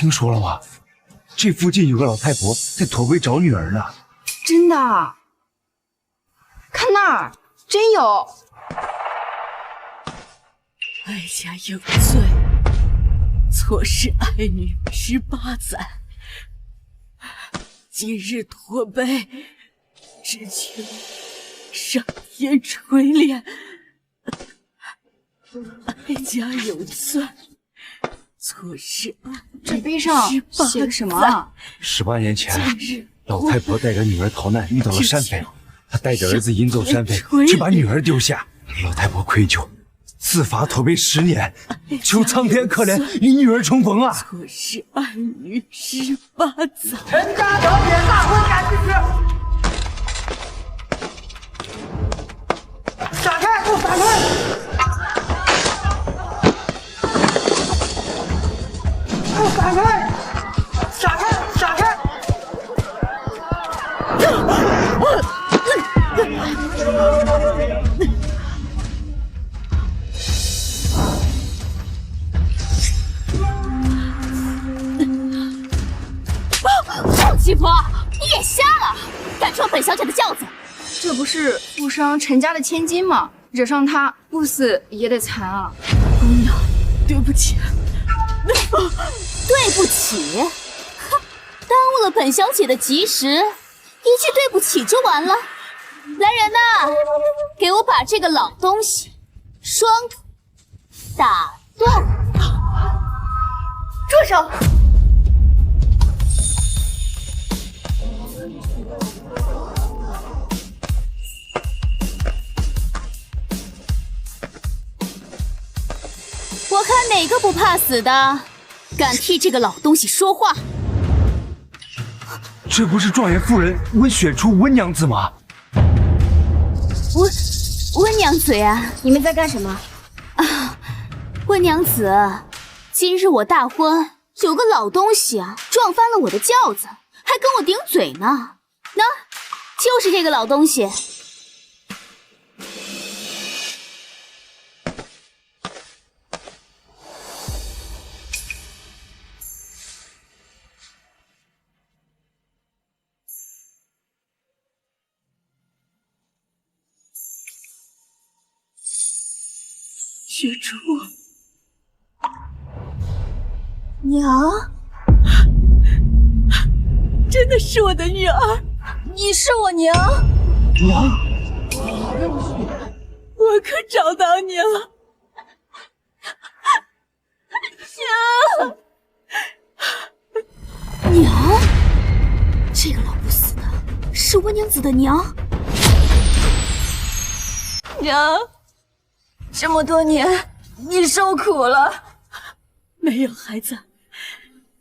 听说了吗？这附近有个老太婆在驼背找女儿呢。真的？看那儿，真有。哀家有罪，错失爱女18载。今日驼背，只求上天垂怜。哀家有罪，错失爱女这碑上写的什么啊？18年前，老太婆带着女儿逃难，遇到了山匪，她带着儿子引走山匪，却把女儿丢下。老太婆愧疚，自罚驼背10年，求苍天可怜，与女儿重逢啊！错失爱女18载。陈家小姐大婚赶去吃。闪开！给我闪开！给我闪开！闪开！闪开！七婆，你眼瞎了！敢撞本小姐的轿子！这不是富商陈家的千金吗？惹上他，不死也得残啊！姑娘，对不起。对不起？哼，耽误了本小姐的吉时，一句对不起就完了？来人呐，给我把这个老东西双腿打断！住手！我看哪个不怕死的，敢替这个老东西说话？这不是状元夫人温选出温娘子吗？温娘子呀，你们在干什么？啊，温娘子，今日我大婚，有个老东西啊，撞翻了我的轿子，还跟我顶嘴呢。那，就是这个老东西。雪珠，娘，真的是我的女儿，你是我娘。娘，我可找到你了，娘。娘，这个老不死的是温娘子的娘。娘，这么多年你受苦了。没有孩子，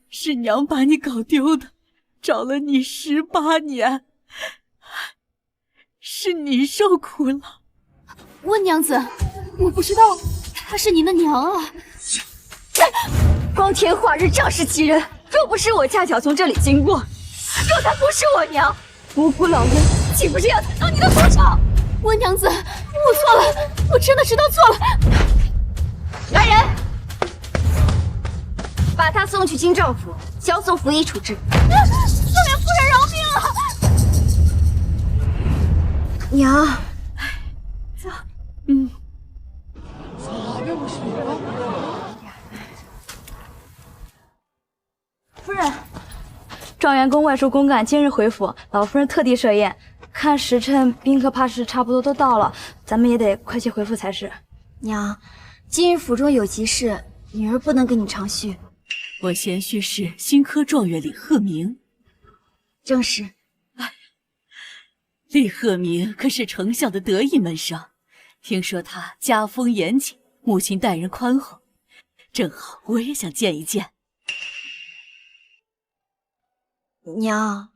是娘把你搞丢的，找了你18年，是你受苦了。温娘子，我不知道她是您的娘啊。光天化日，仗势欺人。若不是我恰巧从这里经过，若她不是我娘，无辜老人岂不是要踩到你的头上？温娘子，我错了，我真的知道错了。来人，把他送去京兆府，交送服役处置。四面夫人饶命啊！娘，走。夫人，状元公外出公干，今日回府，老夫人特地设宴。看时辰，宾客怕是差不多都到了，咱们也得快些回府才是。娘，今日府中有急事，女儿不能跟你长叙。我贤婿是新科状元李鹤鸣。正是。李鹤鸣可是丞相的得意门生，听说他家风严谨，母亲待人宽厚，正好我也想见一见。娘，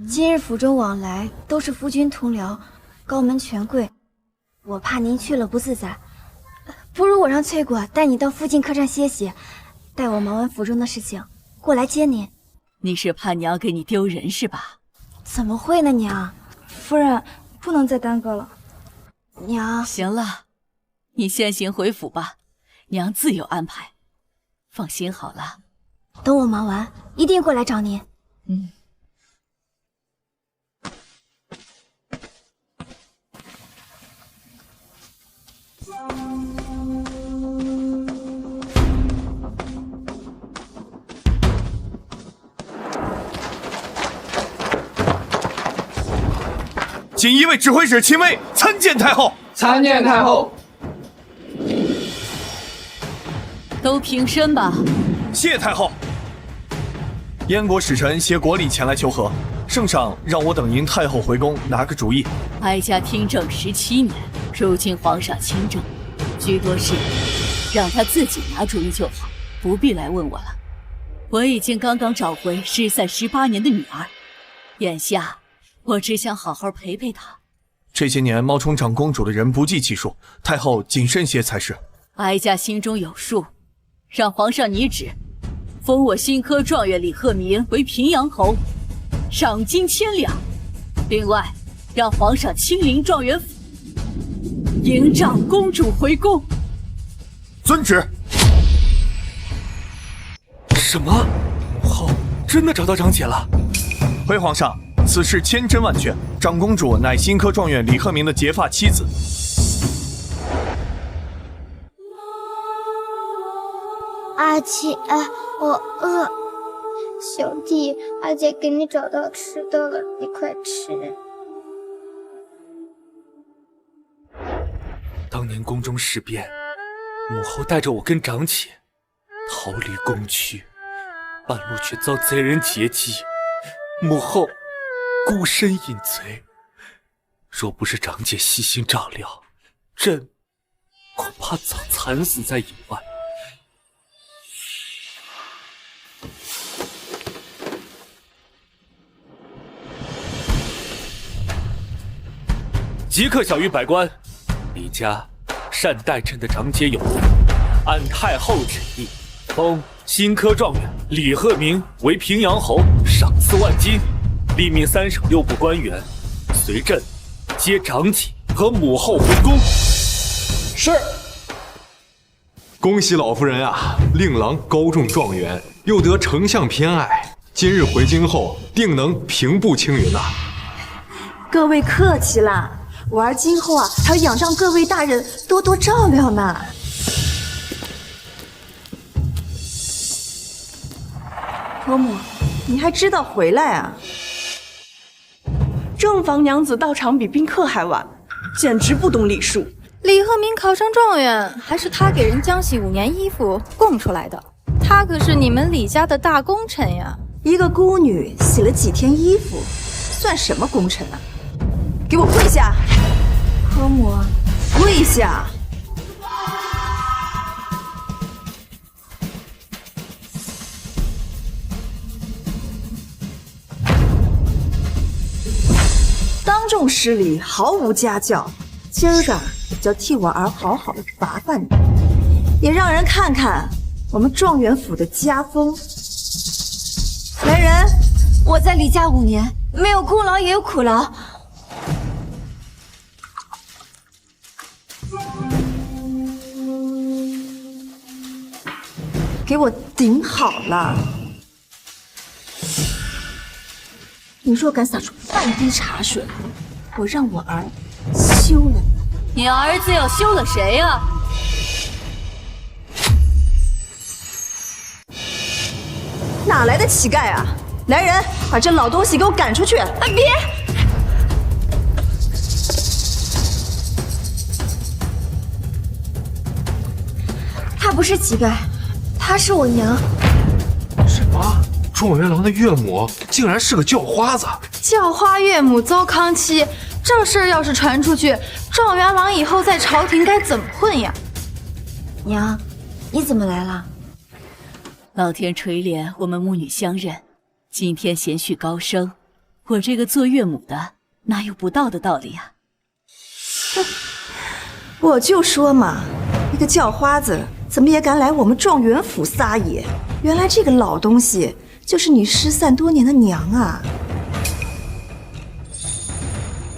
今日府中往来都是夫君同僚、高门权贵，我怕您去了不自在，不如我让翠果带你到附近客栈歇息，待我忙完府中的事情过来接您。你是怕娘给你丢人是吧？怎么会呢，娘？夫人，不能再耽搁了。娘，行了，你先行回府吧，娘自有安排。放心好了。等我忙完，一定过来找您。锦衣卫指挥使秦威参见太后。参见太后。都平身吧。谢太后。燕国使臣携国礼前来求和，圣上让我等迎太后回宫拿个主意。哀家听政17年，如今皇上亲政，许多事让他自己拿主意就好，不必来问我了。我已经刚刚找回失散18年的女儿，眼下我只想好好陪陪她。这些年冒充长公主的人不计其数，太后谨慎些才是。哀家心中有数，让皇上拟旨，封我新科状元李鹤鸣为平阳侯，赏金1000两。另外，让皇上亲临状元府，迎长公主回宫。遵旨。什么？母后真的找到长姐了？回皇上，此事千真万确，长公主乃新科状元李鹤鸣的结发妻子。阿姐，我饿。小弟，阿姐给你找到吃的了，你快吃。当年宫中事变，母后带着我跟长姐逃离宫区，半路却遭贼人劫击，母后孤身隐贼。若不是长姐细心照料，朕恐怕早惨死在野外。即刻小谕百官，李家善待朕的长姐有误，按太后旨意，封新科状元李鹤鸣为平阳侯，赏赐万金，立命3省6部官员随朕接长姐和母后回宫。是。恭喜老夫人啊，令郎高中状元，又得丞相偏爱，今日回京后定能平步青云呐。各位客气啦，我儿今后啊还要仰仗各位大人多多照料呢。婆母，你还知道回来啊？正房娘子到场比宾客还晚，简直不懂礼数。李鹤鸣考上状元，还是他给人江洗5年衣服供出来的。他可是你们李家的大功臣呀！一个孤女洗了几天衣服，算什么功臣啊？给我跪下！婆母，跪下！当众失礼，毫无家教。今儿个就替我儿好好的罚罚你，也让人看看我们状元府的家风。来人，我在李家5年，没有功劳也有苦劳。给我顶好了！你若敢洒出半滴茶水，我让我儿休了你。你儿子要休了谁啊？哪来的乞丐啊！来人，把这老东西给我赶出去！啊，别！他不是乞丐，她是我娘。什么？状元郎的岳母竟然是个叫花子！叫花岳母遭康妻，这事儿要是传出去，状元郎以后在朝廷该怎么混呀？娘，你怎么来了？老天垂怜我们母女相认，今天贤婿高升，我这个做岳母的哪有不到的道理啊？我就说嘛，一个叫花子怎么也敢来我们状元府撒野？原来这个老东西就是你失散多年的娘啊！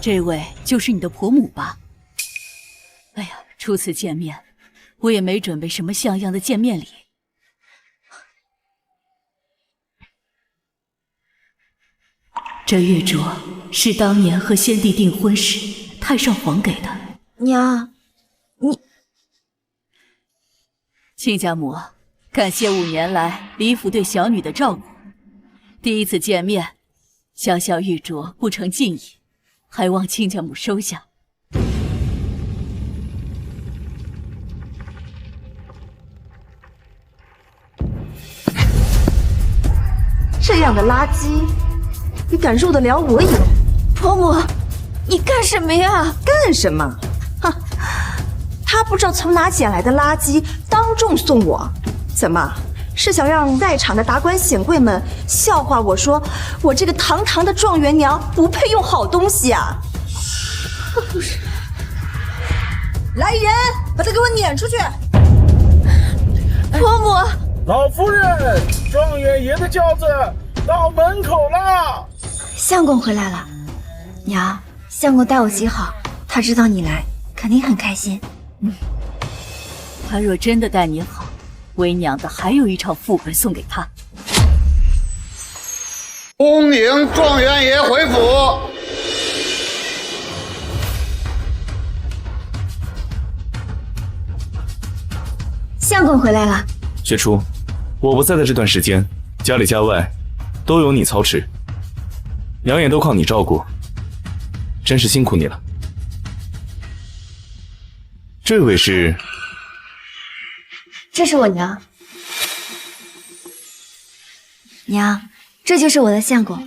这位就是你的婆母吧？哎呀，初次见面，我也没准备什么像样的见面礼。这玉镯是当年和先帝订婚时太上皇给的。娘，你……亲家母，感谢5年来李府对小女的照顾。第一次见面，小小玉镯不成敬意，还望亲家母收下。这样的垃圾，你敢入得了我眼？婆母，你干什么呀？干什么？哼，他不知道从哪捡来的垃圾，当众送我，怎么是想让在场的达官显贵们笑话我说我这个堂堂的状元娘不配用好东西啊？不是，来人，把他给我撵出去！婆母，老夫人，状元爷的轿子到门口了。相公回来了，娘，相公待我极好，他知道你来，肯定很开心。他若真的待你好，为娘的还有一场副本送给他。恭迎状元爷回府。相公回来了。雪初，我不在的这段时间，家里家外都由你操持，娘也都靠你照顾，真是辛苦你了。这位是？这是我娘。娘，这就是我的相公，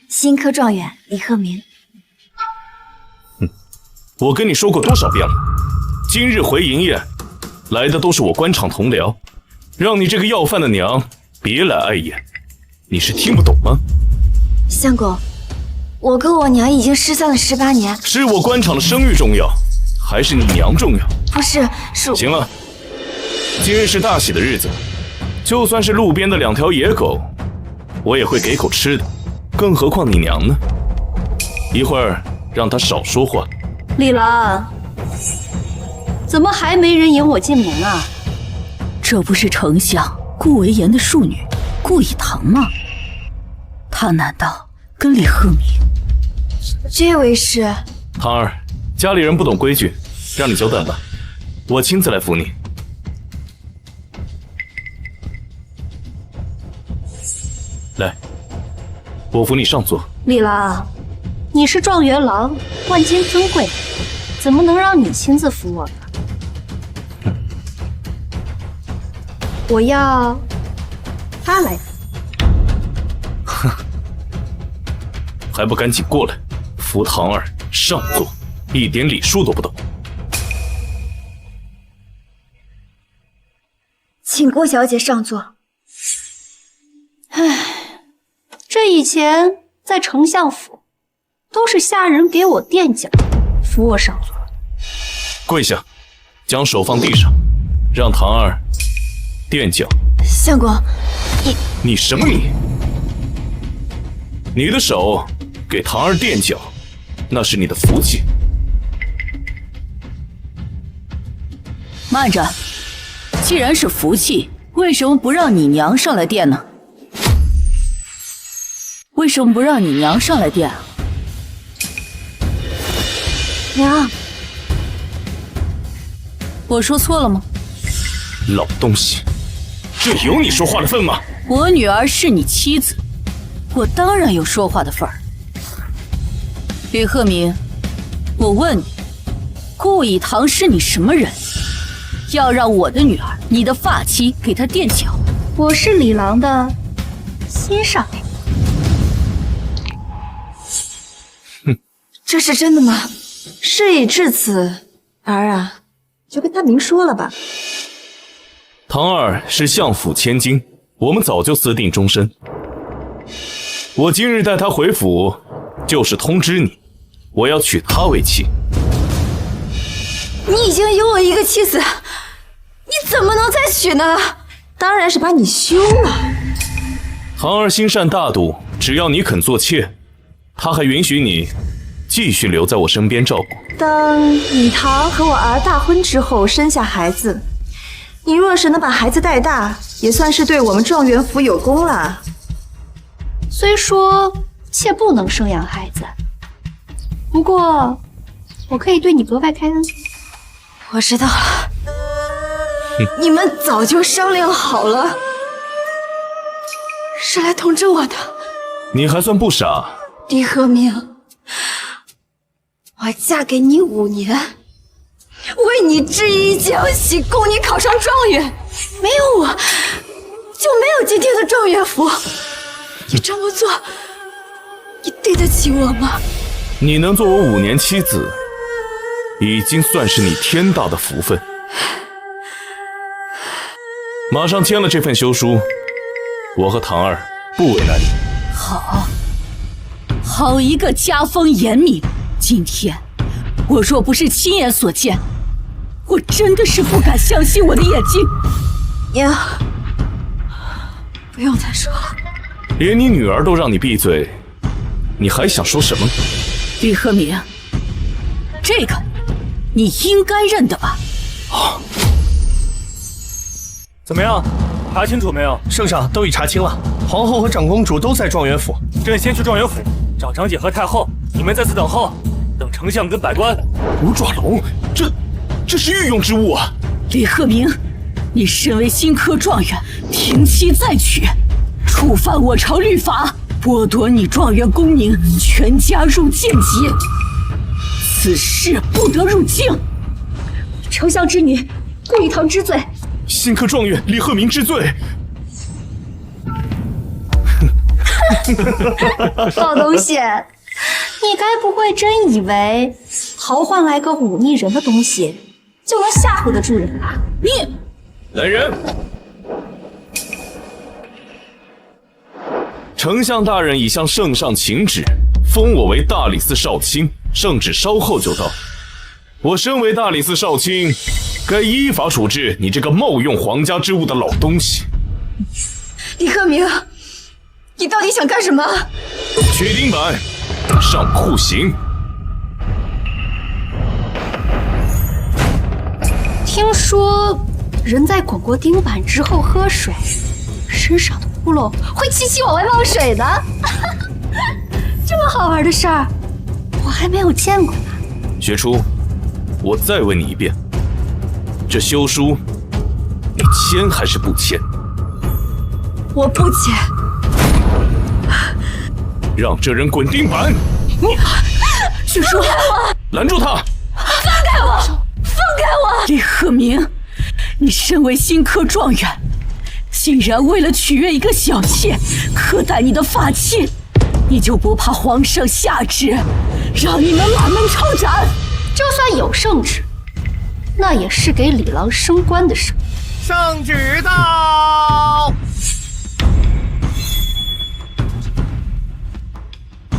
新科状元李鹤鸣。我跟你说过多少遍了，今日回营宴来的都是我官场同僚，让你这个要饭的娘别来碍眼，你是听不懂吗？相公，我跟我娘已经失散了18年。是我官场的声誉重要，还是你娘重要？不是，是……行了，今日是大喜的日子，就算是路边的2条野狗，我也会给口吃的，更何况你娘呢？一会儿让她少说话。李郎，怎么还没人迎我进门啊？这不是丞相顾为言的庶女顾以堂吗？她难道跟李鹤鸣？这位是……堂儿，家里人不懂规矩，让你久等了，我亲自来扶你。来，我扶你上座。李郎，你是状元郎，万金尊贵，怎么能让你亲自扶我呢？我要他来扶。哼，还不赶紧过来，扶堂儿上座，一点礼数都不懂。请顾小姐上座。唉，这以前在丞相府，都是下人给我垫脚，扶我上座。跪下，将手放地上，让堂儿垫脚。相公，你什么你？你的手给堂儿垫脚，那是你的福气。慢着，既然是福气，为什么不让你娘上来垫呢？为什么不让你娘上来垫啊？娘，我说错了吗？老东西，这有你说话的份吗？我女儿是你妻子，我当然有说话的份儿。李鹤鸣，我问你，顾以堂是你什么人？要让我的女儿，你的发妻给她垫脚？我是李郎的心上人。这是真的吗？事已至此，儿啊，就跟他明说了吧。堂儿是相府千金，我们早就私定终身。我今日带她回府，就是通知你，我要娶她为妻。你已经有我一个妻子，你怎么能再娶呢？当然是把你休了。堂儿心善大度，只要你肯做妾，她还允许你继续留在我身边照顾。等以堂和我儿大婚之后生下孩子，你若是能把孩子带大，也算是对我们状元府有功了。虽说妾不能生养孩子。不过，我可以对你格外开恩。我知道了，你们早就商量好了，是来通知我的。你还算不傻。李鹤鸣，我嫁给你5年，为你制衣浆洗，供你考上状元，没有我，就没有今天的状元府。你这么做，你对得起我吗？你能做我5年妻子，已经算是你天大的福分。马上签了这份休书，我和唐儿不为难你。好一个家风严明！今天我若不是亲眼所见，我真的是不敢相信我的眼睛。娘，不用再说了。连你女儿都让你闭嘴，你还想说什么？李鹤鸣，这个你应该认得吧？怎么样，查清楚没有？圣上都已查清了，皇后和长公主都在状元府。朕先去状元府找长姐和太后，你们在此等候，等丞相跟百官。五爪龙，这是御用之物啊！李鹤鸣，你身为新科状元，停妻再娶，触犯我朝律法，剥夺你状元功名，全家入贱籍，此事不得入京。丞相之女顾一堂知罪。新科状元李鹤鸣知罪。好东西，你该不会真以为豪换来个忤逆人的东西就能吓唬得住人吧？你来人！丞相大人已向圣上请旨，封我为大理寺少卿，圣旨稍后就到。我身为大理寺少卿，该依法处置你这个冒用皇家之物的老东西。李鹤鸣，你到底想干什么？取钉板，上酷刑。听说人在滚过钉板之后喝水，身上的窟窿会齐齐往外冒水的。这么好玩的事儿，我还没有见过呢。学初，我再问你一遍，这休书你签还是不签？我不签。让这人滚钉板！学叔，拦住他！放开我！放开我！李鹤鸣，你身为新科状元，竟然为了取悦一个小妾，苛待你的发妻，你就不怕皇上下旨，让你们满门抄斩？就算有圣旨，那也是给李郎升官的事。圣旨到！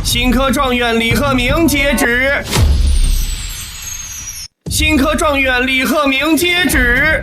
新科状元李鹤鸣接旨。新科状元李鹤鸣接旨。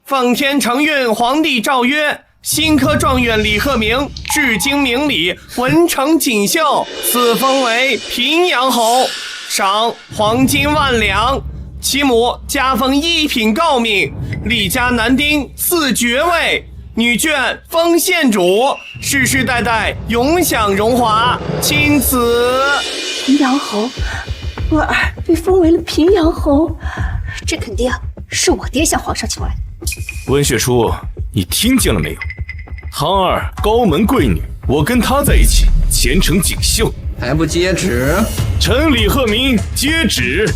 奉天承运皇帝诏曰：新科状元李鹤鸣至今明理，文成锦绣，赐封为平阳侯，赏黄金10000两。其母加封1品诰命，李家男丁赐爵位，女眷封县主，世世代代永享荣华。钦此。平阳侯，我儿被封为了平阳侯，这肯定是我爹向皇上求来的。温雪初，你听见了没有？唐儿高门贵女，我跟她在一起，前程锦绣。还不接旨？臣李鹤鸣接旨，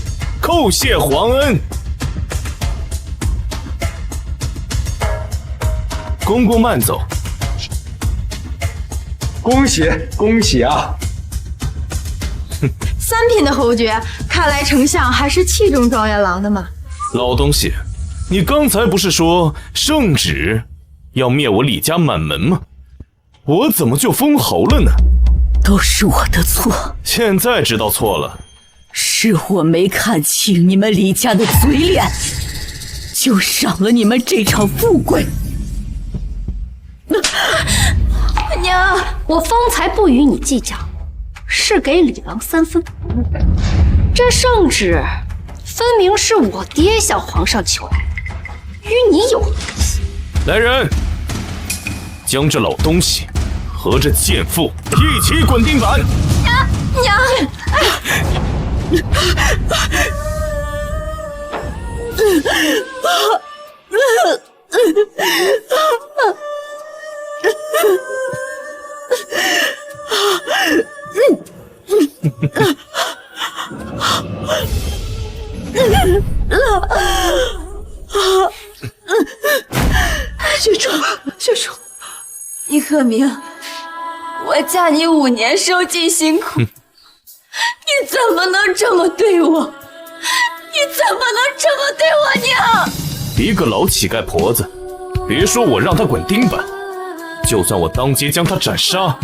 叩谢皇恩。公公慢走。恭喜恭喜啊3品的侯爵，看来丞相还是器重状元郎的嘛。老东西，你刚才不是说圣旨要灭我李家满门吗？我怎么就封侯了呢？都是我的错。现在知道错了。是我没看清你们李家的嘴脸，就赏了你们这场富贵。娘，我方才不与你计较，是给李郎3分。这圣旨分明是我爹向皇上求来的，与你有关系。来人，将这老东西和这贱妇一起滚钉板！娘！雪初，李鹤鸣，我嫁你5年，受尽辛苦，你怎么能这么对我？你怎么能这么对我娘？一个老乞丐婆子，别说我让她滚钉板，就算我当街将她斩杀，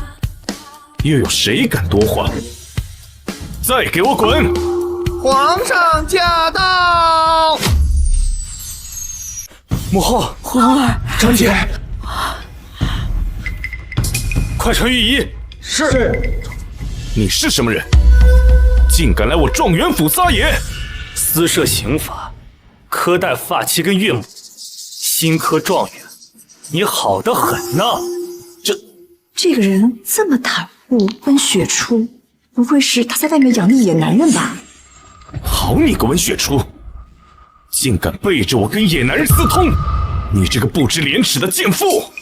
又有谁敢多话？再给我滚！皇上驾到！母后，皇儿，长姐，快传御医。是。你是什么人？竟敢来我状元府撒野！私设刑法，苛待发妻跟岳母，新科状元，你好得很呐！这个人这么袒护温雪初，不会是他在外面养的野男人吧？好你个温雪初，竟敢背着我跟野男人私通！你这个不知廉耻的贱妇！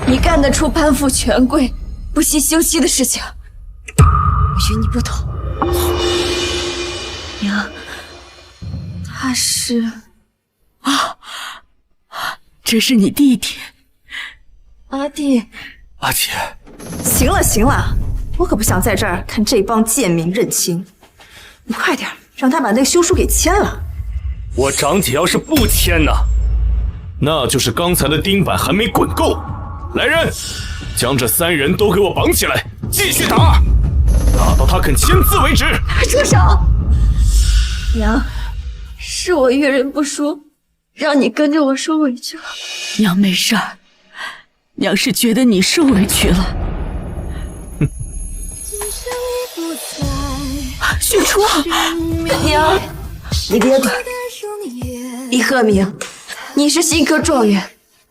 你干得出攀附权贵、不惜休妻的事情，我与你不同。娘，他是这是你弟弟，阿弟。阿姐，行了，我可不想在这儿看这帮贱民认亲。你快点让他把那个休书给签了。我长姐要是不签呢？那就是刚才的钉板还没滚够。来人，将这3人都给我绑起来，继续打，打到他肯签字为止。住手！娘，是我遇人不淑，让你跟着我受委屈了。娘没事儿，娘是觉得你受委屈了。雪初，娘，你别管。李鹤鸣，你是新科状元，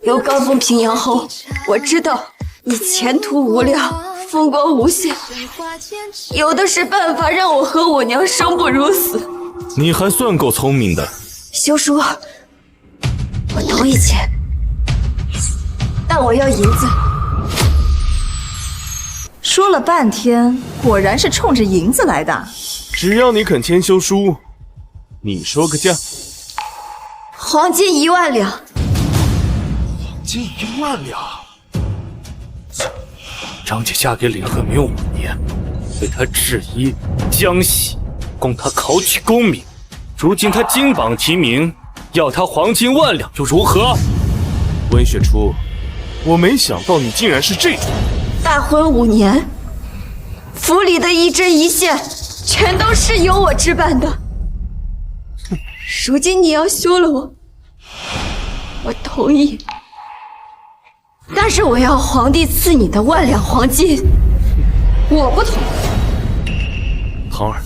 由高封平阳后，我知道你前途无量，风光无限，有的是办法让我和我娘生不如死。你还算够聪明的。休书，我同意签，但我要银子。说了半天，果然是冲着银子来的。只要你肯签休书，你说个价。黄金1万两。黄金1万两。长姐嫁给李鹤鸣5年，为他制衣浆洗，供他考取功名。如今他金榜题名，要他黄金1万两又如何？温雪初，我没想到你竟然是这种。大婚5年，府里的一针一线，全都是由我置办的。如今你要休了我，我同意，但是我要皇帝赐你的1万两黄金，我不同意。唐儿，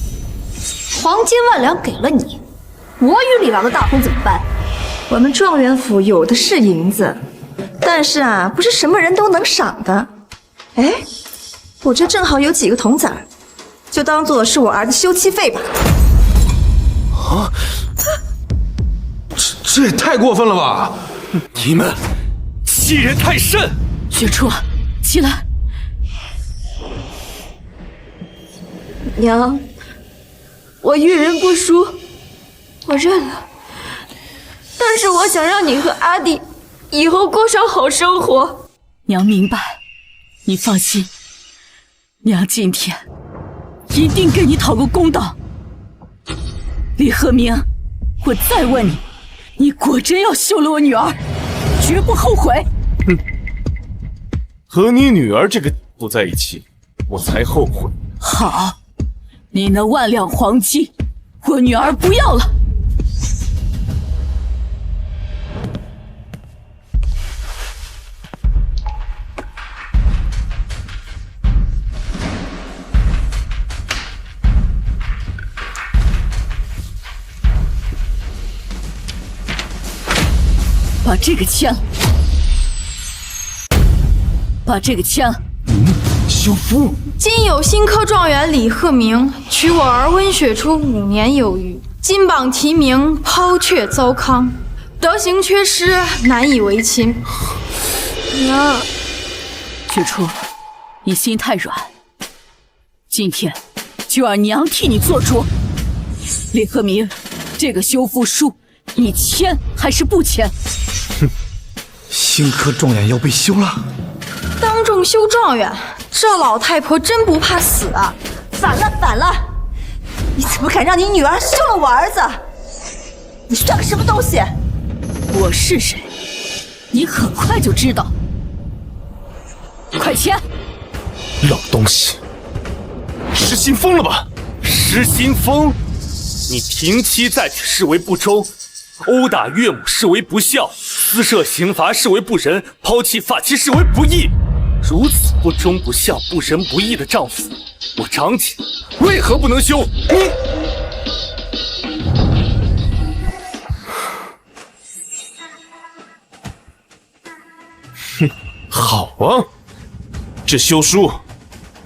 黄金1万两给了你，我与李郎的大婚怎么办？我们状元府有的是银子，但是不是什么人都能赏的。哎，我这正好有几个铜子儿，就当做是我儿子休妻费吧。这也太过分了吧！你们欺人太甚！雪初，起来。娘，我遇人不淑，我认了。但是我想让你和阿弟以后过上好生活。娘明白，你放心，娘今天一定给你讨个公道。李鹤鸣，我再问你，你果真要休了我女儿，绝不后悔。和你女儿这个不在一起，我才后悔。好，你那1万两黄金，我女儿不要了。把这个签了。把这个枪。修夫，今有新科状元李鹤鸣，取我儿温雪初5年有余，金榜题名，抛却糟糠，德行缺失，难以为亲。娘，雪初，你心太软，今天就让娘替你做主。李鹤鸣，这个修复书你签还是不签？哼，新科状元要被休了。当众休状元，这老太婆真不怕死啊！反了反了！你怎么敢让你女儿休了我儿子？你算个什么东西？我是谁，你很快就知道。快签！老东西，失心疯了吧？失心疯！你停妻再娶视为不忠，殴打岳母视为不孝，私设刑罚视为不仁，抛弃发妻视为不义。如此不忠不孝、不仁不义的丈夫，我长姐为何不能休？哼，好啊，这休书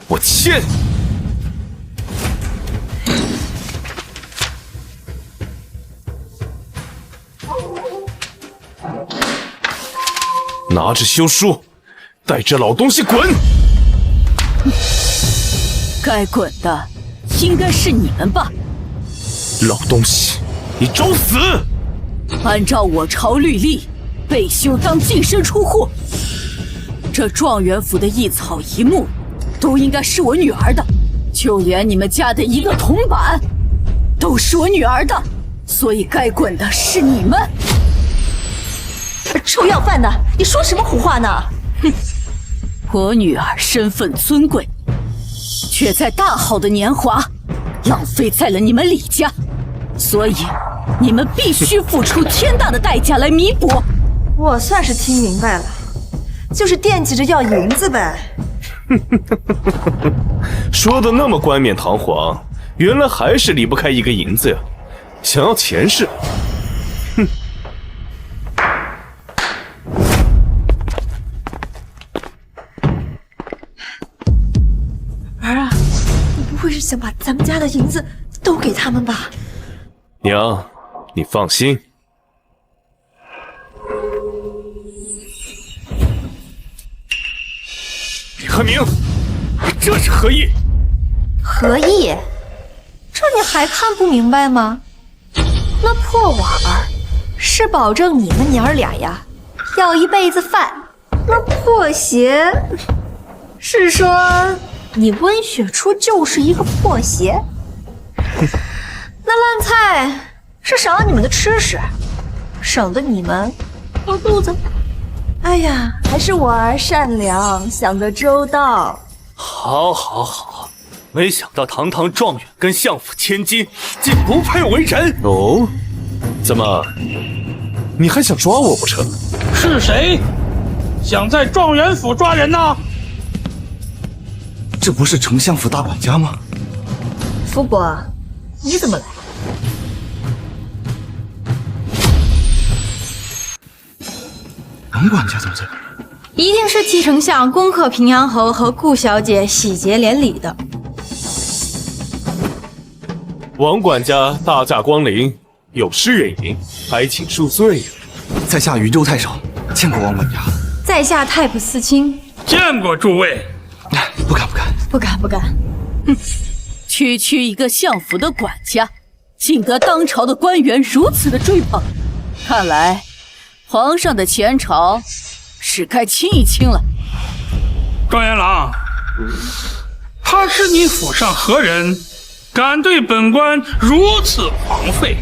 我签。拿着休书，带这老东西滚！该滚的应该是你们吧？老东西，你找死！按照我朝律例，被休当净身出户。这状元府的一草一木，都应该是我女儿的，就连你们家的一个铜板，都是我女儿的，所以该滚的是你们。臭要饭的，你说什么胡话呢？哼，我女儿身份尊贵，却在大好的年华浪费在了你们李家，所以你们必须付出天大的代价来弥补。我算是听明白了，就是惦记着要银子呗。说的那么冠冕堂皇，原来还是离不开一个银子呀！想要钱是？哼！儿啊，你不会是想把咱们家的银子都给他们吧？娘，你放心。李鹤鸣，你这是何意？何意？这你还看不明白吗？那破碗儿是保证你们娘儿俩呀要一辈子饭，那破鞋是说你温雪初就是一个破鞋。那烂菜是赏你们的吃食，省得你们饿肚子。哎呀，还是我儿善良，想得周到。好，好，好！没想到堂堂状元跟相府千金竟不配为人。哦，怎么，你还想抓我不成？是谁想在状元府抓人呢？这不是丞相府大管家吗？福伯，你怎么来？王管家怎么在这？一定是替丞相恭贺平阳侯和顾小姐喜结连理的。王管家大驾光临，有失远迎，还请恕罪。在下禹州太守，见过王管家。在下太仆寺卿，见过诸位。不敢，不敢，不敢，不敢。哼，区区一个相府的管家，竟得当朝的官员如此的追捧，看来皇上的前朝是该清一清了。状元郎，他是你府上何人，敢对本官如此狂吠？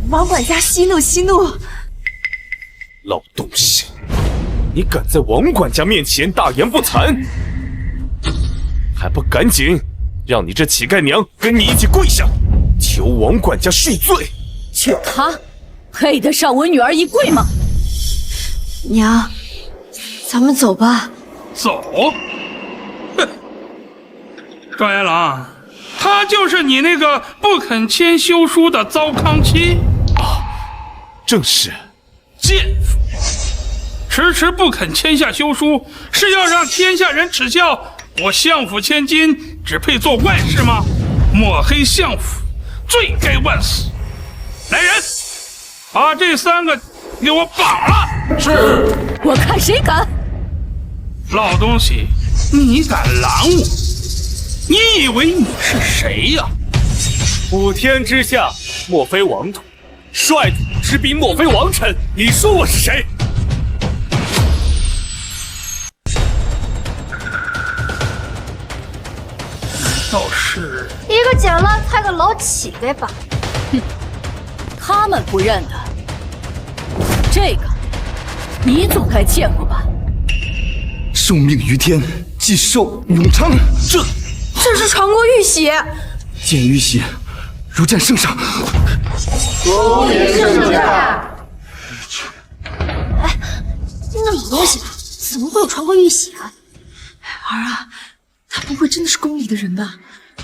王管家息怒，息怒！老东西，你敢在王管家面前大言不惭，还不赶紧让你这乞丐娘跟你一起跪下，求王管家恕罪？就他配得上我女儿一跪吗？娘，咱们走吧。走？哼！状元郎，她就是你那个不肯签休书的糟糠妻啊！正是。贱妇！迟迟不肯签下休书，是要让天下人耻笑我相府千金只配做外室吗？抹黑相府，罪该万死！来人，把这3个给我绑了！是，我看谁敢！老东西，你敢拦我？你以为你是谁呀？普天之下，莫非王土；率土之滨，莫非王臣。你说我是谁？倒是一个捡烂菜的老乞丐吧？哼，他们不认得，这个你总该见过吧？受命于天，既寿永昌。这是传国玉玺。见玉玺，如见圣上。恭迎圣驾。哎，那老东西怎么会有传国玉玺啊？儿啊，他不会真的是宫里的人吧？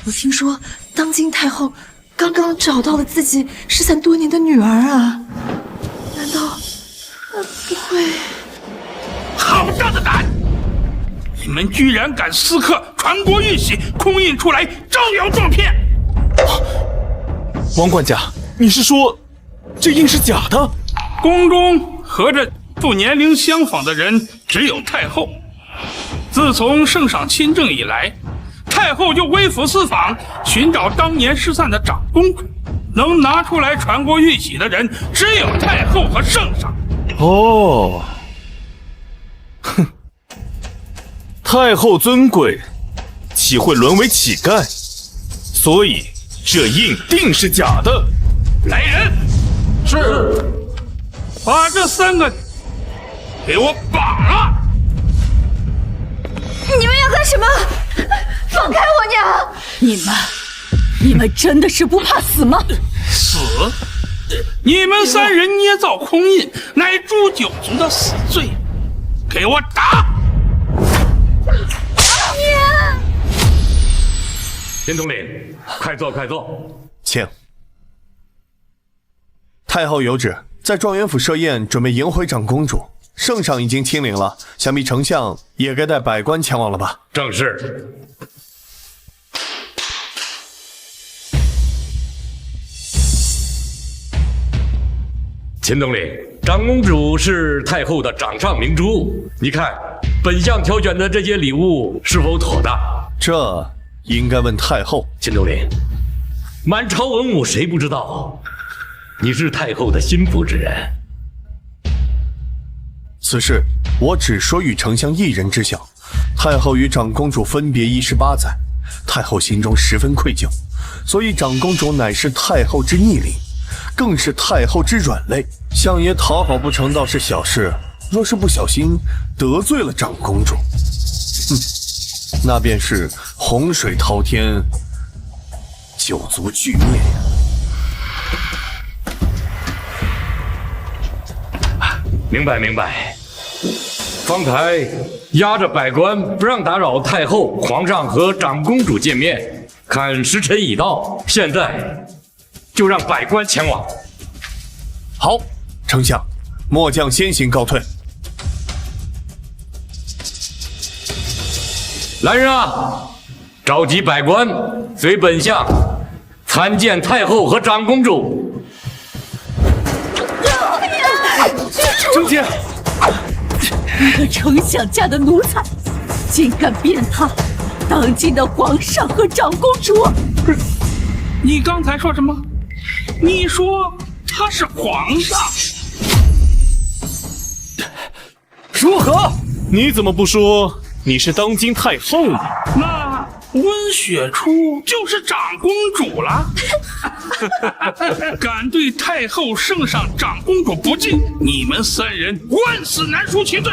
我听说当今太后刚刚找到了自己失散多年的女儿啊，难道不会？好大的胆！你们居然敢私刻传国玉玺，空印出来招摇撞骗！王管家，你是说这印是假的？宫中和这不年龄相仿的人只有太后。自从圣上亲政以来，太后就微服私访，寻找当年失散的长公主。能拿出来传国玉玺的人，只有太后和圣上。哦，哼，太后尊贵，岂会沦为乞丐？所以这印定是假的。来人，是，把这3个给我绑了！你们要干什么？放开我娘！你们真的是不怕死吗？死！你们3人捏造空印，乃诛九族的死罪，给我打！娘！林统领，快坐，快坐，请。太后有旨，在状元府设宴，准备迎回长公主。圣上已经亲临了，想必丞相也该带百官前往了吧？正是。秦统领，长公主是太后的掌上明珠，你看本相挑选的这些礼物是否妥当？这应该问太后。秦统领，满朝文武谁不知道你是太后的心腹之人？此事我只说与丞相一人知晓。太后与长公主分别18载，太后心中十分愧疚，所以长公主乃是太后之逆鳞，更是太后之软肋。相爷讨好不成倒是小事，若是不小心得罪了长公主，那便是洪水滔天，九族俱灭呀！明白明白。方才压着百官不让打扰太后、皇上和长公主见面，看时辰已到，现在就让百官前往。好，丞相，末将先行告退。来人啊，召集百官，随本相参见太后和长公主。丞相，一个丞相家的奴才，竟敢鞭挞当今的皇上和长公主！你刚才说什么？你说他是皇上？如何？你怎么不说你是当今太后呢？那温雪初就是长公主了。敢对太后、圣上、长公主不敬，你们3人万死难赎其罪。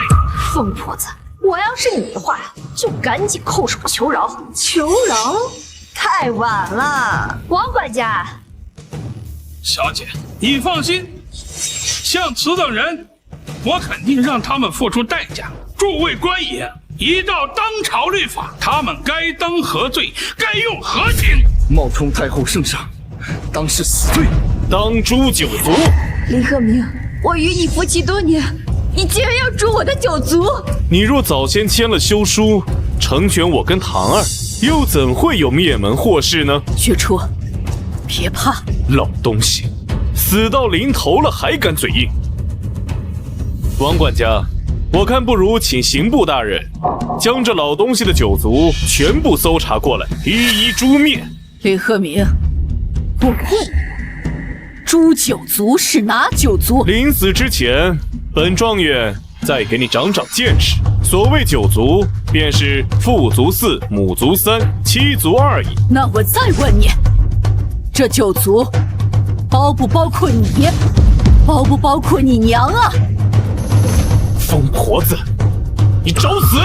疯婆子，我要是你的话，就赶紧叩首求饶。求饶？太晚了，王管家。小姐，你放心，像此等人，我肯定让他们付出代价。诸位官爷，依照当朝律法，他们该当何罪，该用何刑？冒充太后圣上，当是死罪，当诛九族。林鹤鸣，我与你夫妻多年，你竟然要诛我的九族！你若早先签了休书，成全我跟唐儿，又怎会有灭门祸事呢？雪初，别怕。老东西，死到临头了还敢嘴硬！王管家，我看不如请刑部大人将这老东西的九族全部搜查过来，一一诛灭。李鹤鸣，我问诛九族是哪九族？临死之前，本状元再给你长长见识。所谓九族，便是父族4、母族3、妻族2矣。那我再问你，这九族包不包括你？包不包括你娘啊？疯婆子，你找死！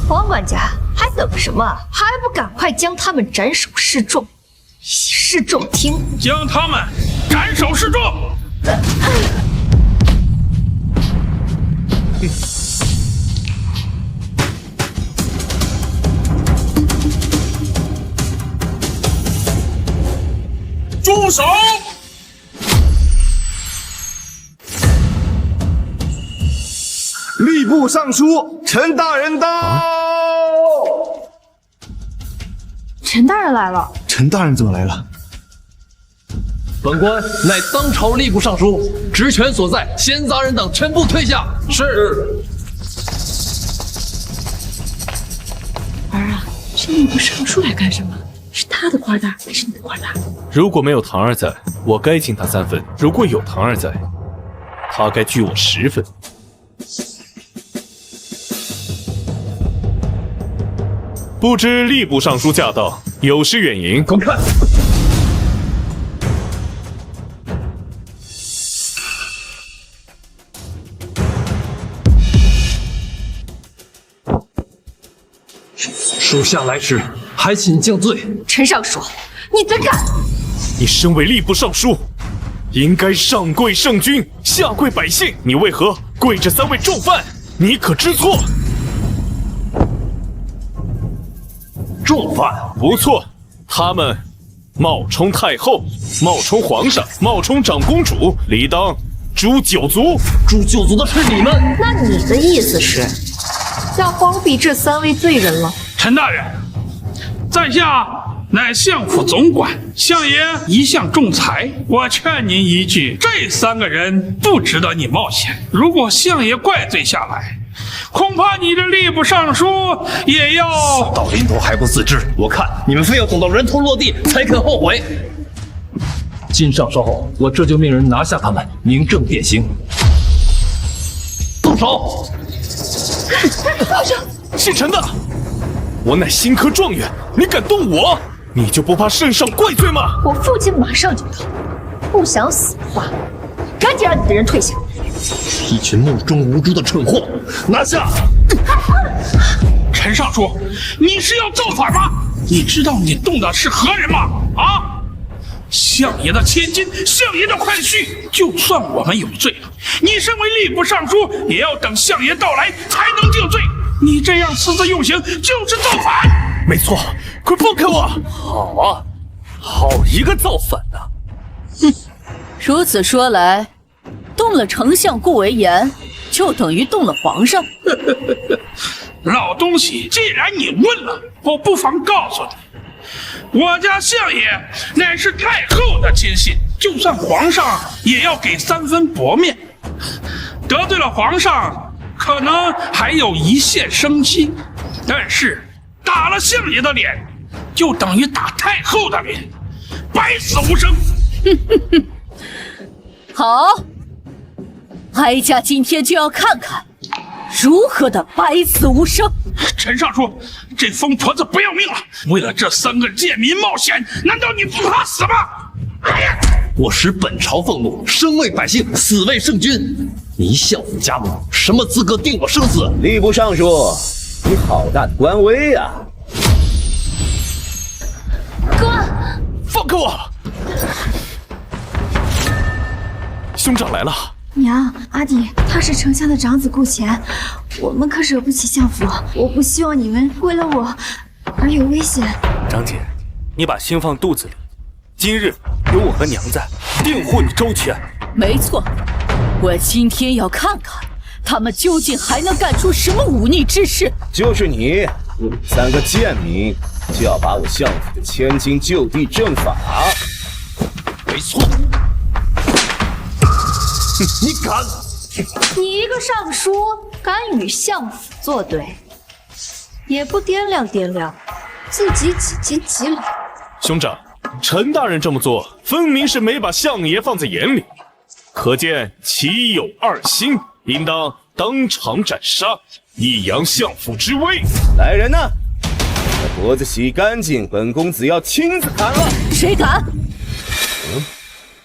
王管家，还等什么？还不赶快将他们斩首示众，以示众听！将他们斩首示众！住手！吏部尚书陈大人到。陈大人来了。陈大人怎么来了？本官乃当朝吏部尚书，职权所在，闲杂人等全部退下。是。儿啊，这吏部尚书来干什么？是他的官大还是你的官大？如果没有唐儿在，我该敬他3分；如果有唐儿在，他该拒我10分。不知吏部尚书驾到，有失远迎。快看！属下来迟，还请降罪。陈尚书，你胆敢！你身为吏部尚书，应该上跪圣君，下跪百姓，你为何跪着3位重犯？你可知错？重犯不错，他们冒充太后，冒充皇上，冒充长公主，理当诛九族。诛九族的是你们。那你的意思是要包庇这3位罪人了？陈大人，在下乃相府总管，相爷一向重财，我劝您一句，这3个人不值得你冒险。如果相爷怪罪下来，恐怕你这吏部尚书也要死到临头还不自知，我看你们非要等到人头落地才肯后悔。今上稍后，我这就命人拿下他们，明正典刑。动手！放手！姓陈的，我乃新科状元，你敢动我？你就不怕圣上怪罪吗？我父亲马上就到，不想死的话，赶紧让你的人退下。一群目中无珠的蠢货，拿下！陈尚书，你是要造反吗？你知道你动的是何人吗？啊！相爷的千金，相爷的快婿，就算我们有罪了，你身为吏部尚书，也要等相爷到来才能定罪。你这样私自用刑，就是造反。没错，快放开我！好啊，好一个造反啊！哼，如此说来，动了丞相顾为言，就等于动了皇上。老东西，既然你问了，我不妨告诉你，我家相爷乃是太后的亲信，就算皇上也要给3分薄面。得罪了皇上，可能还有1线生机，但是打了相爷的脸，就等于打太后的脸，百死无生。好，哀家今天就要看看如何的百死无生。陈尚书，这疯婆子不要命了，为了这3个贱民冒险，难道你不怕死吗？哎呀！我使本朝俸禄，生为百姓，死为圣君。你相府家母，什么资格定我生死？吏部尚书，你好大的官威啊！哥，放开我！兄长来了。娘，阿弟，他是丞相的长子顾钱，我们可惹不起相府。我不希望你们为了我而有危险。长姐，你把心放肚子里，今日有我和娘在，定护你周全。没错，我今天要看看他们究竟还能干出什么忤逆之事？就是你3个贱民，就要把我相府的千金就地正法？没错。你敢？你一个尚书，敢与相府作对，也不掂量掂量自己几斤几两？兄长，陈大人这么做，分明是没把相爷放在眼里，可见岂有二心，应当场斩杀，以扬相府之威。来人呐，把脖子洗干净，本公子要亲自砍了。谁敢？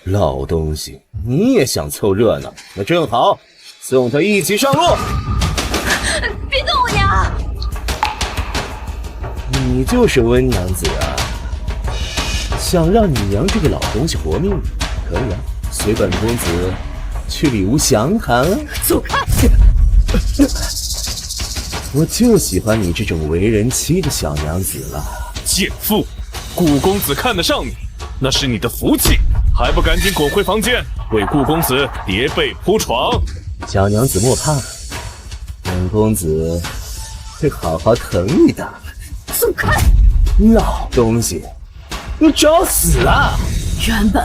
老东西，你也想凑热闹？那正好，送他一起上路。别动我娘！你就是温娘子啊？想让你娘这个老东西活命？可以啊，随本公子去里屋详谈。走开！我就喜欢你这种为人妻的小娘子了。贱妇，顾公子看得上你，那是你的福气，还不赶紧滚回房间，为顾公子叠被铺床。小娘子莫怕，本公子会好好疼你的。走开！老东西，你找死啊！原本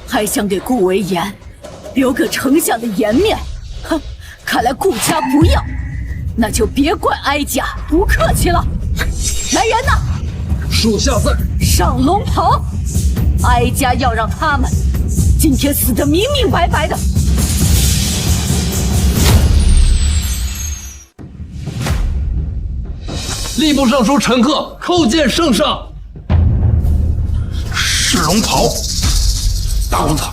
还想给顾为颜留个丞相的颜面，哼，看来顾家不要，那就别怪哀家不客气了。来人呐！属下在。上龙袍！哀家要让他们今天死得明明白白的。吏部尚书陈赫叩见圣上。是龙袍，大公子，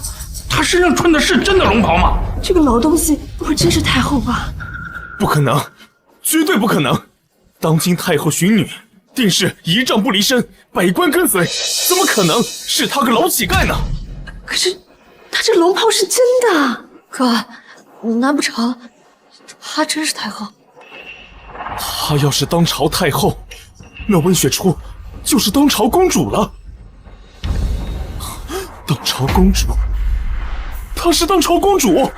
他身上穿的是真的龙袍吗？这个老东西不会真是太后吧？不可能，绝对不可能！当今太后寻女，定是一丈不离身，百官跟随，怎么可能是他个老乞丐呢？可是他这龙袍是真的，哥，难不成她真是太后？她要是当朝太后，那温雪初就是当朝公主了。当朝公主，她是当朝公主，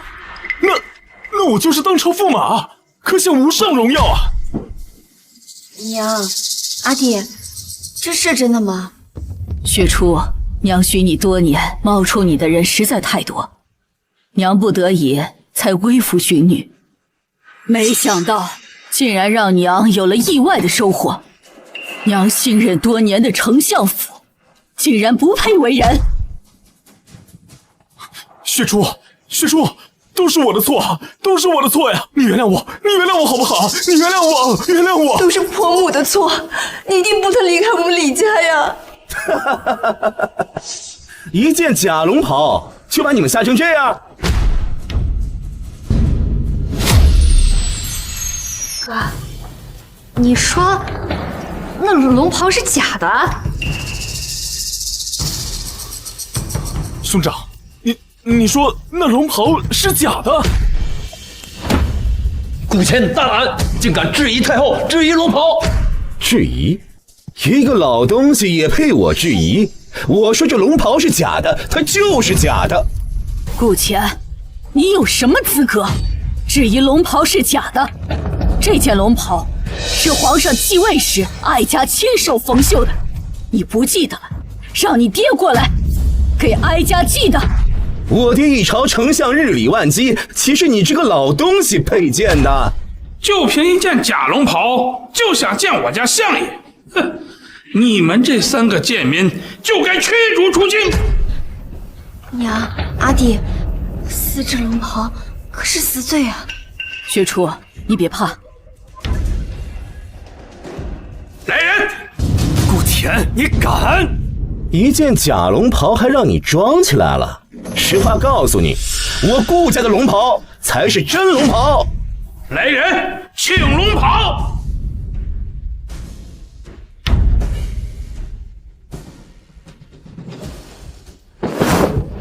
那我就是当朝驸马，可享无上荣耀啊！娘，阿弟，这是真的吗？雪初，娘许你多年，冒充你的人实在太多，娘不得已才微服寻女，没想到竟然让娘有了意外的收获。娘信任多年的丞相府，竟然不配为人。雪初，雪初，都是我的错，都是我的错呀！你原谅我，你原谅我好不好？你原谅我，原谅我！都是婆母的错，你一定不能离开我们李家呀！一件假龙袍就把你们吓成这样？哥，你说那龙袍是假的？兄长，你说那龙袍是假的？顾谦大胆，竟敢质疑太后，质疑龙袍！质疑？一个老东西也配我质疑？我说这龙袍是假的，它就是假的。顾谦，你有什么资格质疑龙袍是假的？这件龙袍是皇上继位时哀家亲手缝绣的，你不记得了？让你爹过来给哀家记的。我爹一朝丞相日理万机，岂是你这个老东西配件的？就凭一件假龙袍，就想见我家相爷？哼！你们这3个贱民就该驱逐出京！娘，阿弟，撕这龙袍可是死罪啊！雪初，你别怕。来人！顾谦，你敢！一件假龙袍还让你装起来了？实话告诉你，我顾家的龙袍才是真龙袍。来人，请龙袍！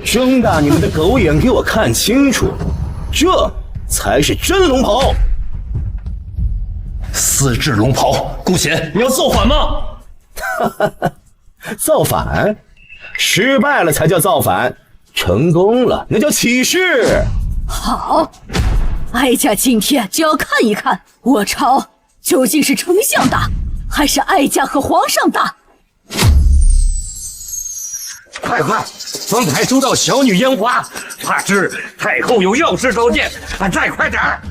睁大你们的狗眼，给我看清楚，这才是真龙袍。私制龙袍，顾贤，你要造反吗？造反？失败了才叫造反，成功了那叫起事。好，哀家今天就要看一看我朝究竟是丞相大，还是哀家和皇上大。快，方才收到小女烟花，怕是太后有要事召见，再快点儿。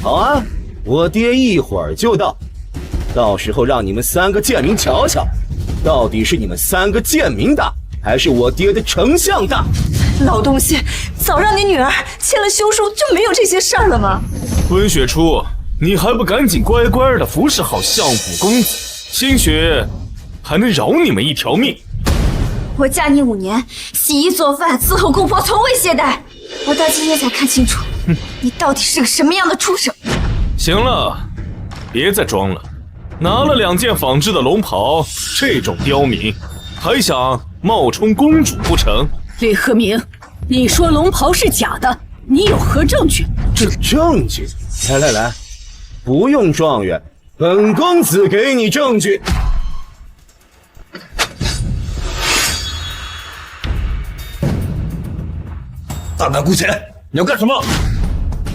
好啊，我爹一会儿就到，到时候让你们3个贱民瞧瞧，到底是你们3个贱民大，还是我爹的丞相大？老东西，早让你女儿签了休书，就没有这些事儿了吗？温雪初，你还不赶紧乖乖的服侍好相府公子，兴许还能饶你们一条命。我嫁你5年，洗衣做饭，伺候公婆，从未懈怠。我到今天才看清楚，你到底是个什么样的畜生。行了，别再装了，拿了2件仿制的龙袍，这种刁民，还想冒充公主不成？李鹤鸣，你说龙袍是假的，你有何证据？这证据？来，不用状元，本公子给你证据。大胆姑且，你要干什么？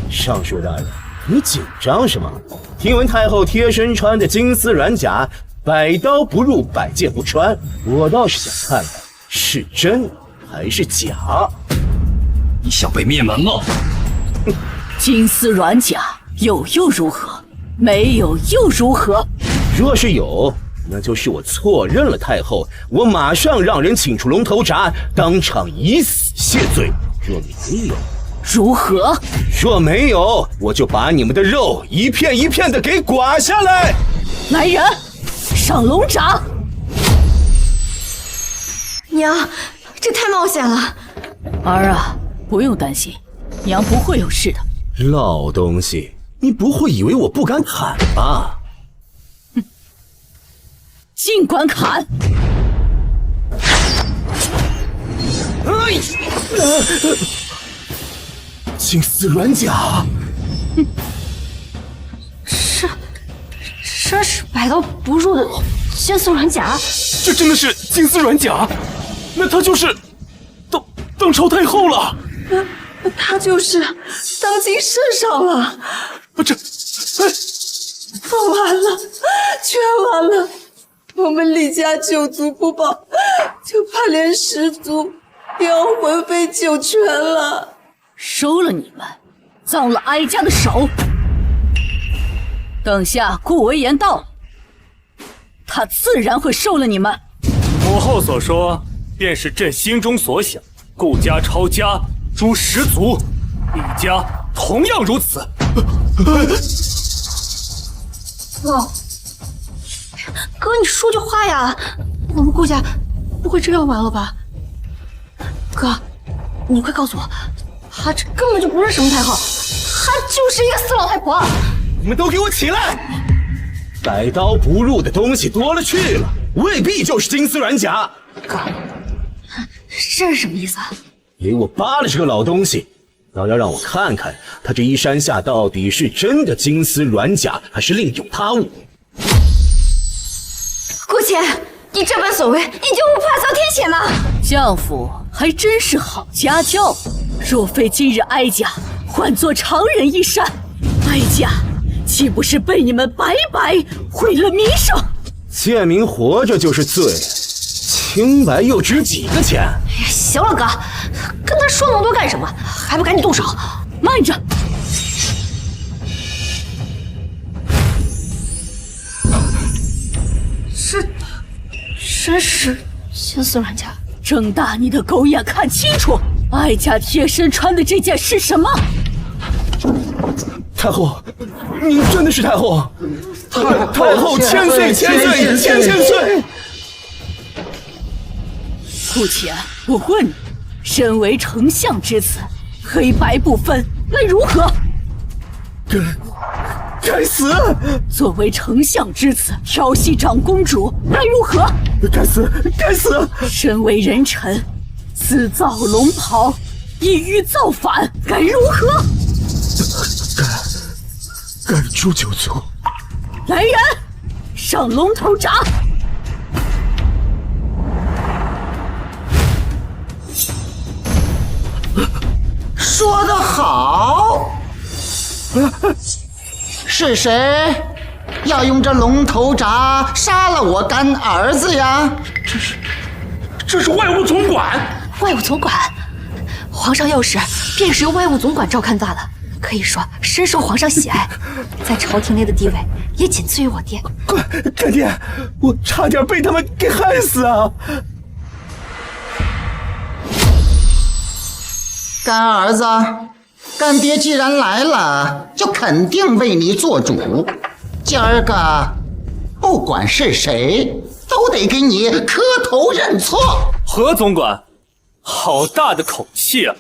尚书大人，你紧张什么？听闻太后贴身穿的金丝软甲，百刀不入，百剑不穿。我倒是想看看是真还是假。你想被灭门吗？金丝软甲有又如何？没有又如何？若是有，那就是我错认了太后，我马上让人请出龙头铡，当场以死谢罪。若没有，如何？若没有，我就把你们的肉一片一片的给剐下来。来人，上龙爪！娘，这太冒险了。儿啊，不用担心，娘不会有事的。老东西，你不会以为我不敢砍吧？尽管砍！金丝软甲，这是百刀不入的金丝软甲。这真的是金丝软甲？那他就是当朝太后了。他就是当今圣上了。完了，全完了！我们李家9族不保，就怕连10族也要魂飞9泉了。收了你们，脏了哀家的手。等下顾为言到了，他自然会收了你们。母后所说，便是朕心中所想。顾家、抄家诛10族，李家同样如此。哥，你说句话呀！我们顾家不会这样完了吧？哥，你快告诉我，她这根本就不是什么太后，她就是一个死老太婆！你们都给我起来！百刀不入的东西多了去了，未必就是金丝软甲。哥，这是什么意思啊？给我扒了这个老东西，倒要让我看看他这衣衫下到底是真的金丝软甲，还是另有他物。姑且，你这般所为，你就不怕遭天谴吗？相府还真是好家教，若非今日哀家换作常人衣衫，哀家岂不是被你们白白毁了名声？贱民活着就是罪，清白又值几个钱？行了，哥，跟他说那么多干什么？还不赶紧动手！慢着！真是金丝软甲！睁大你的狗眼看清楚，哀家贴身穿的这件是什么？太后，您真的是太后？太后千岁千岁千岁！顾浅，我问你，身为丞相之子，黑白不分，那如何？该死！作为丞相之子，调戏长公主，那如何？该死！该死！身为人臣，自造龙袍，意欲造反，该如何？该诛9族！来人，上龙头铡！说得好！是谁要用这龙头铡杀了我干儿子呀？这是外务总管。外务总管，皇上幼时便是由外务总管照看大的，可以说深受皇上喜爱，在朝廷内的地位也仅次于我爹。干爹，我差点被他们给害死啊！干儿子，干爹既然来了，就肯定为你做主。今儿个，不管是谁，都得给你磕头认错。何总管，好大的口气啊！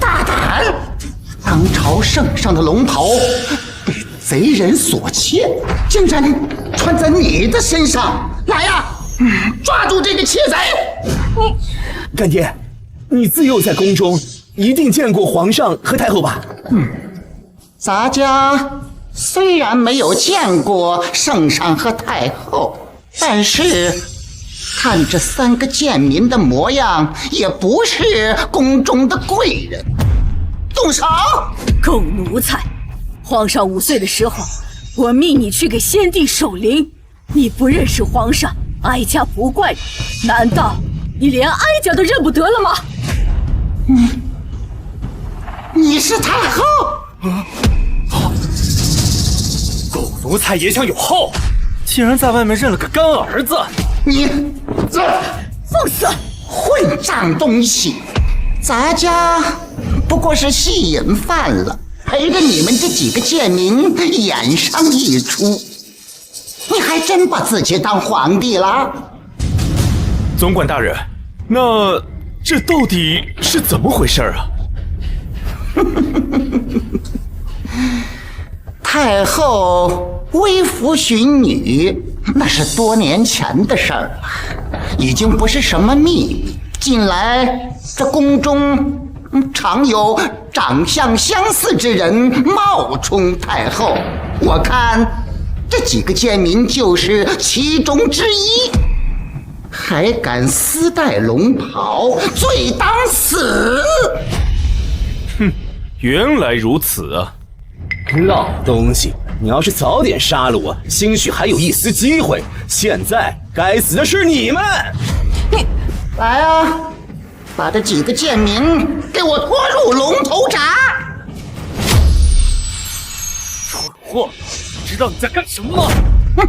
大胆！当朝圣上的龙袍被贼人所窃，竟然穿在你的身上！来呀，抓住这个窃贼！干爹，你自幼在宫中，一定见过皇上和太后吧？咱家虽然没有见过圣上和太后，但是看这3个贱民的模样，也不是宫中的贵人。动手！狗奴才！皇上5岁的时候，我命你去给先帝守灵，你不认识皇上，哀家不怪你。难道你连哀家都认不得了吗？你是太后？狗奴才也想有后，竟然在外面认了个干儿子！你放肆！混账东西！咱家不过是戏瘾犯了，陪着你们这几个贱民演上一出，你还真把自己当皇帝了？总管大人，那这到底是怎么回事啊？太后微服寻女，那是多年前的事儿了，已经不是什么秘密。近来这宫中常有长相相似之人冒充太后，我看这几个贱民就是其中之一，还敢私带龙袍，罪当死！哼，原来如此啊！老东西，你要是早点杀了我，兴许还有一丝机会。现在该死的是你们！你来啊，把这几个贱民给我拖入龙头铡！蠢货，知道你在干什么吗？哼，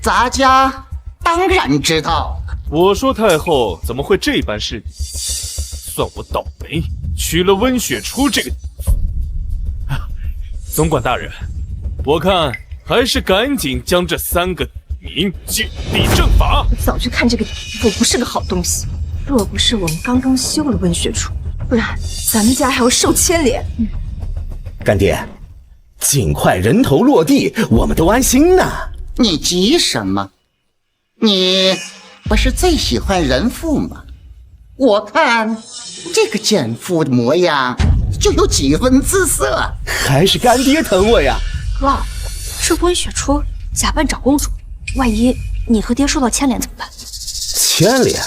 咱家当然知道。我说太后怎么会这般是你？算我倒霉，娶了温雪初这个。总管大人，我看还是赶紧将这3个民尽地正法。我早就看这个妇不是个好东西，若不是我们刚刚休了温雪初，不然咱们家还要受牵连。干爹，尽快人头落地，我们都安心呢。你急什么？你不是最喜欢人妇吗？我看这个贱妇的模样就有几分姿色。还是干爹疼我呀！哥，这温雪初假扮长公主，万一你和爹受到牵连怎么办？牵连？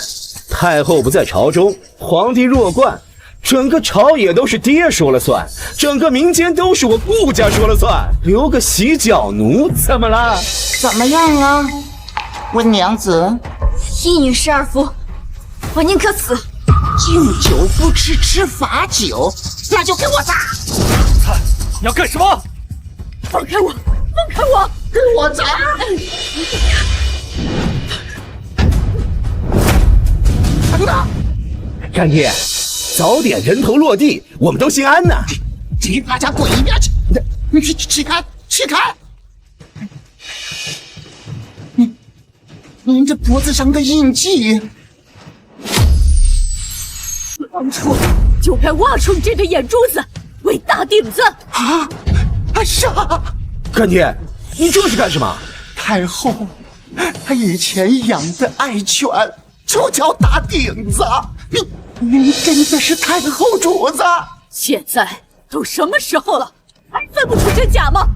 太后不在朝中，皇帝弱冠，整个朝野都是爹说了算，整个民间都是我顾家说了算，留个洗脚奴怎么了？怎么样啊，温娘子？一女12夫，我宁可死。敬酒不吃吃罚酒，那就给我砸！菜，你要干什么？放开我！放开我！给我砸！干爹，早点人头落地，我们都心安呐！你大家滚一边去！你起开！起开！您这脖子上的印记，当初就该挖出你这对眼珠子，为大顶子！啊！傻！干爹，你这是干什么？太后，她以前养的爱犬就叫大顶子。您真的是太后主子？现在都什么时候了，还分不出真假吗？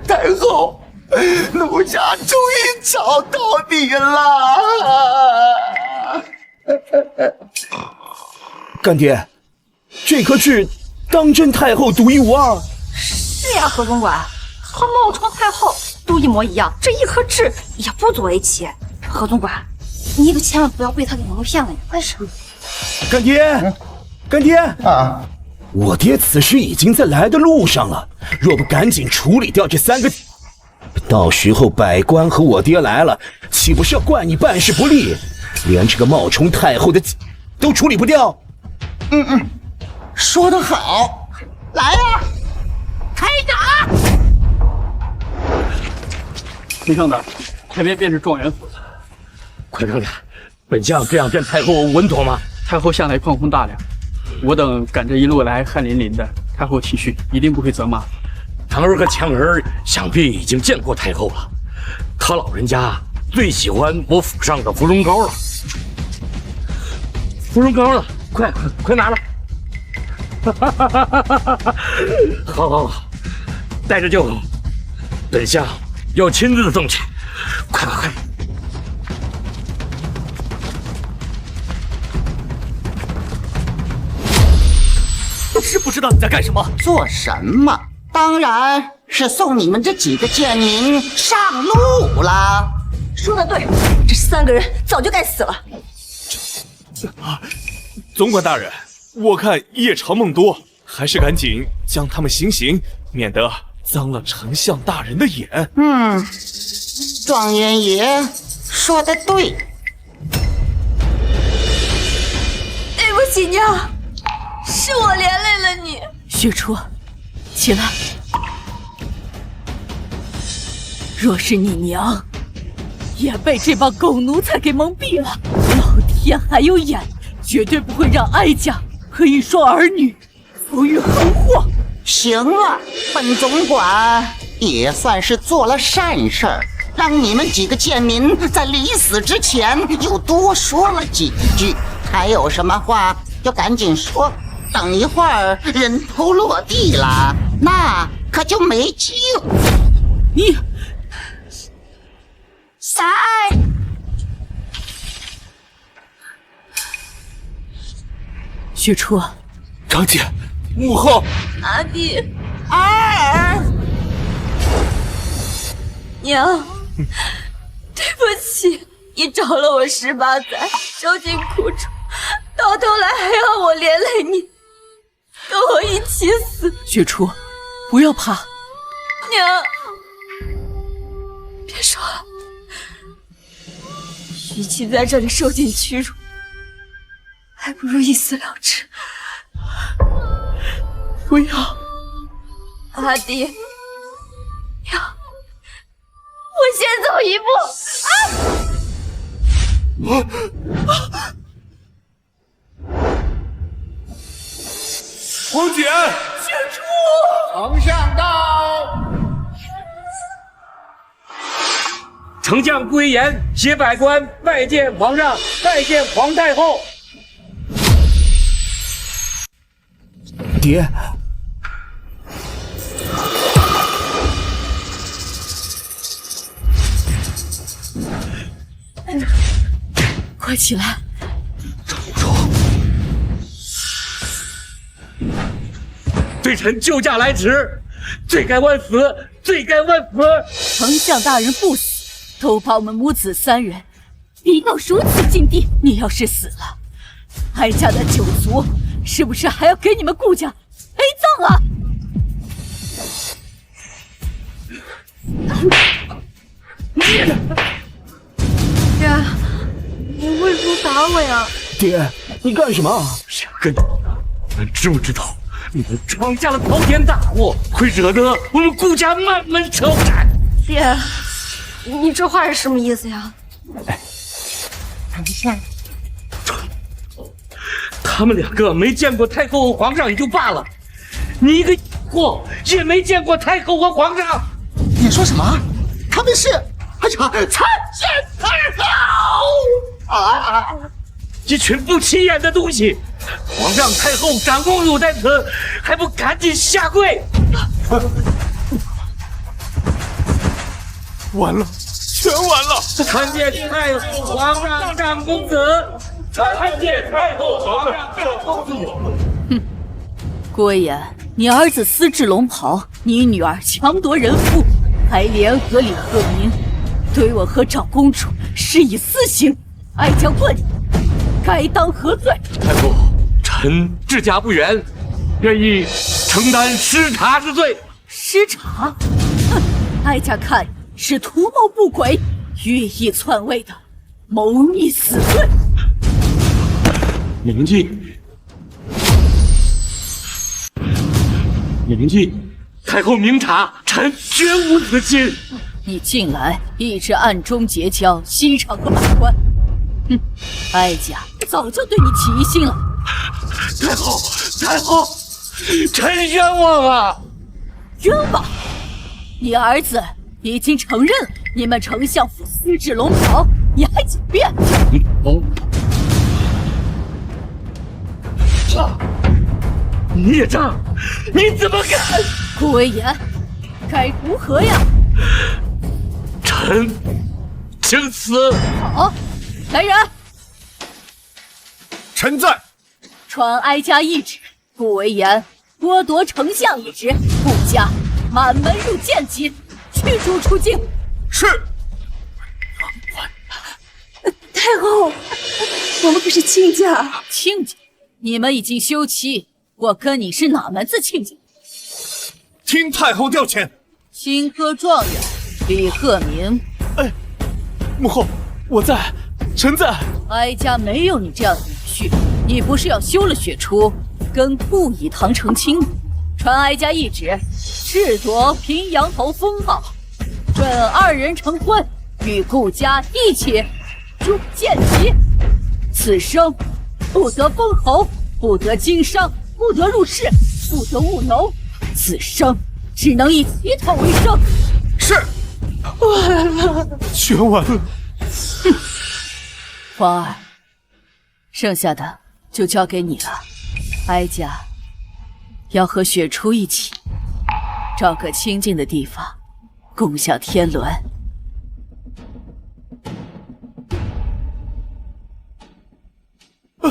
太后，奴家终于找到你了。干爹，这颗痣当真太后独一无二？是呀，何总管，和冒充太后都一模一样，这一颗痣也不足为奇。何总管，你可千万不要被他给蒙骗了。为什么？干爹，干爹啊！我爹此时已经在来的路上了，若不赶紧处理掉这3个，到时候百官和我爹来了，岂不是要怪你办事不力，连这个冒充太后的都处理不掉？说得好，来呀，开打！没上的，前面便是状元府了。快看看，本将这样见太后稳妥吗？太后向来宽宏大量，我等赶这一路来汗淋淋的，太后体恤，一定不会责骂。堂儿和强儿想必已经见过太后了，他老人家最喜欢我府上的芙蓉膏了。芙蓉膏了，快拿来！好，带着就好。本相要亲自送去，快！是不知道你在干什么？做什么？当然是送你们这几个贱民上路了。说得对，这3个人早就该死了。总管大人，我看夜长梦多，还是赶紧将他们行刑，免得脏了丞相大人的眼。状元爷说得对。对不起娘，是我连累了你。雪初，起来。若是你娘也被这帮狗奴才给蒙蔽了，老天还有眼，绝对不会让哀家和一双儿女遭遇横祸。行了，本总管也算是做了善事儿，让你们几个贱民在临死之前又多说了几句。还有什么话就赶紧说，等一会儿人头落地了，那可就没救。你塞！雪初，长姐，母后，阿弟，儿，娘，对不起，你找了我18载，受尽苦楚，到头来还要我连累你，跟我一起死。雪初，不要怕。娘，别说了，与其在这里受尽屈辱，还不如一死了之。不要，阿弟，娘，我先走一步。皇姐，雪初，丞相到。丞相顾一言携百官拜见皇上，拜见皇太后。爹，快起来！罪臣救驾来迟，罪该万死，罪该万死！丞相大人不死，都把我们母子3人逼到如此境地。你要是死了，哀家的九族是不是还要给你们顾家陪葬啊？爹，你为什么打我呀？爹，你干什么？想跟你们知不知道？你们闯下了滔天大祸，会惹得我们顾家满门抄斩。爹，你这话是什么意思呀？丞相，他们2个没见过太后和皇上也就罢了，你一个货也没见过太后和皇上。你说什么？他们是参见太后啊！一群不起眼的东西！皇上、太后、长公主在此，还不赶紧下跪！完了，全完了！参见太后、皇上、长公子！参见太后、皇上、长公子！哼，顾威言，你儿子私制龙袍，你女儿强夺人妇，还联合李鹤鸣，对我和长公主施以私刑，哀家问你，该当何罪？太后，臣治家不严，愿意承担失察之罪。失察？哼，哀家看是图谋不轨、寓意篡位的谋逆死罪。铭记，铭记，太后明察，臣绝无此心。你近来一直暗中结交西厂和百官，哼，哀家早就对你起疑心了。太后，太后，臣冤枉啊！冤枉！你儿子已经承认你们丞相府私制龙袍，你还狡辩？孽障！你怎么敢？顾威言，该如何呀？臣请死。好，来人！臣在。传哀家懿旨，顾威言剥夺丞相一职，顾家满门入监禁，驱逐出境。是。太后，我们可是亲家。亲家？你们已经休妻，我跟你是哪门子亲家？听太后调遣。新科状元李鹤鸣。哎，母后，我在，臣在。哀家没有你这样的女婿，你不是要休了雪初，跟顾以堂成亲吗？传哀家懿旨，褫夺平阳侯封号，准二人成婚，与顾家一起入见籍。此生不得封侯，不得经商，不得入仕，不得务农，此生只能以乞讨为生。是。完了，全完了。哼，皇儿，剩下的就交给你了。哀家要和雪初一起，找个清静的地方，共享天伦。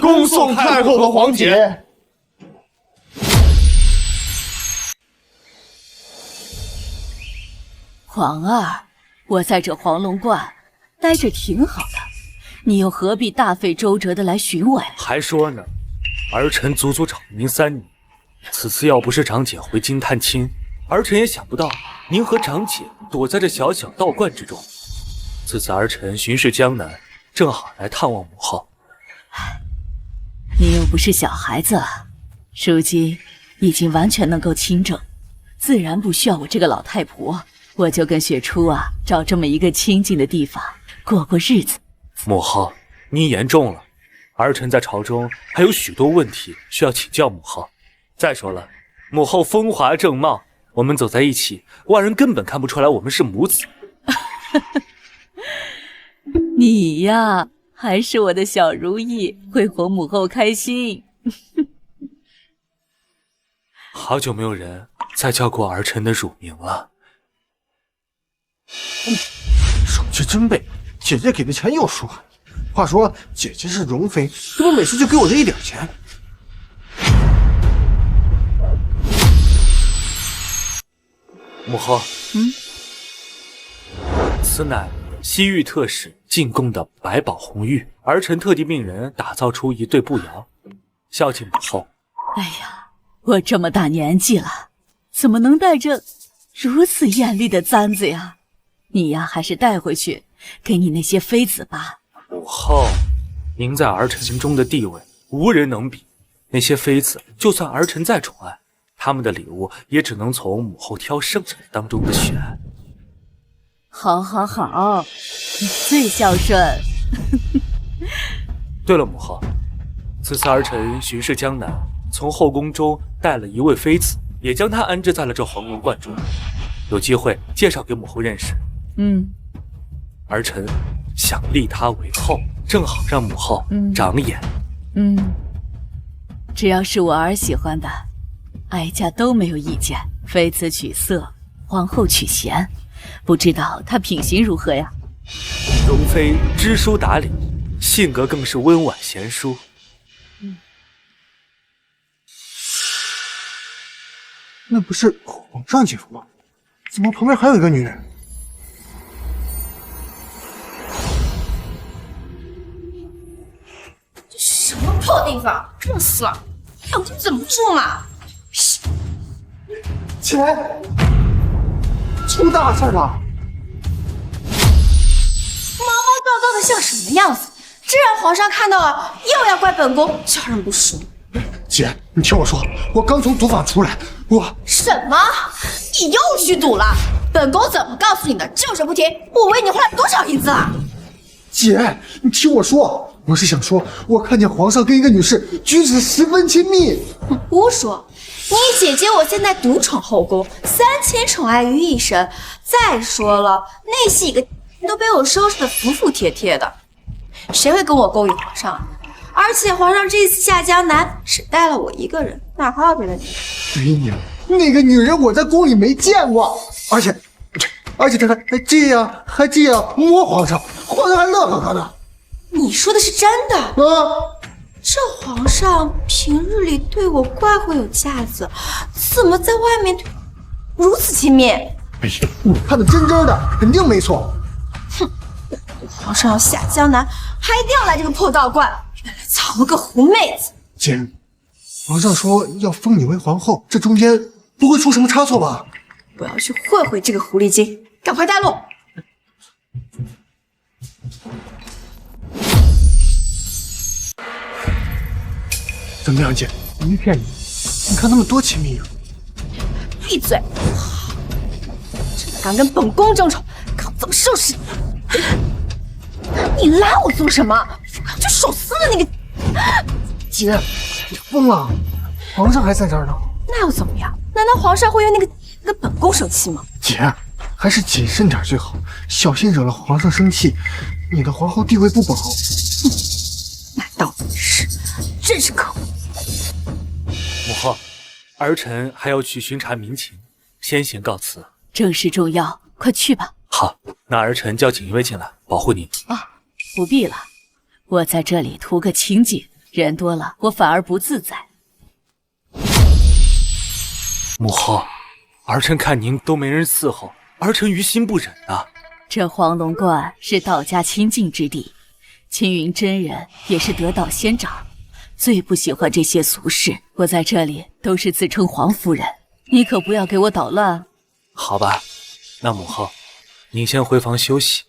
恭送太后和皇姐。皇儿，我在这黄龙观待着挺好的，你又何必大费周折的来寻我呀？还说呢，儿臣足足找了您3年，此次要不是长姐回京探亲，儿臣也想不到您和长姐躲在这小小道观之中。此次儿臣巡视江南，正好来探望母后。你又不是小孩子了，如今已经完全能够亲政，自然不需要我这个老太婆。我就跟雪初啊，找这么一个清静的地方过过日子。母后，您言重了，儿臣在朝中还有许多问题需要请教母后。再说了，母后风华正茂，我们走在一起，外人根本看不出来我们是母子。你呀，还是我的小如意，会哄母后开心。好久没有人再叫过儿臣的乳名了。手气真背，姐姐给的钱又说。话说姐姐是容妃，怎么每次就给我这一点钱？母后，此乃西域特使进贡的百宝红玉，儿臣特地命人打造出一对步摇，孝敬母后。哎呀，我这么大年纪了，怎么能带着如此艳丽的簪子呀？你呀，还是带回去给你那些妃子吧。母后，您在儿臣心中的地位无人能比，那些妃子就算儿臣再宠爱，他们的礼物也只能从母后挑剩下的当中的选。好好好，你最孝顺。对了，母后，此次儿臣巡视江南，从后宫中带了一位妃子，也将她安置在了这黄龙观中，有机会介绍给母后认识。儿臣想立她为后，正好让母后长眼。只要是我儿喜欢的，哀家都没有意见。妃子取色，皇后取贤，不知道他品行如何呀？容妃知书达理，性格更是温婉贤淑。那不是皇上姐夫吗？怎么旁边还有一个女人？这什么破地方，热死了！要不怎么住嘛？姐，出大事了！毛毛躁躁的像什么样子？这让皇上看到了，又要怪本宫叫人不淑。姐，你听我说，我刚从赌坊出来，什么？你又虚赌了？本宫怎么告诉你的？就是不听。我为你花了多少银子啊？姐，你听我说，我是想说，我看见皇上跟一个女士举止十分亲密。胡说！你姐姐我现在独宠后宫，3000宠爱于一身。再说了，那些个都被我收拾得服服帖帖的，谁会跟我勾引皇上啊？而且皇上这次下江南只带了我一个人，哪还有别的女人？哎呀，那个女人我在宫里没见过，而且她还这样摸皇上，皇上还乐呵呵的。你说的是真的？这皇上平日里对我怪会有架子，怎么在外面如此亲密？哎呀，你看的真的，肯定没错。哼，皇上要下江南，还一定要来这个破道观，原来藏了个狐妹子。姐，皇上说要封你为皇后，这中间不会出什么差错吧？我要去会会这个狐狸精，赶快带路。怎么样，姐？我没骗你，你看他们多亲密啊！闭嘴！真的敢跟本宫争宠，看我怎么收拾你！你拉我做什么？就手撕了那个！姐，你疯了！皇上还在这儿呢。那又怎么样？难道皇上会因为那个跟本宫生气吗？姐，还是谨慎点最好，小心惹了皇上生气，你的皇后地位不保。那倒是，真是可恶！母后，儿臣还要去巡查民情，先行告辞。正事重要，快去吧。好，那儿臣叫锦衣卫进来保护你。不必了，我在这里图个清静，人多了我反而不自在。母后，儿臣看您都没人伺候，儿臣于心不忍啊。这黄龙观是道家清净之地，青云真人也是得道仙长，最不喜欢这些俗事。我在这里都是自称皇夫人，你可不要给我捣乱。好吧，那母后，您先回房休息。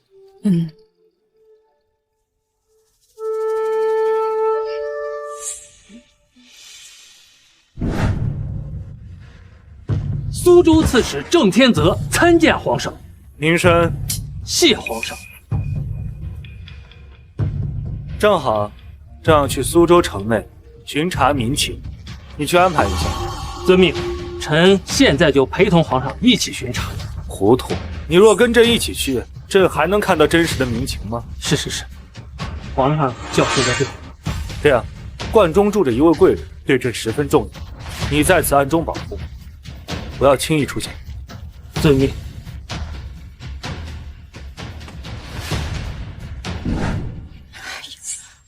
苏州刺史郑天泽参见皇上。您身谢皇上。正好要去苏州城内巡查民情，你去安排一下。遵命，臣现在就陪同皇上一起巡查。糊涂！你若跟朕一起去，朕还能看到真实的民情吗？是，皇上教训在这。这样，观中住着一位贵人，对朕十分重要，你在此暗中保护，不要轻易出现。遵命。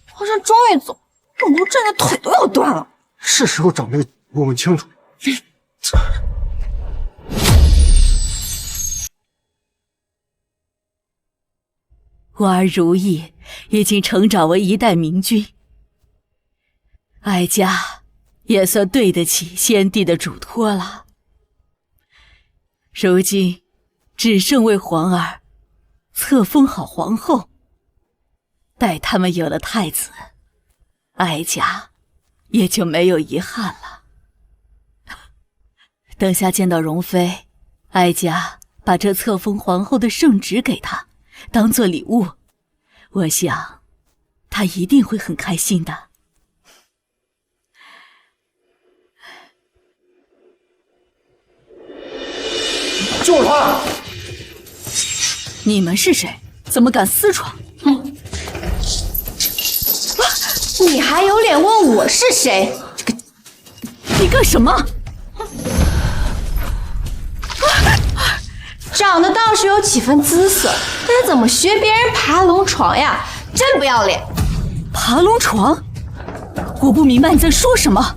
皇上终于走，本宫站的腿都要断了。是时候找那个我问清楚。我儿如意已经成长为一代明君，哀家也算对得起先帝的嘱托了。如今只剩为皇儿册封好皇后，待他们有了太子，哀家也就没有遗憾了。等下见到容妃，哀家把这册封皇后的圣旨给她，当做礼物，我想她一定会很开心的。就是他！你们是谁？怎么敢私闯？你还有脸问我是谁？你干什么？长得倒是有几分姿色，但怎么学别人爬龙床呀？真不要脸！爬龙床？我不明白你在说什么。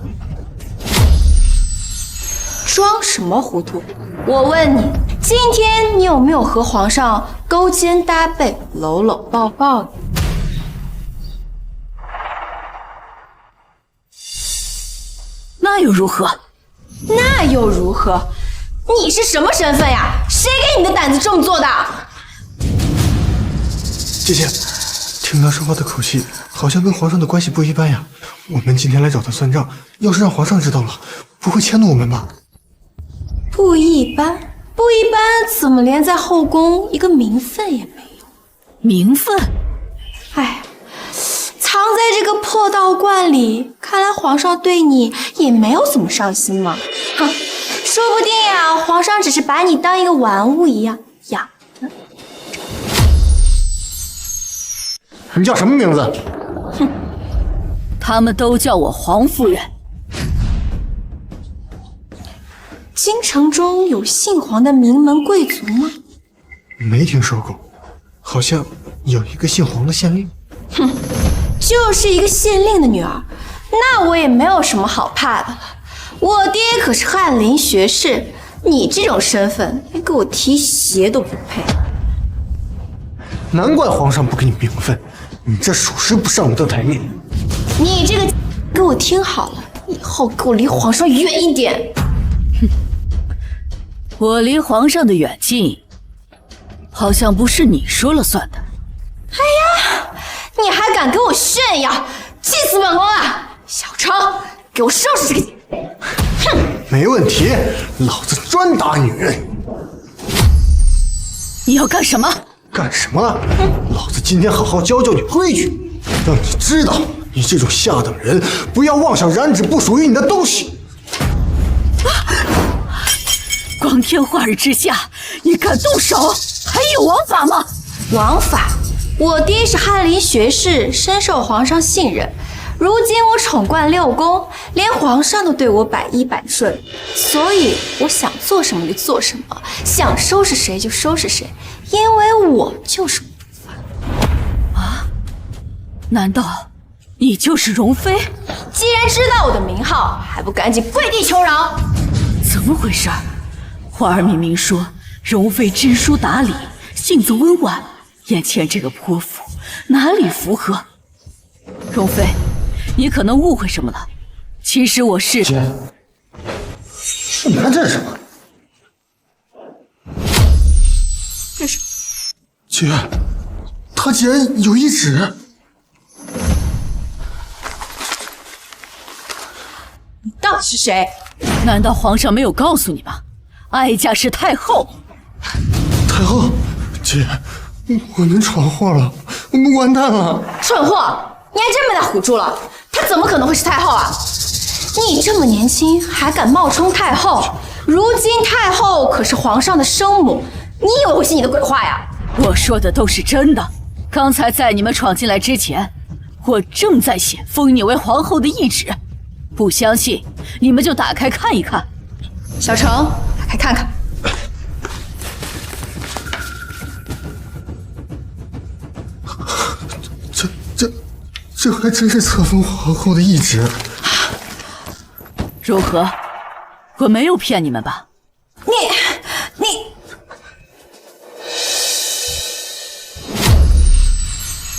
装什么糊涂？我问你，今天你有没有和皇上勾肩搭背、搂搂抱抱的？那又如何？那又如何？你是什么身份呀？谁给你的胆子这么做的？姐姐，听他说话的口气，好像跟皇上的关系不一般呀。我们今天来找他算账，要是让皇上知道了，不会迁怒我们吧？不一般，不一般，怎么连在后宫一个名分也没有？名分？哎，藏在这个破道观里，看来皇上对你也没有怎么上心嘛。哼，说不定呀，皇上只是把你当一个玩物一样养着。你叫什么名字？哼，他们都叫我皇夫人。京城中有姓皇的名门贵族吗？没听说过，好像有一个姓黄的县令。哼，就是一个县令的女儿，那我也没有什么好怕的了。我爹可是翰林学士，你这种身份连给我提鞋都不配。难怪皇上不给你名分，你这属实不上得台面。你这个，给我听好了，以后给我离皇上远一点。哼，我离皇上的远近，好像不是你说了算的。哎呀，你还敢跟我炫耀，气死本宫了！小程，给我收拾这个！哼，没问题，老子专打女人。你要干什么？干什么？老子今天好好教教你规矩，让你知道，你这种下等人不要妄想染指不属于你的东西。光天化日之下，你敢动手？还有王法吗？王法？我爹是翰林学士，深受皇上信任。如今我宠冠六宫，连皇上都对我百依百顺，所以我想做什么就做什么，想收拾谁就收拾谁，因为我就是不凡。啊？难道你就是容妃？既然知道我的名号，还不赶紧跪地求饶？怎么回事？皇儿明明说容妃知书达理，性子温婉，眼前这个泼妇哪里符合？容妃，你可能误会什么了。其实我是……姐，你看这是什么？这是……姐，他竟然有一指！你到底是谁？难道皇上没有告诉你吗？哀家是太后。太后，姐，我们闯祸了，我们完蛋了！蠢货，你还真被他唬住了。他怎么可能会是太后啊？你这么年轻还敢冒充太后？如今太后可是皇上的生母，你以为会信你的鬼话呀？我说的都是真的。刚才在你们闯进来之前，我正在写封你为皇后的懿旨。不相信，你们就打开看一看。小程，打开看看。这还真是册封皇后的懿旨。如何？我没有骗你们吧？你，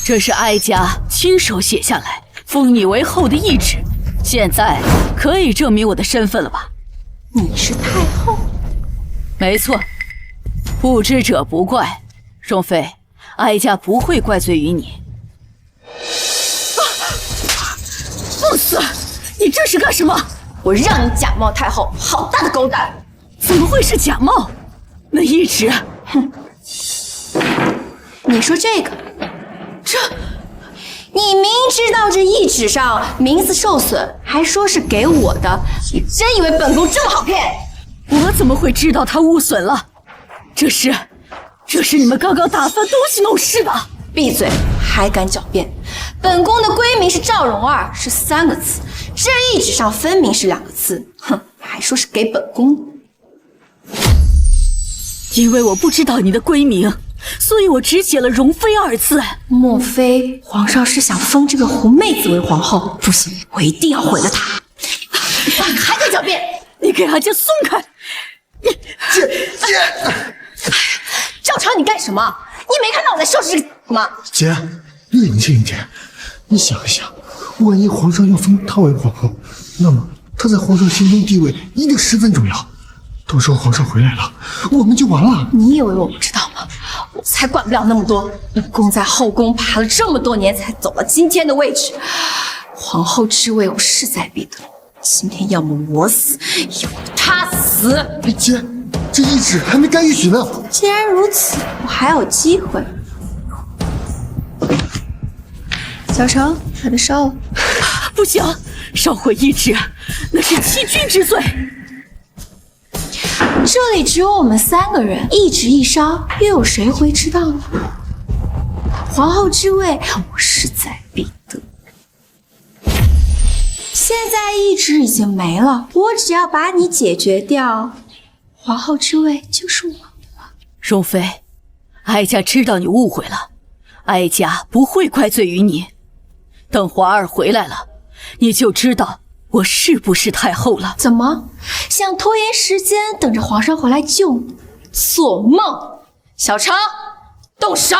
这是哀家亲手写下来封你为后的懿旨，现在可以证明我的身份了吧？你是太后？没错，不知者不怪。容妃，哀家不会怪罪于你。放肆！你这是干什么？我让你假冒太后，好大的狗胆！怎么会是假冒？那懿旨……哼！你说这个，你明知道这懿旨上名字受损，还说是给我的，你真以为本宫这么好骗？我怎么会知道他污损了？这是你们刚刚打翻东西弄事的。闭嘴！还敢狡辩？本宫的闺名是赵蓉儿，是3个字，这懿旨上分明是2个字。哼，还说是给本宫。因为我不知道你的闺名，所以我只写了容妃2字。莫非皇上是想封这个狐妹子为皇后？不行，我一定要毁了她！还在狡辩！你给阿姐松开！姐，赵成，你干什么？你没看到我在收拾这个吗？姐，你冷静一点。你想一想，万一皇上要封她为皇后，那么她在皇上心中地位一定十分重要。到时候皇上回来了，我们就完了。你以为我不知道吗？我才管不了那么多。本宫在后宫爬了这么多年，才走到今天的位置。皇后之位我势在必得。今天要么我死，要么他死。姐，这懿旨还没干预许呢。既然如此，我还有机会。小成，把它烧了。不行，烧毁懿旨，那是欺君之罪。这里只有我们3个人，一旨一烧，又有谁会知道呢？皇后之位，我势在必得。现在懿旨已经没了，我只要把你解决掉，皇后之位就是我的了。容妃，哀家知道你误会了，哀家不会怪罪于你。等皇儿回来了，你就知道我是不是太后了。怎么想拖延时间，等着皇上回来救你？做梦！小成，动手！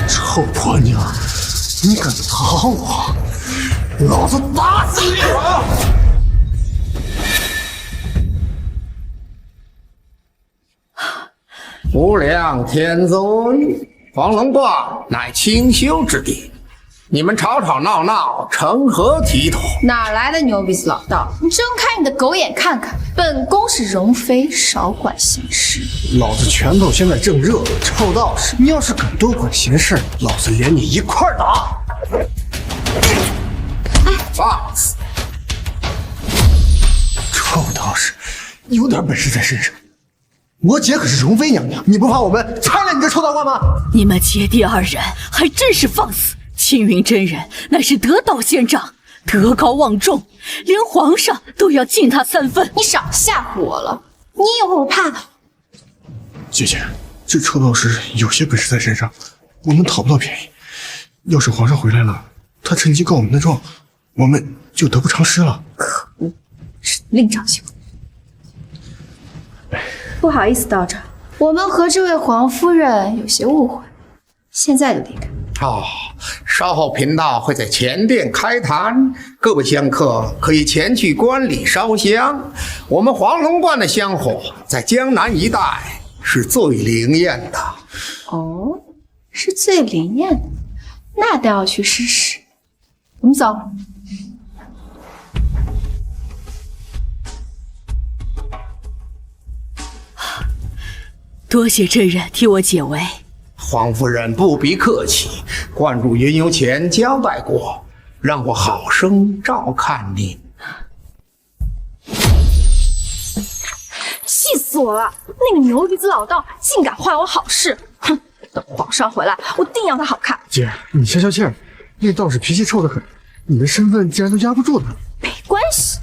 臭婆娘，你敢打我，老子打死你！无量天尊，黄龙观乃清修之地，你们吵吵闹闹，成何体统？哪来的牛鼻子老道？你睁开你的狗眼看看，本宫是容妃，少管闲事。老子拳头现在正热，臭道士，你要是敢多管闲事，老子连你一块儿打！放肆！臭道士，你有点本事在身上。我姐可是容妃娘娘，你不怕我们拆了你这臭道观吗？你们姐弟2人还真是放肆！青云真人乃是得道仙长，德高望重，连皇上都要敬他3分。你少吓唬我了！你以为我怕他？姐姐，这臭道士有些本事在身上，我们讨不到便宜。要是皇上回来了，他趁机告我们的状，我们就得不偿失了。可恶，是另找机会。不好意思，道长，我们和这位皇夫人有些误会，现在就离开。哦，稍后贫道会在前殿开坛，各位香客可以前去观礼烧香。我们黄龙观的香火在江南一带是最灵验的。哦，是最灵验的，那都要去试试。我们走。多谢真人替我解围。黄夫人不必客气，观主云游前交代过，让我好生照看您。气死我了！那个牛鼻子老道竟敢坏我好事！哼，等皇上回来，我定要他好看。姐，你消消气儿，那道士脾气臭得很，你的身份竟然都压不住他。没关系，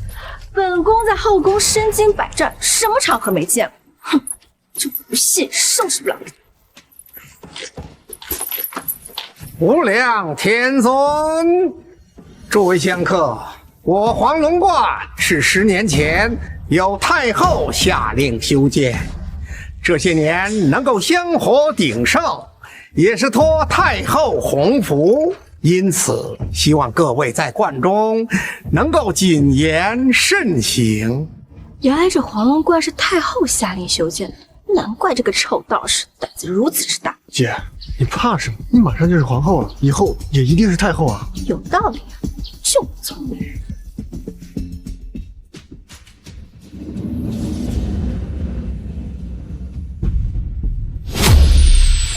本宫在后宫身经百战，什么场合没见过？哼，就不信收拾不了你。无量天尊，诸位香客，我黄龙观是10年前由太后下令修建，这些年能够香火鼎盛，也是托太后洪福，因此希望各位在观中能够谨言慎行。原来这黄龙观是太后下令修建的，难怪这个臭道士胆子如此之大。姐，你怕什么？你马上就是皇后了，以后也一定是太后啊！有道理啊，就不错。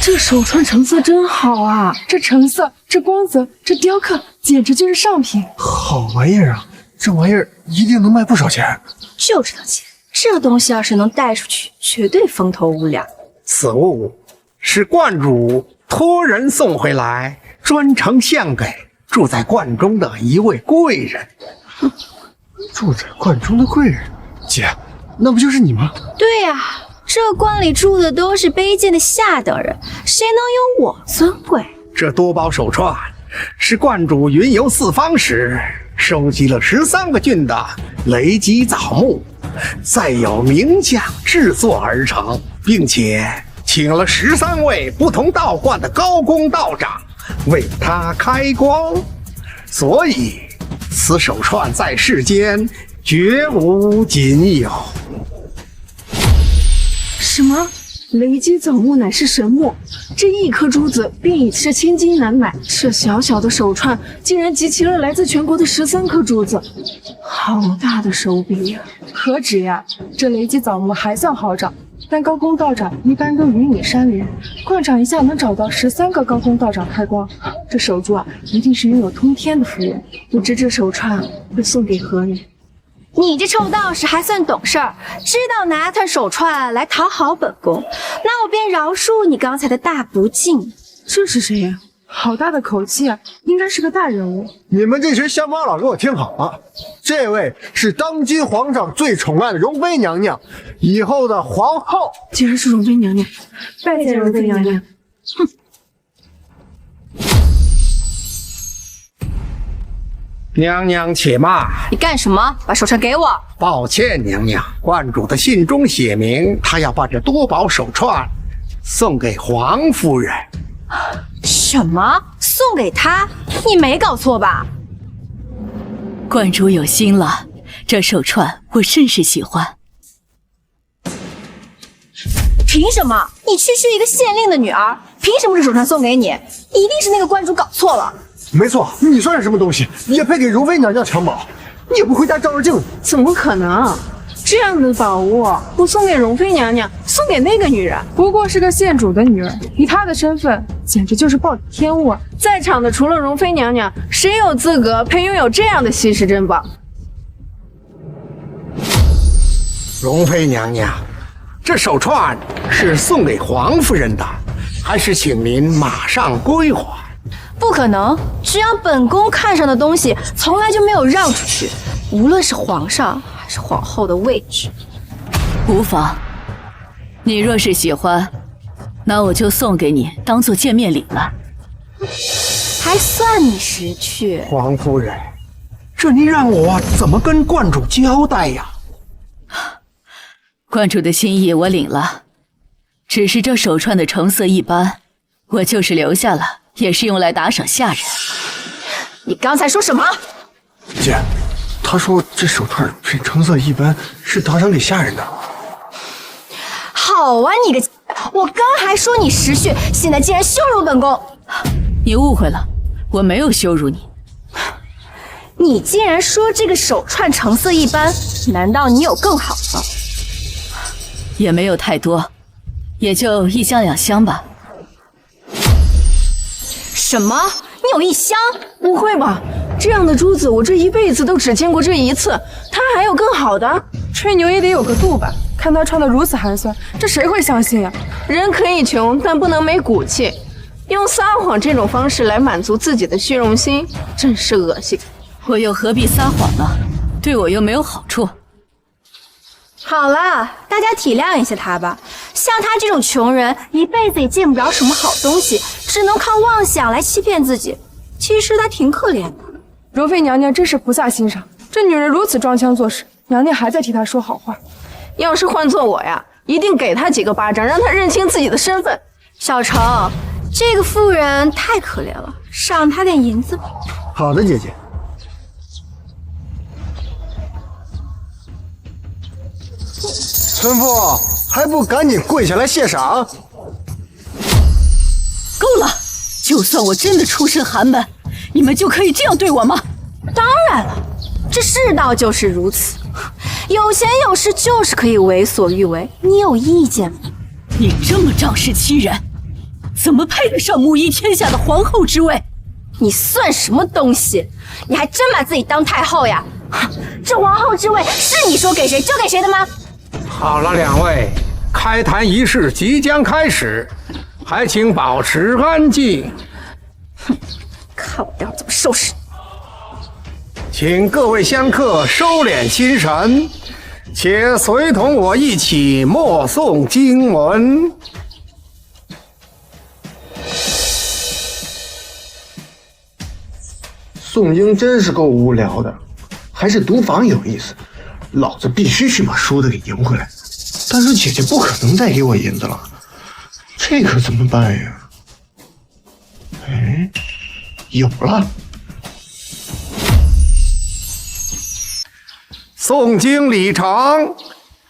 这手串成色真好啊！这成色，这光泽，这雕刻，简直就是上品。好玩意儿啊！这玩意儿一定能卖不少钱。就知道钱，这东西要是能带出去，绝对风头无两。此物是观主托人送回来，专程献给住在观中的一位贵人。住在观中的贵人，姐，那不就是你吗？对呀，这观里住的都是卑贱的下等人，谁能有我尊贵？这多宝手串是观主云游四方时收集了13个郡的雷击枣木，再由名匠制作而成，并且请了13位不同道观的高功道长为他开光，所以此手串在世间绝无仅有。什么？雷击枣木乃是神木，这一颗珠子便已是千金难买。这小小的手串竟然集齐了来自全国的13颗珠子，好大的手笔呀！何止呀，这雷击枣木还算好找，但高功道长一般都与你山连，观长一下能找到13个高功道长开光，这手珠啊，一定是拥有通天的夫人。不知这手串会送给何人？你这臭道士还算懂事儿，知道拿他手串来讨好本宫，那我便饶恕你刚才的大不敬。这是谁呀？好大的口气啊，应该是个大人物。你们这群乡巴佬给我听好了，这位是当今皇上最宠爱的容妃娘娘，以后的皇后。竟然是容妃娘娘，拜见容妃娘娘。哼！娘娘且慢，你干什么？把手串给我！抱歉，娘娘，观主的信中写明，他要把这多宝手串送给皇夫人。什么？送给他？你没搞错吧？观主有心了，这手串我甚是喜欢。凭什么？你区区一个县令的女儿，凭什么这手串送给你？一定是那个观主搞错了。没错，你算是什么东西？也配给容妃娘娘襁褓？你也不回家照照镜子？怎么可能？这样的宝物不送给容妃娘娘，送给那个女人，不过是个县主的女儿，以她的身份，简直就是暴殄天物啊！在场的除了容妃娘娘，谁有资格配拥有这样的稀世珍宝？容妃娘娘，这手串是送给皇夫人的，还是请您马上归还？不可能，只要本宫看上的东西，从来就没有让出去，无论是皇上还是皇后的位置。无妨，你若是喜欢，那我就送给你，当做见面礼了。还算你识趣。皇夫人，这您让我怎么跟观主交代呀？观主的心意我领了，只是这手串的成色一般，我就是留下了，也是用来打赏下人。你刚才说什么？姐，他说这手串这成色一般，是打赏给下人的。好啊，你个！我刚还说你识趣，现在竟然羞辱本宫！你误会了，我没有羞辱你。你竟然说这个手串成色一般，难道你有更好的？也没有太多，也就1箱2箱吧。什么？你有1箱？不会吧？这样的珠子我这一辈子都只见过这一次，他还有更好的？吹牛也得有个度吧？看他穿得如此寒酸，这谁会相信呀？人可以穷，但不能没骨气。用撒谎这种方式来满足自己的虚荣心，真是恶心。我又何必撒谎呢？对我又没有好处。好了，大家体谅一下他吧。像他这种穷人，一辈子也见不着什么好东西，只能靠妄想来欺骗自己。其实他挺可怜的。容妃娘娘真是菩萨心上，这女人如此装腔作势，娘娘还在替她说好话。要是换做我呀，一定给她几个巴掌，让她认清自己的身份。小程，这个妇人太可怜了，赏她点银子吧。好的，姐姐。村妇还不赶紧跪下来谢赏！够了！就算我真的出身寒门，你们就可以这样对我吗？当然了，这世道就是如此，有钱有势就是可以为所欲为。你有意见吗？你这么仗势欺人，怎么配得上母仪天下的皇后之位？你算什么东西？你还真把自己当太后呀？这皇后之位是你说给谁就给谁的吗？好了，两位，开坛仪式即将开始，还请保持安静。哼，看我要怎么收拾你！请各位香客收敛心神，且随同我一起默诵经文。诵经真是够无聊的，还是读房有意思。老子必须去把输的给赢回来。但是姐姐不可能再给我银子了，这可怎么办呀？哎，有了！诵经礼成，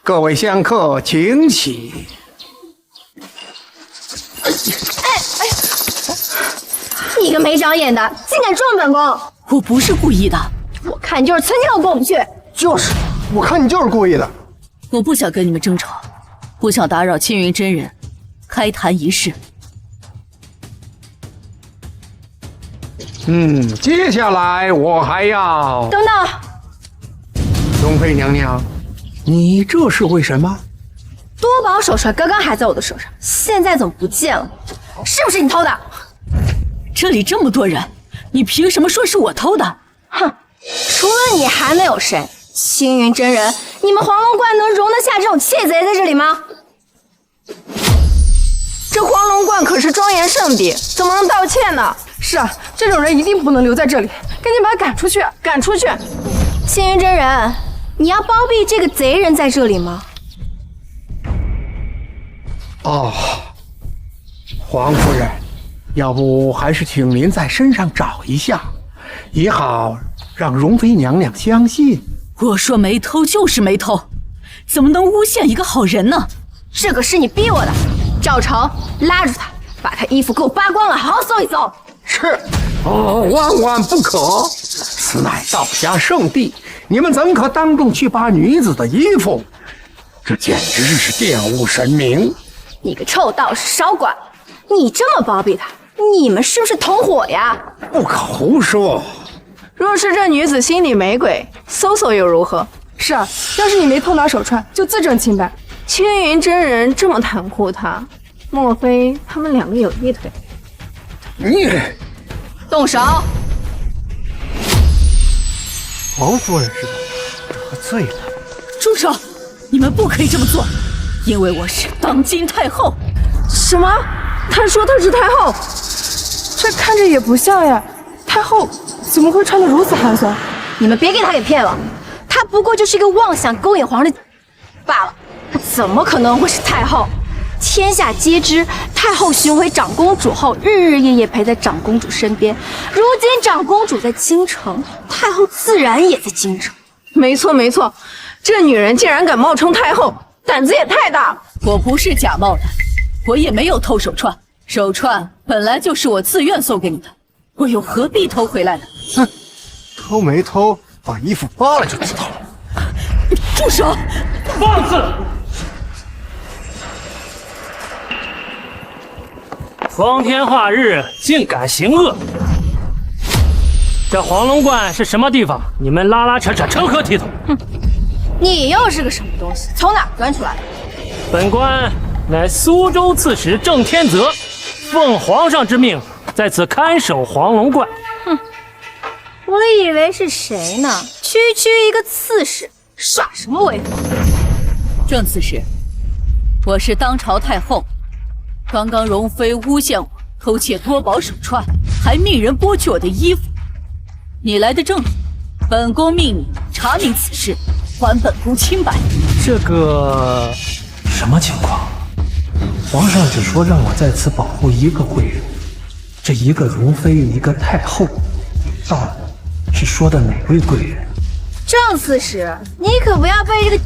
各位香客请起。你个没长眼的，竟敢撞本宫！我不是故意的，我看你就是存心过不去。就是，我看你就是故意的。我不想跟你们争吵，不想打扰青云真人开坛仪式。接下来我还要……等等，容妃娘娘，你这是为什么？多宝手串刚刚还在我的手上，现在怎么不见了？是不是你偷的？这里这么多人，你凭什么说是我偷的？哼，除了你还能有谁？青云真人，你们黄龙观能容得下这种窃贼在这里吗？这黄龙观可是庄严圣地，怎么能道歉呢？是啊，这种人一定不能留在这里，赶紧把他赶出去！赶出去！青云真人，你要包庇这个贼人在这里吗？哦，黄夫人，要不还是请您在身上找一下，也好让容妃娘娘相信。我说没偷就是没偷，怎么能诬陷一个好人呢？这个是你逼我的。赵成，拉住他，把他衣服给我扒光了，好好搜一搜。是，万万不可！此乃道家圣地，你们怎可当众去扒女子的衣服？这简直是玷污神明！你个臭道士少管！你这么包庇他，你们是不是同伙呀？不可胡说！若是这女子心里没鬼，搜搜又如何？是啊，要是你没偷拿手串，就自证清白。青云真人这么袒护他，莫非他们两个有一腿？你动手！王夫人是吧？得罪了。住手！你们不可以这么做，因为我是当今太后。什么？他说他是太后？这看着也不像呀。太后怎么会穿得如此寒酸？你们别给他给骗了，他不过就是一个妄想勾引皇上罢了，他怎么可能会是太后？天下皆知，太后寻回长公主后，日日夜夜陪在长公主身边。如今长公主在京城，太后自然也在京城。没错没错，这女人竟然敢冒充太后，胆子也太大了。我不是假冒的，我也没有偷手串，手串本来就是我自愿送给你的，我又何必偷回来呢？哼，偷没偷，把衣服扒了就知道了。住手！放肆！光天化日，竟敢行恶！这黄龙观是什么地方？你们拉拉扯扯，成何体统？哼，你又是个什么东西？从哪钻出来的？本官乃苏州刺史郑天泽，奉皇上之命，在此看守黄龙观。哼，我以为是谁呢？区区一个刺史，耍什么威风？郑刺史，我是当朝太后。刚刚容妃诬陷我偷窃多宝手串，还命人剥去我的衣服。你来的正好，本宫命你查明此事，还本宫清白。这个什么情况？皇上只说让我在此保护一个贵人，这一个容妃，一个太后，到底是说的哪位贵人？郑刺史，你可不要被这个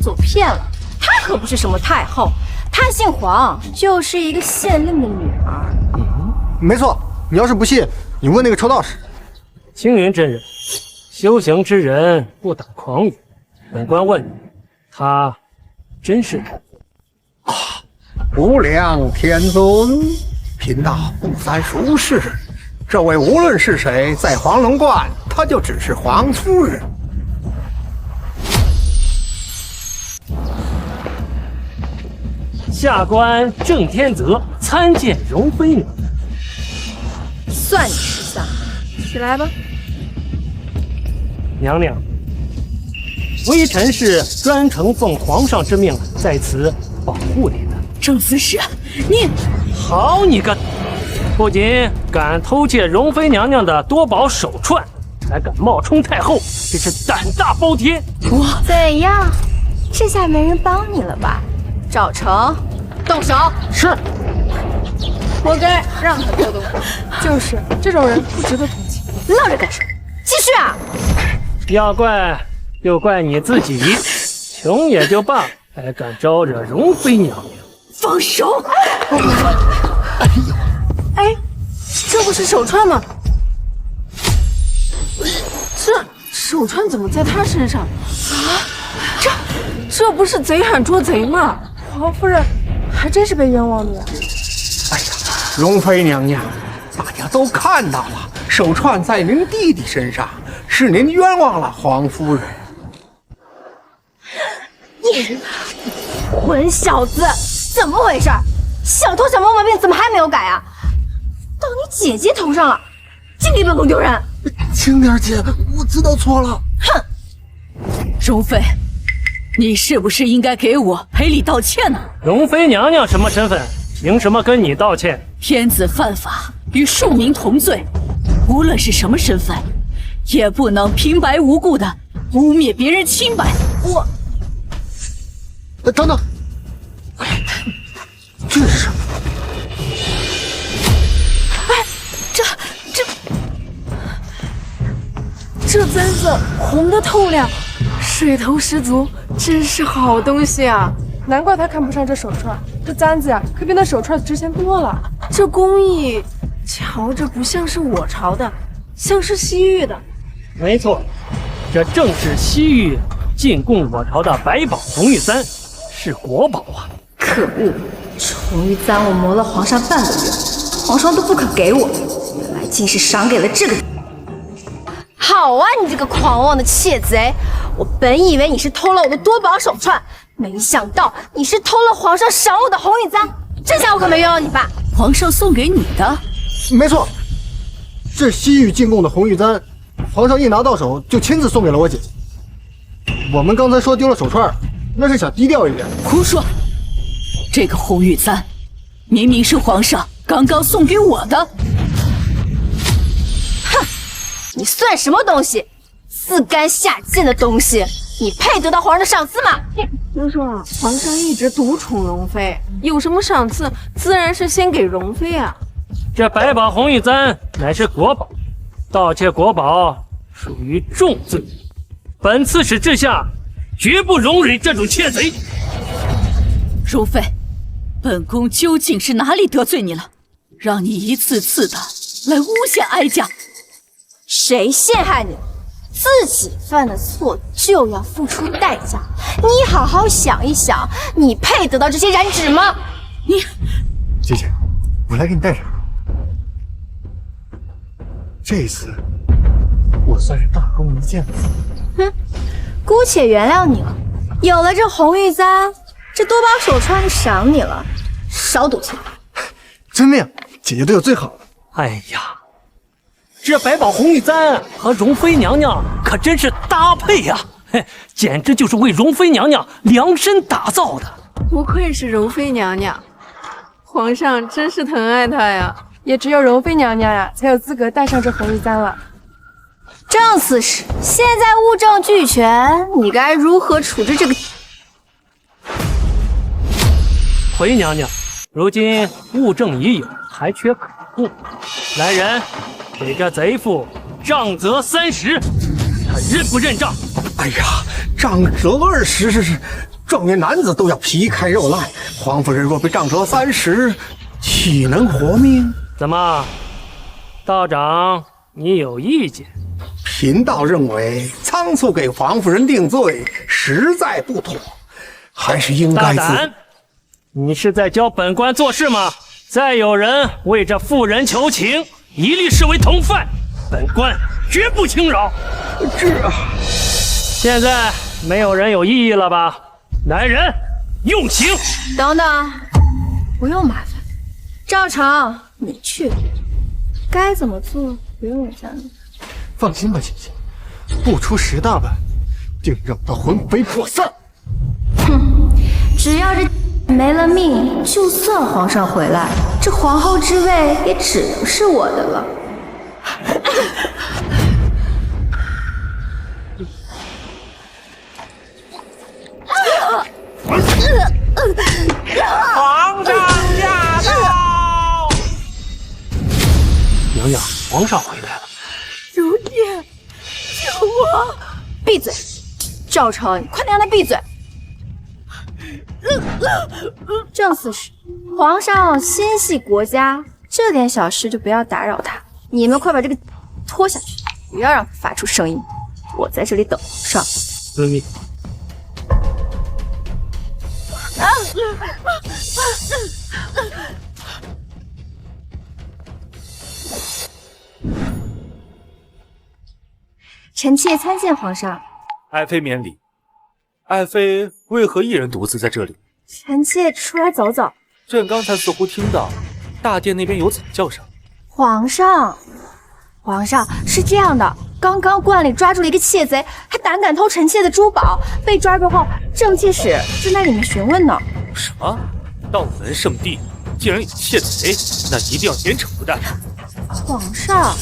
所骗了，她可不是什么太后。她姓黄，就是一个县令的女儿。没错，你要是不信，你问那个臭道士。青云真人，修行之人不打诳语。本官问你，他真是太后？无量天尊，贫道不才熟识。这位无论是谁，在黄龙观，她就只是黄夫人。下官郑天泽参见容妃娘。算你识相，起来吧。娘娘，微臣是专程奉皇上之命在此保护你的。郑司使，你好你个！不仅敢偷窃容妃娘娘的多宝手串，还敢冒充太后，真是胆大包天！我怎样？这下没人帮你了吧？赵成，动手！是。活该，让他做东西。就是这种人不值得同情。闹着干什么？继续啊！要怪就怪你自己，穷也就罢，还敢招惹容妃娘娘。放手！哎，这不是手串吗？这手串怎么在他身上？啊，这不是贼喊捉贼吗？皇夫人还真是被冤枉的呀！哎呀，容妃娘娘，大家都看到了，手串在您弟弟身上，是您冤枉了皇夫人。你混小子，怎么回事？小偷小摸毛病怎么还没有改啊？到你姐姐头上了，竟给本宫丢人！轻点，姐，我知道错了。哼！容妃，你是不是应该给我赔礼道歉呢？容妃娘娘什么身份？凭什么跟你道歉？天子犯法与庶民同罪，无论是什么身份，也不能平白无故的污蔑别人清白。我，等等，这是什么？哎，这簪子红的透亮，水头十足，真是好东西啊！难怪他看不上这手串，这簪子呀，可比那手串值钱多了。这工艺瞧着不像是我朝的，像是西域的。没错，这正是西域进贡我朝的百宝红玉簪，是国宝啊！可恶，这红玉簪我磨了皇上半个月，皇上都不肯给我，原来竟是赏给了这个。好啊，你这个狂妄的窃贼！我本以为你是偷了我的多宝手串，没想到你是偷了皇上赏我的红玉簪。这下我可没冤枉你吧？皇上送给你的？没错，这西域进贡的红玉簪，皇上一拿到手就亲自送给了我姐姐。我们刚才说丢了手串，那是想低调一点。胡说！这个红玉簪，明明是皇上刚刚送给我的。哼，你算什么东西？自甘下贱的东西！你配得到皇上的赏赐吗？听说皇上一直独宠容妃，有什么赏赐，自然是先给容妃啊。这百宝红玉簪乃是国宝，盗窃国宝属于重罪。本刺史治下绝不容忍这种窃贼。容妃，本宫究竟是哪里得罪你了，让你一次次的来诬陷哀家？谁陷害你？自己犯的错就要付出代价，你好好想一想，你配得到这些染指吗？你，姐姐，我来给你带上。这次我算是大功一件了。哼，姑且原谅你了。有了这红玉簪，这多宝手串就赏你了，少赌气。真的呀，姐姐对我最好了。哎呀，这百宝红玉簪和容妃娘娘可真是搭配呀！嘿，简直就是为容妃娘娘量身打造的。不愧是容妃娘娘，皇上真是疼爱她呀。也只有容妃娘娘呀，才有资格戴上这红玉簪了。郑刺史，现在物证俱全，你该如何处置这个？回娘娘，如今物证已有，还缺可供。来人，给这贼妇杖责30，他认不认账？哎呀，杖责20，状元男子都要皮开肉烂，皇夫人若被杖责30，岂能活命？怎么，道长你有意见？贫道认为仓促给皇夫人定罪实在不妥，还是应该大胆！你是在教本官做事吗？再有人为这妇人求情，一律视为同犯，本官绝不轻饶。现在没有人有异议了吧？来人，用刑！等等，不用麻烦，赵成，你去，该怎么做不用我教你。放心吧，姐姐，不出10大板，定让他魂飞魄散。哼，只要这没了命，就算皇上回来，这皇后之位也只能是我的了。皇上驾到！娘娘，皇上回来了。如夜，救我！闭嘴！赵成，你快点让他闭嘴！正4时，皇上心系国家，这点小事就不要打扰他。你们快把这个拖下去，不要让他发出声音。我在这里等皇上。遵命。臣妾参见皇上。爱妃免礼。爱妃为何一人独自在这里？臣妾出来走走。朕刚才似乎听到大殿那边有惨叫声。皇上，是这样的，刚刚观里抓住了一个窃贼，还胆敢偷臣妾的珠宝，被抓住后，正妾使正在里面询问呢。什么？道门圣地竟然有窃贼，那一定要严惩不贷。皇上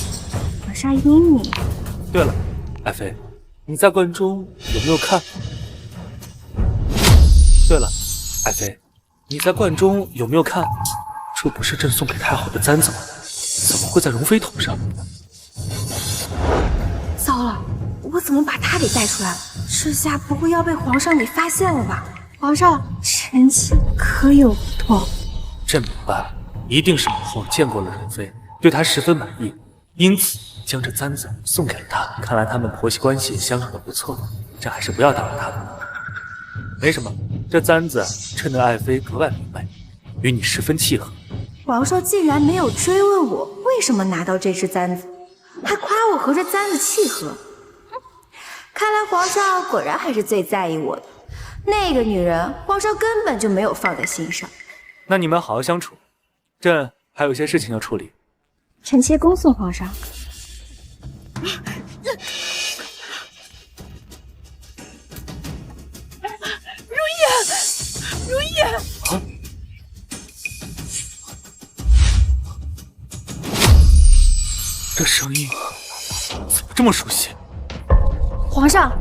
英明。对了，爱妃，你在观中有没有看？对了，爱妃，你在观中有没有看？这不是朕送给太后的簪子吗？怎么会在容妃头上？糟了，我怎么把她给带出来了？这下不会要被皇上给发现了吧？皇上，臣妾可有错？朕明白，一定是母后见过了容妃，对她十分满意，因此将这簪子送给了她。看来他们婆媳关系相处的不错，朕还是不要打扰他们。没什么，这簪子衬得爱妃格外明媚，与你十分契合。皇上竟然没有追问我为什么拿到这只簪子，还夸我和这簪子契合。看来皇上果然还是最在意我的。那个女人，皇上根本就没有放在心上。那你们好好相处，朕还有些事情要处理。臣妾恭送皇上。如夜，啊！这声音怎么这么熟悉？皇上，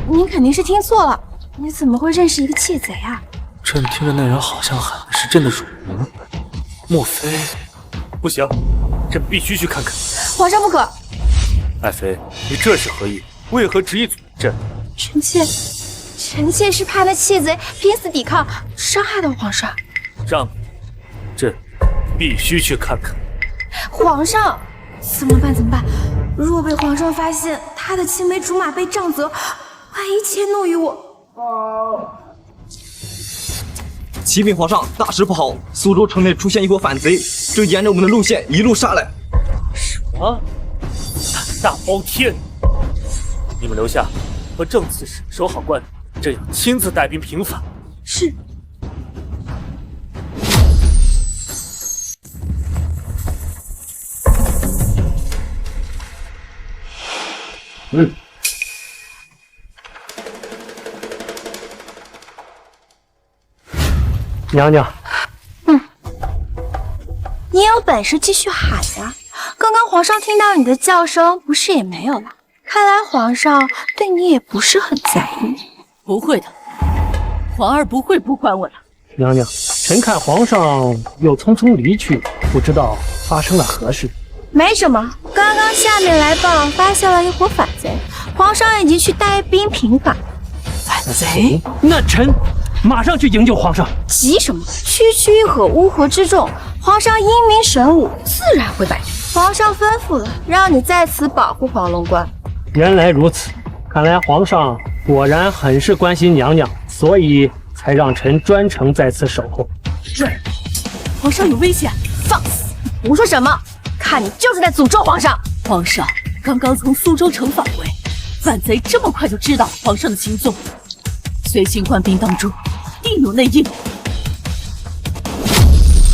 您肯定是听错了，你怎么会认识一个窃贼啊？朕听着那人好像喊的是朕的乳名，莫非？不行，朕必须去看看。皇上不可！爱妃，你这是何意？为何执意阻拦朕？臣妾是怕那窃贼拼死抵抗，伤害到皇上。让朕必须去看看。皇上，怎么办？若被皇上发现他的青梅竹马被杖责，万一迁怒于我……启禀皇上，大事不好！苏州城内出现一伙反贼，正沿着我们的路线一路杀来。什么？胆大包天！你们留下，和正刺史守好关，朕要亲自带兵平反。是。娘娘，你有本事继续喊呀！刚刚皇上听到你的叫声，不是也没有了？看来皇上对你也不是很在意。不会的，皇儿不会不管我的。娘娘，臣看皇上又匆匆离去，不知道发生了何事。没什么，刚刚下面来报，发现了一伙反贼，皇上已经去带兵平反。反贼？那臣马上去营救皇上。急什么？区区一伙乌合之众，皇上英明神武，自然会摆平。皇上吩咐了，让你在此保护黄龙关。原来如此，看来皇上果然很是关心娘娘，所以才让臣专程在此守候。对，皇上有危险，放肆！胡说什么？看你就是在诅咒皇上！皇上刚刚从苏州城返回，反贼这么快就知道皇上的行踪，随行官兵当中定有内应。给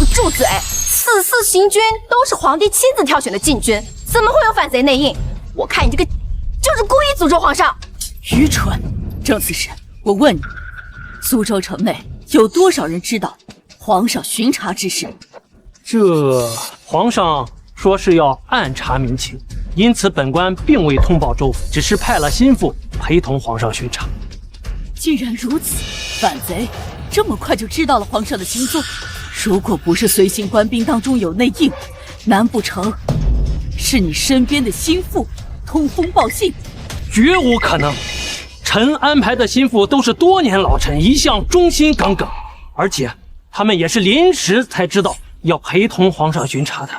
我住嘴！此次行军都是皇帝亲自挑选的禁军，怎么会有反贼内应？我看你这个就就是故意诅咒皇上。愚蠢！郑刺史，我问你，苏州城内有多少人知道皇上巡查之事？这皇上说是要暗查民情，因此本官并未通报州府，只是派了心腹陪同皇上巡查。既然如此，反贼这么快就知道了皇上的行踪。如果不是随行官兵当中有内应，难不成是你身边的心腹通风报信？绝无可能。臣安排的心腹都是多年老臣，一向忠心耿耿，而且他们也是临时才知道要陪同皇上巡查的。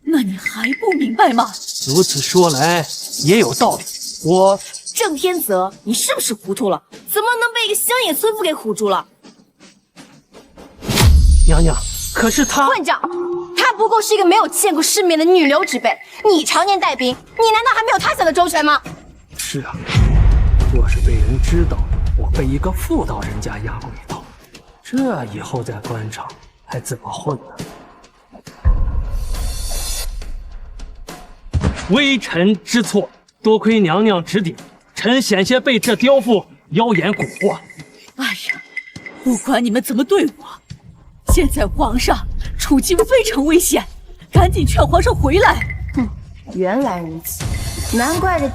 那你还不明白吗？如此说来也有道理。我郑天泽，你是不是糊涂了？怎么能被一个乡野村夫给唬住了？娘娘，可是她混账！她不过是一个没有见过世面的女流之辈，你常年带兵，你难道还没有她想的周全吗？是啊，若是被人知道我被一个妇道人家压过一头，这以后在官场还怎么混呢？微臣知错，多亏娘娘指点，臣险些被这刁妇妖言蛊惑。哎呀，不管你们怎么对我，现在皇上处境非常危险，赶紧劝皇上回来。哼，原来如此，难怪这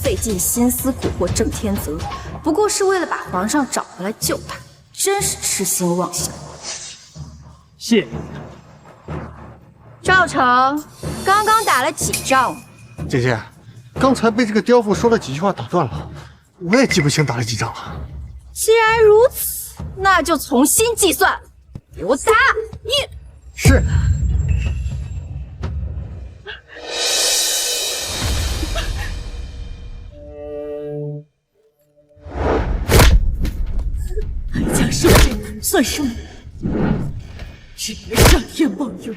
费尽心思蛊惑郑天泽，不过是为了把皇上找回来救他，真是痴心妄想。谢谢。赵成，刚刚打了几仗？姐姐，刚才被这个刁妇说了几句话打断了，我也记不清打了几仗了。既然如此，那就重新计算。给我打！你是。家受罪算什么？只愿上天保佑，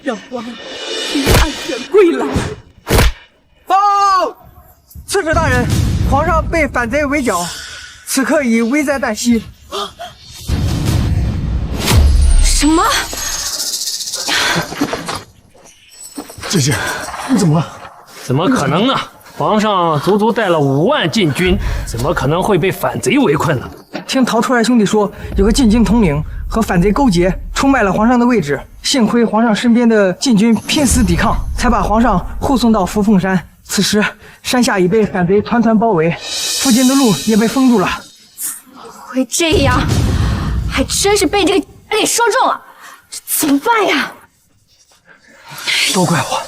让皇儿平安远归来。报！刺史大人，皇上被反贼围剿，此刻已危在旦夕。什么？姐姐，你怎么了？怎么可能呢？皇上足足带了5万禁军，怎么可能会被反贼围困呢？听逃出来兄弟说，有个禁军统领和反贼勾结，出卖了皇上的位置。幸亏皇上身边的禁军拼死抵抗，才把皇上护送到扶凤山。此时山下已被反贼团团包围，附近的路也被封住了。怎么会这样？还真是被这个给说中了，这怎么办呀？都怪我，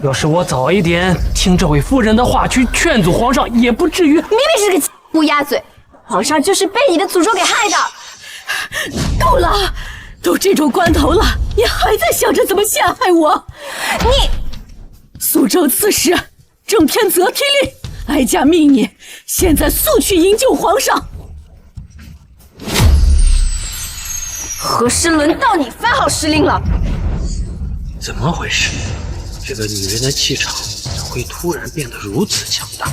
要是我早一点听这位夫人的话，去劝阻皇上，也不至于。明明是个乌鸦嘴，皇上就是被你的诅咒给害的。够了，都这种关头了，你还在想着怎么陷害我？你，苏州刺史郑天泽听令，哀家命你现在速去营救皇上。何时轮到你发号施令了？怎么回事？这个女人的气场怎会突然变得如此强大？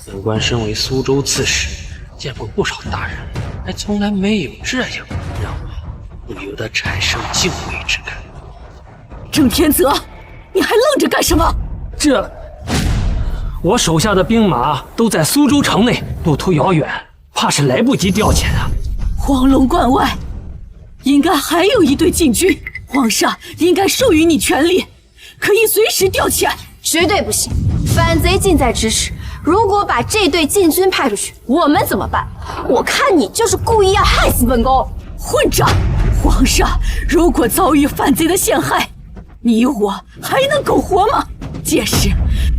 本官身为苏州刺史，见过不少大人，还从来没有这样让我不由得产生敬畏之感。郑天泽，你还愣着干什么？我手下的兵马都在苏州城内，路途遥远，怕是来不及调遣啊。黄龙关外应该还有一队禁军，皇上应该授予你权力，可以随时调遣。绝对不行，反贼近在咫尺，如果把这队禁军派出去，我们怎么办？我看你就是故意要害死本宫。混账！皇上如果遭遇反贼的陷害，你我还能苟活吗？届时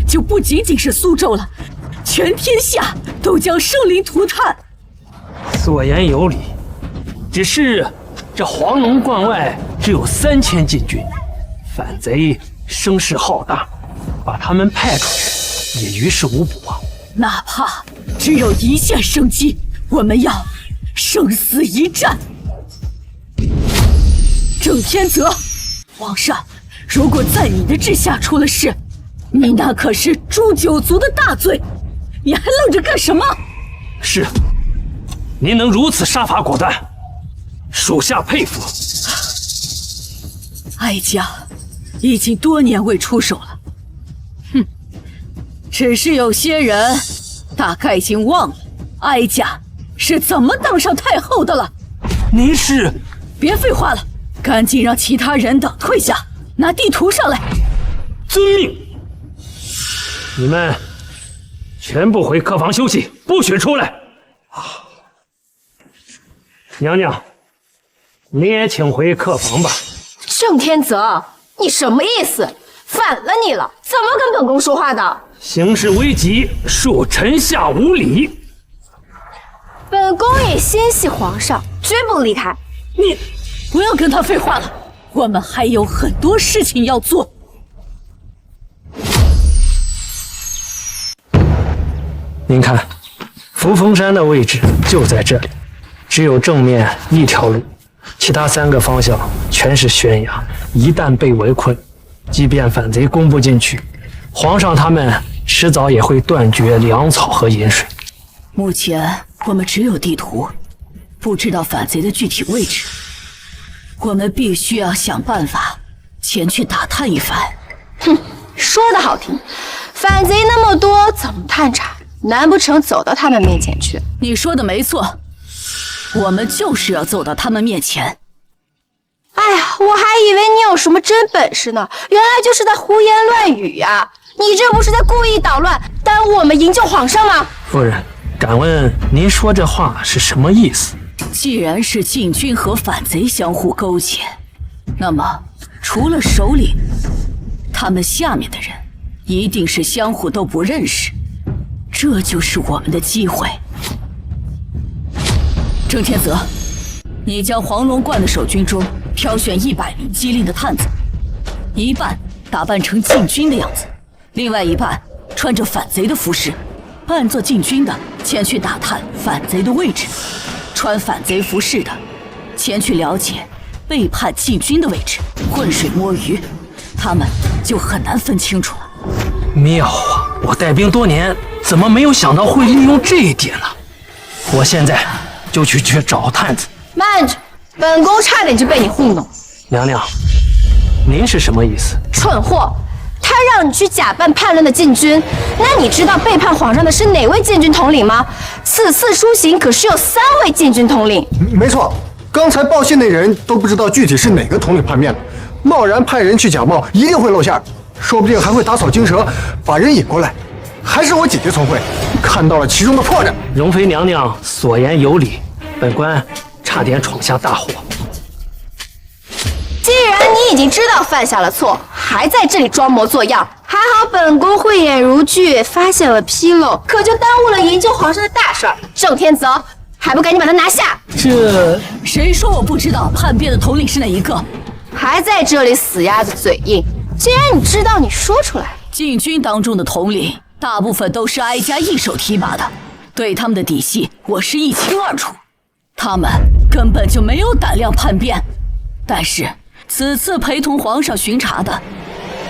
就不仅仅是苏州了，全天下都将生灵涂炭。所言有理，只是这黄龙关外只有3000禁军，反贼声势浩大，把他们派出去也于事无补啊。哪怕只有一线生机，我们要生死一战。郑天泽，皇上如果在你的治下出了事，你那可是诛9族的大罪，你还愣着干什么？是，您能如此杀伐果断，属下佩服。哀家已经多年未出手了，哼，只是有些人大概已经忘了哀家是怎么当上太后的了。您是？别废话了，赶紧让其他人等退下，拿地图上来。遵命。你们全部回客房休息，不许出来。娘娘，你也请回客房吧。郑天泽，你什么意思？反了你了？怎么跟本宫说话的？形势危急，恕臣下无礼。本宫也心系皇上，绝不离开。你不要跟他废话了，我们还有很多事情要做。您看，扶风山的位置就在这里，只有正面一条路，其他3个方向全是悬崖。一旦被围困，即便反贼攻不进去，皇上他们迟早也会断绝粮草和饮水。目前我们只有地图，不知道反贼的具体位置。我们必须要想办法前去打探一番。哼，说得好听，反贼那么多，怎么探查？难不成走到他们面前去？你说的没错，我们就是要走到他们面前。哎呀，我还以为你有什么真本事呢，原来就是在胡言乱语呀！你这不是在故意捣乱，耽误我们营救皇上吗？夫人，敢问您说这话是什么意思？既然是禁军和反贼相互勾结，那么除了首领，他们下面的人一定是相互都不认识。这就是我们的机会。郑天泽，你将黄龙观的守军中挑选100名机灵的探子，一半打扮成禁军的样子，另外一半穿着反贼的服饰，扮作禁军的前去打探反贼的位置，穿反贼服饰的前去了解背叛禁军的位置，浑水摸鱼，他们就很难分清楚了。妙啊！我带兵多年，怎么没有想到会利用这一点呢？我现在就去找探子。慢着，本宫差点就被你糊弄。娘娘，您是什么意思？蠢货！他让你去假扮叛乱的禁军，那你知道背叛皇上的是哪位禁军统领吗？此次出行可是有3位禁军统领。没错，刚才报信那人都不知道具体是哪个统领叛变了，贸然派人去假冒，一定会露馅，说不定还会打草惊蛇，把人引过来。还是我姐姐聪慧，看到了其中的破绽。容妃娘娘所言有理，本官差点闯下大祸。既然你已经知道犯下了错，还在这里装模作样，还好本宫慧眼如炬，发现了纰漏，可就耽误了营救皇上的大事儿。郑天泽，还不赶紧把他拿下！这谁说我不知道叛变的统领是哪一个？还在这里死鸭子嘴硬！既然你知道，你说出来。禁军当中的统领大部分都是哀家一手提拔的，对他们的底细我是一清二楚，他们根本就没有胆量叛变。但是此次陪同皇上巡查的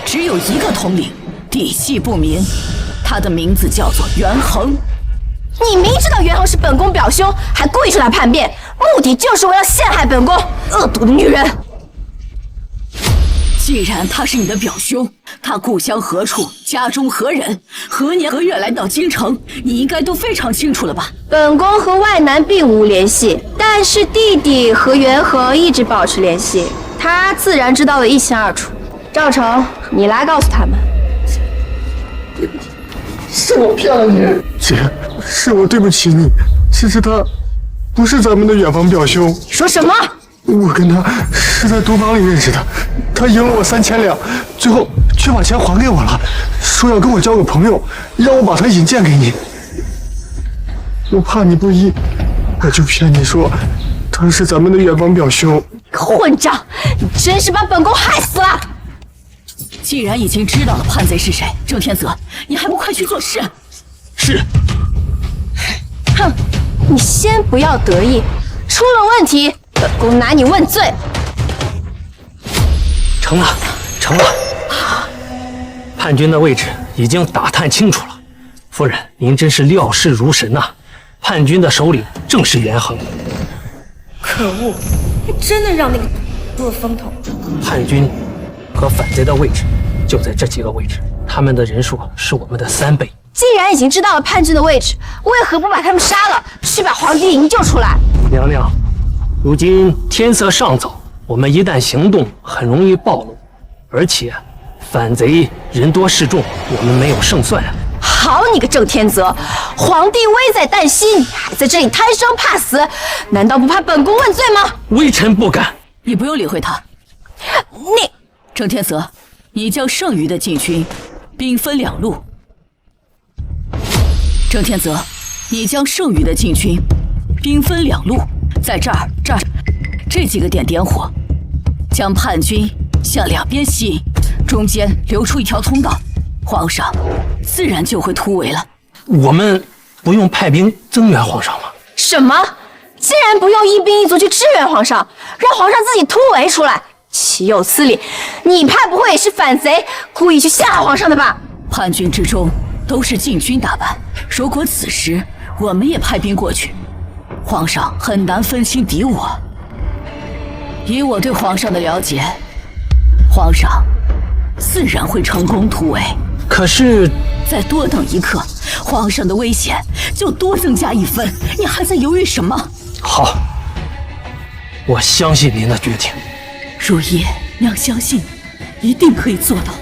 只有一个统领，底细不明，他的名字叫做袁衡。你明知道袁衡是本宫表兄，还故意出来叛变，目的就是为了陷害本宫，恶毒的女人！既然他是你的表兄，他故乡何处，家中何人，何年何月来到京城，你应该都非常清楚了吧？本宫和外男并无联系，但是弟弟和袁衡一直保持联系，他自然知道的一清二楚。赵成，你来告诉他们。对不起，是我骗了你，姐，是我对不起你。其实他不是咱们的远房表兄。说什么？我跟他是在赌坊里认识的，他赢了我3000两，最后却把钱还给我了，说要跟我交个朋友，让我把他引荐给你。我怕你不依，我就骗你说他是咱们的远房表兄。混账！你真是把本宫害死了！既然已经知道了叛贼是谁，郑天泽，你还不快去做事？是。哼，你先不要得意，出了问题，本宫拿你问罪。成了，成了。叛军的位置已经打探清楚了，夫人，您真是料事如神呐！叛军的首领正是袁衡。可恶，还真的让那个做风头。叛军和反贼的位置就在这几个位置，他们的人数是我们的3倍。既然已经知道了叛军的位置，为何不把他们杀了，去把皇帝营救出来？娘娘，如今天色尚早，我们一旦行动，很容易暴露，而且反贼人多势众，我们没有胜算啊。好你个郑天泽，皇帝危在旦夕，你还在这里贪生怕死，难道不怕本宫问罪吗？微臣不敢。你不用理会他。你郑天泽，你将剩余的禁军兵分2路。郑天泽，你将剩余的禁军兵分2路，在这儿这几个点点火，将叛军向2边吸引，中间留出一条通道，皇上自然就会突围了。我们不用派兵增援皇上吗？什么？既然不用一兵一卒去支援皇上，让皇上自己突围出来，岂有此理！你怕不会也是反贼，故意去陷害皇上的吧？叛军之中都是禁军打扮，如果此时我们也派兵过去，皇上很难分清敌我。以我对皇上的了解，皇上自然会成功突围。可是再多等一刻，皇上的危险就多增加1分，你还在犹豫什么？好，我相信您的决定。如意，娘相信你，一定可以做到。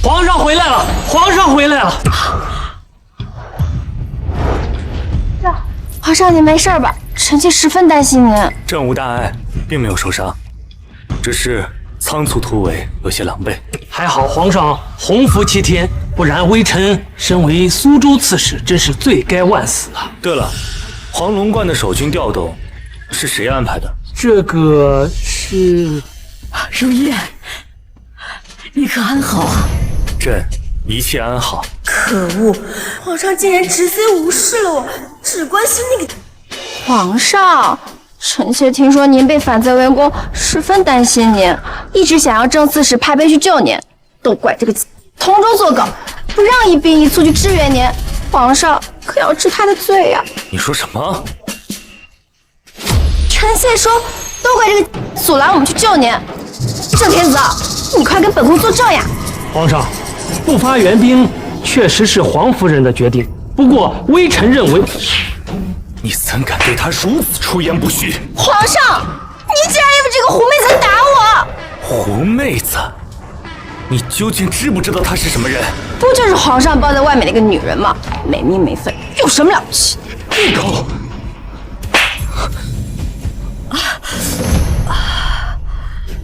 皇上回来了！皇上回来了！皇上，您没事吧？臣妾十分担心您。朕无大碍，并没有受伤，只是仓促突围，有些狼狈。还好皇上洪福齐天，不然微臣身为苏州刺史，真是罪该万死啊！对了，黄龙观的守军调动是谁安排的？这个是如意，你可安好啊？朕一切安好。可恶，皇上竟然直接无视了我，只关心那个。皇上，臣妾听说您被反贼围攻，十分担心您，一直想要郑刺史派兵去救您，都怪这个同州作梗，不让一兵一卒去支援您，皇上可要治他的罪呀！你说什么？臣妾说，都怪这个阻拦我们去救您。郑天子，你快跟本宫作证呀！皇上，不发援兵确实是皇夫人的决定，不过微臣认为，你怎敢对她如此出言不逊？皇上，你竟然因为这个狐媚子打我！狐媚子，你究竟知不知道她是什么人？不就是皇上抱在外面的一个女人吗？没名没分，有什么了不起？闭口！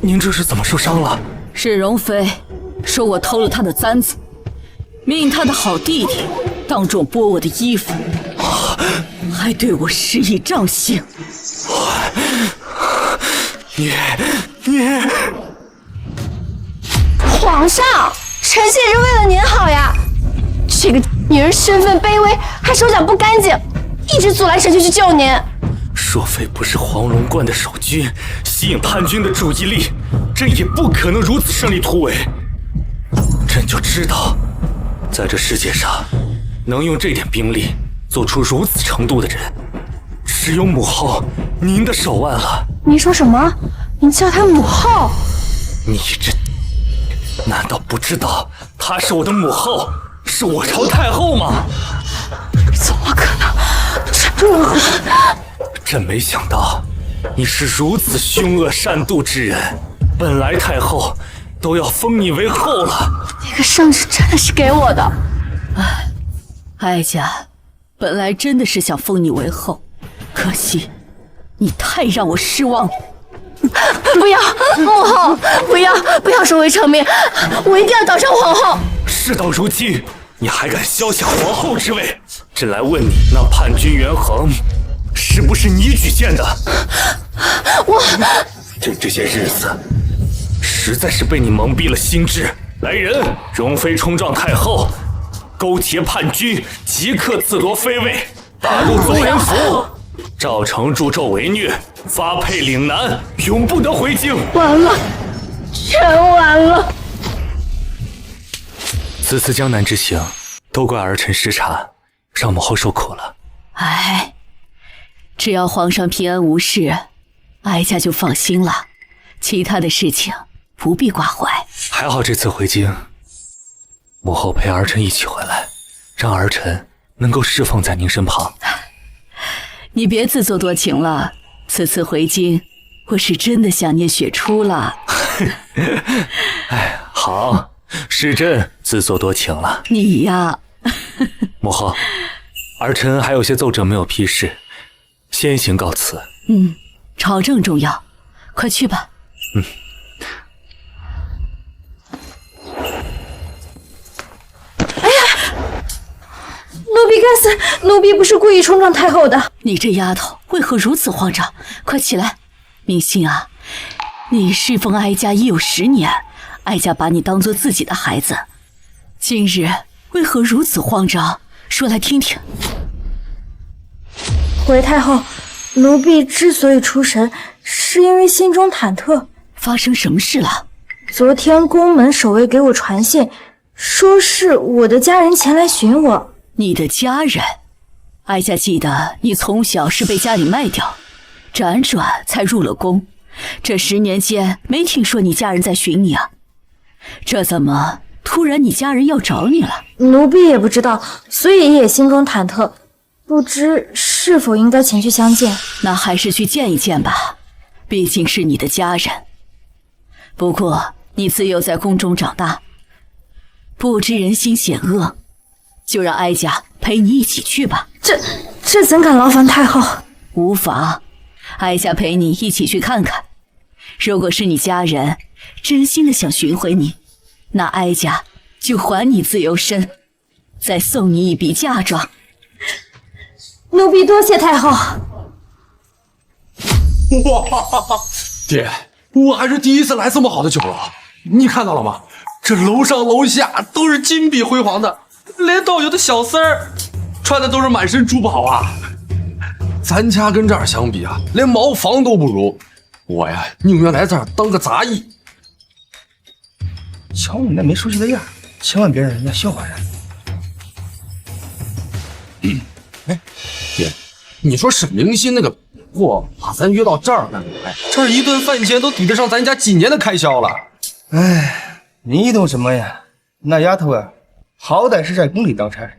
您这是怎么受伤了？是容妃说我偷了她的簪子，命她的好弟弟当众剥我的衣服，还对我施以杖刑。你，皇上，臣妾是为了您好呀！这个女人身份卑微，还手脚不干净，一直阻拦臣妾去救您。若非不是黄龙观的守军吸引叛军的注意力，朕也不可能如此顺利突围。朕就知道，在这世界上，能用这点兵力做出如此程度的人，只有母后您的手腕了。你说什么？你叫她母后？你这难道不知道她是我的母后，是我朝太后吗？怎么可能？朕没想到你是如此凶恶善妒之人，本来太后都要封你为后了。那个圣旨真的是给我的。哀家本来真的是想封你为后，可惜你太让我失望了。不要，母后，不要收为成命，我一定要当上皇后。事到如今，你还敢消下皇后之位？朕来问你，那叛军袁衡是不是你举荐的？这些日子实在是被你蒙蔽了心智。来人，容妃冲撞太后，勾结叛军，即刻自夺妃位，打入宗人府。赵成助纣为虐，发配岭南，永不得回京。完了，全完了。此次江南之行，都怪儿臣失察，让母后受苦了。哎，只要皇上平安无事，哀家就放心了。其他的事情不必挂怀。还好这次回京，母后陪儿臣一起回来，让儿臣能够侍奉在您身旁。你别自作多情了，此次回京，我是真的想念雪初了。哎，好，是朕自作多情了。你呀，母后，儿臣还有些奏折没有批示，先行告辞。朝政重要，快去吧。奴婢该死，奴婢不是故意冲撞太后的。你这丫头为何如此慌张？快起来！明心啊，你侍奉哀家已有10年，哀家把你当做自己的孩子，今日为何如此慌张？说来听听。回太后，奴婢之所以出神，是因为心中忐忑。发生什么事了？昨天宫门守卫给我传信，说是我的家人前来寻我。你的家人？哀家记得你从小是被家里卖掉，辗转才入了宫，这10年间没听说你家人在寻你啊，这怎么突然你家人要找你了？奴婢也不知道，所以也心中忐忑，不知是否应该前去相见。那还是去见一见吧，毕竟是你的家人。不过你自幼在宫中长大，不知人心险恶，就让哀家陪你一起去吧。这怎敢劳烦太后？无妨，哀家陪你一起去看看。如果是你家人真心的想寻回你，那哀家就还你自由身，再送你一笔嫁妆。奴婢多谢太后。哇，爹，我还是第一次来这么好的酒楼，你看到了吗？这楼上楼下都是金碧辉煌的，连导游的小三儿穿的都是满身珠宝啊。咱家跟这儿相比啊，连茅房都不如。我呀，宁愿来这儿当个杂役。瞧你那没出息的样，千万别让人家笑话人。哎，爹，你说沈明熙那个货把咱约到这儿干嘛呀？这儿一顿饭钱都抵得上咱家几年的开销了。哎，你懂什么呀？那丫头啊，好歹是在宫里当差，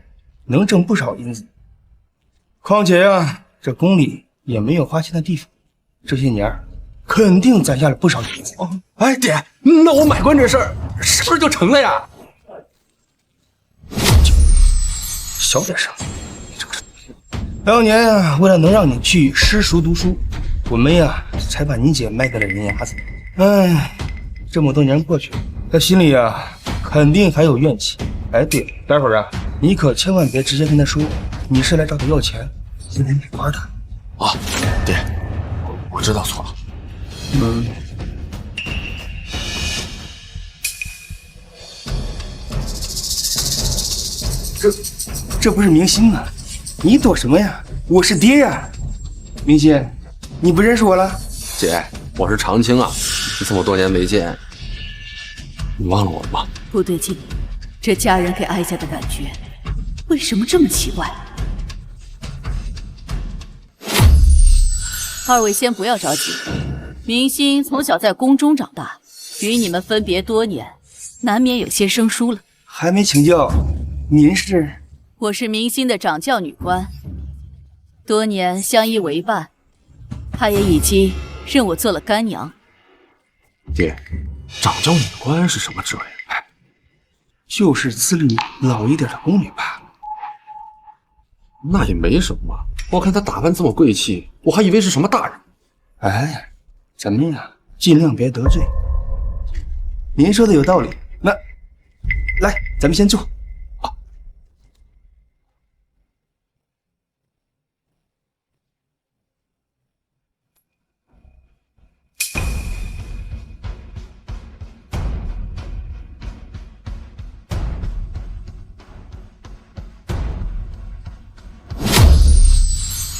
能挣不少银子。况且呀，这宫里也没有花钱的地方，这些年肯定攒下了不少银子。哎，爹，那我买官这事儿是不是就成了呀？小点声。当年啊，为了能让你去诗塾读书，我们呀才把你姐卖给了人牙子。哎，这么多年过去了，他心里啊肯定还有怨气。哎，对了，待会儿啊，你可千万别直接跟他说你是来找他要钱，是来买官的。啊，爹，我知道错了。这不是明星吗？你躲什么呀？我是爹呀！明熙，你不认识我了？姐，我是长青啊，这么多年没见，你忘了我了吗？不对劲，这家人给哀家的感觉为什么这么奇怪？二位先不要着急，明星从小在宫中长大，与你们分别多年，难免有些生疏了。还没请教，您是？我是明星的掌教女官，多年相依为伴，她也已经认我做了干娘。爹，掌教女官是什么职位？就是资历老一点的宫女罢了。那也没什么，我看她打扮这么贵气，我还以为是什么大人。哎，咱们呀，尽量别得罪。您说的有道理，那来，咱们先坐。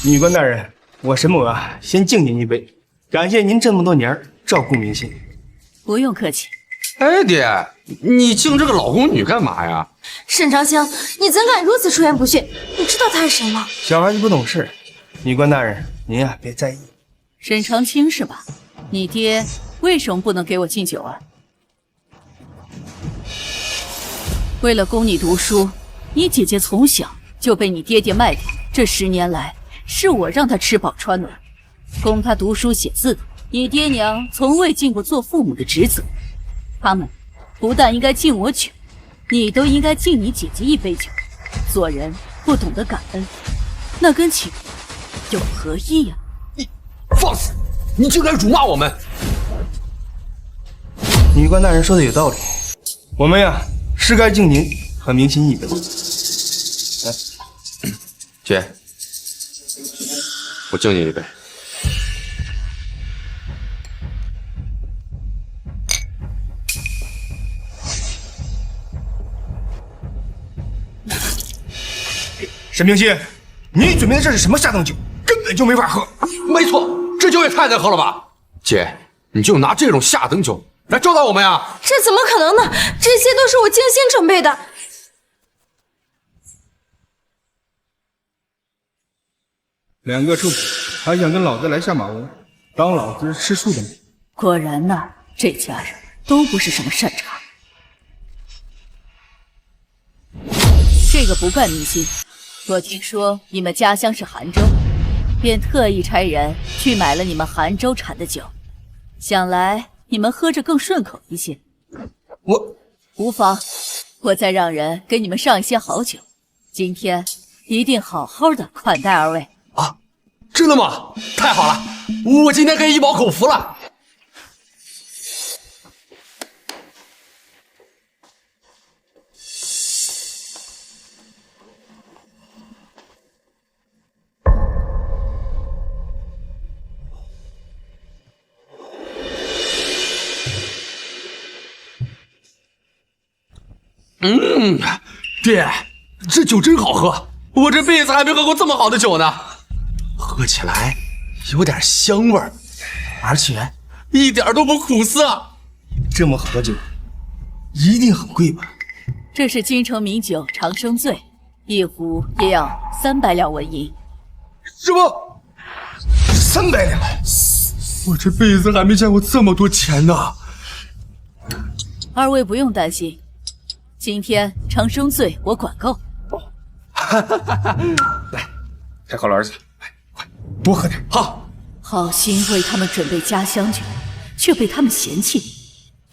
女官大人，我沈某啊，先敬您一杯，感谢您这么多年照顾明星。不用客气。哎，爹，你敬这个老宫女干嘛呀？沈长兴，你怎敢如此出言不逊？你知道她是谁吗？小孩子不懂事，女官大人，您啊别在意。沈长清是吧？你爹为什么不能给我敬酒啊？为了供你读书，你姐姐从小就被你爹爹卖掉。这10年来，是我让她吃饱穿暖，供她读书写字的。你爹娘从未尽过做父母的职责，他们不但应该敬我酒，你都应该敬你姐姐一杯酒。做人不懂得感恩，那跟请有何异呀？你放肆！你竟敢辱骂我们！女官大人说的有道理，我们呀是该敬您和明心一杯。来，姐，我敬你一杯。沈明心，你准备的这是什么下等酒？根本就没法喝。没错，这酒也太难喝了吧！姐，你就拿这种下等酒来招待我们呀？这怎么可能呢？这些都是我精心准备的。2个臭痞还想跟老子来下马威，当老子吃素的？果然呐，这家人都不是什么善茬。这个不怪明心，我听说你们家乡是杭州，便特意差人去买了你们杭州产的酒，想来你们喝着更顺口一些。我无妨，我再让人给你们上一些好酒，今天一定好好的款待二位。啊，真的吗？太好了，我今天可以一饱口福了。爹，这酒真好喝，我这辈子还没喝过这么好的酒呢。喝起来有点香味儿，而且一点都不苦涩。这么好的酒，一定很贵吧？这是京城名酒长生醉，一壶也要300两纹银。什么？300两？我这辈子还没见过这么多钱呢。二位不用担心，今天长生醉我管够。来，太好了，儿子，来，快多喝点。好，好心为他们准备家乡酒，却被他们嫌弃。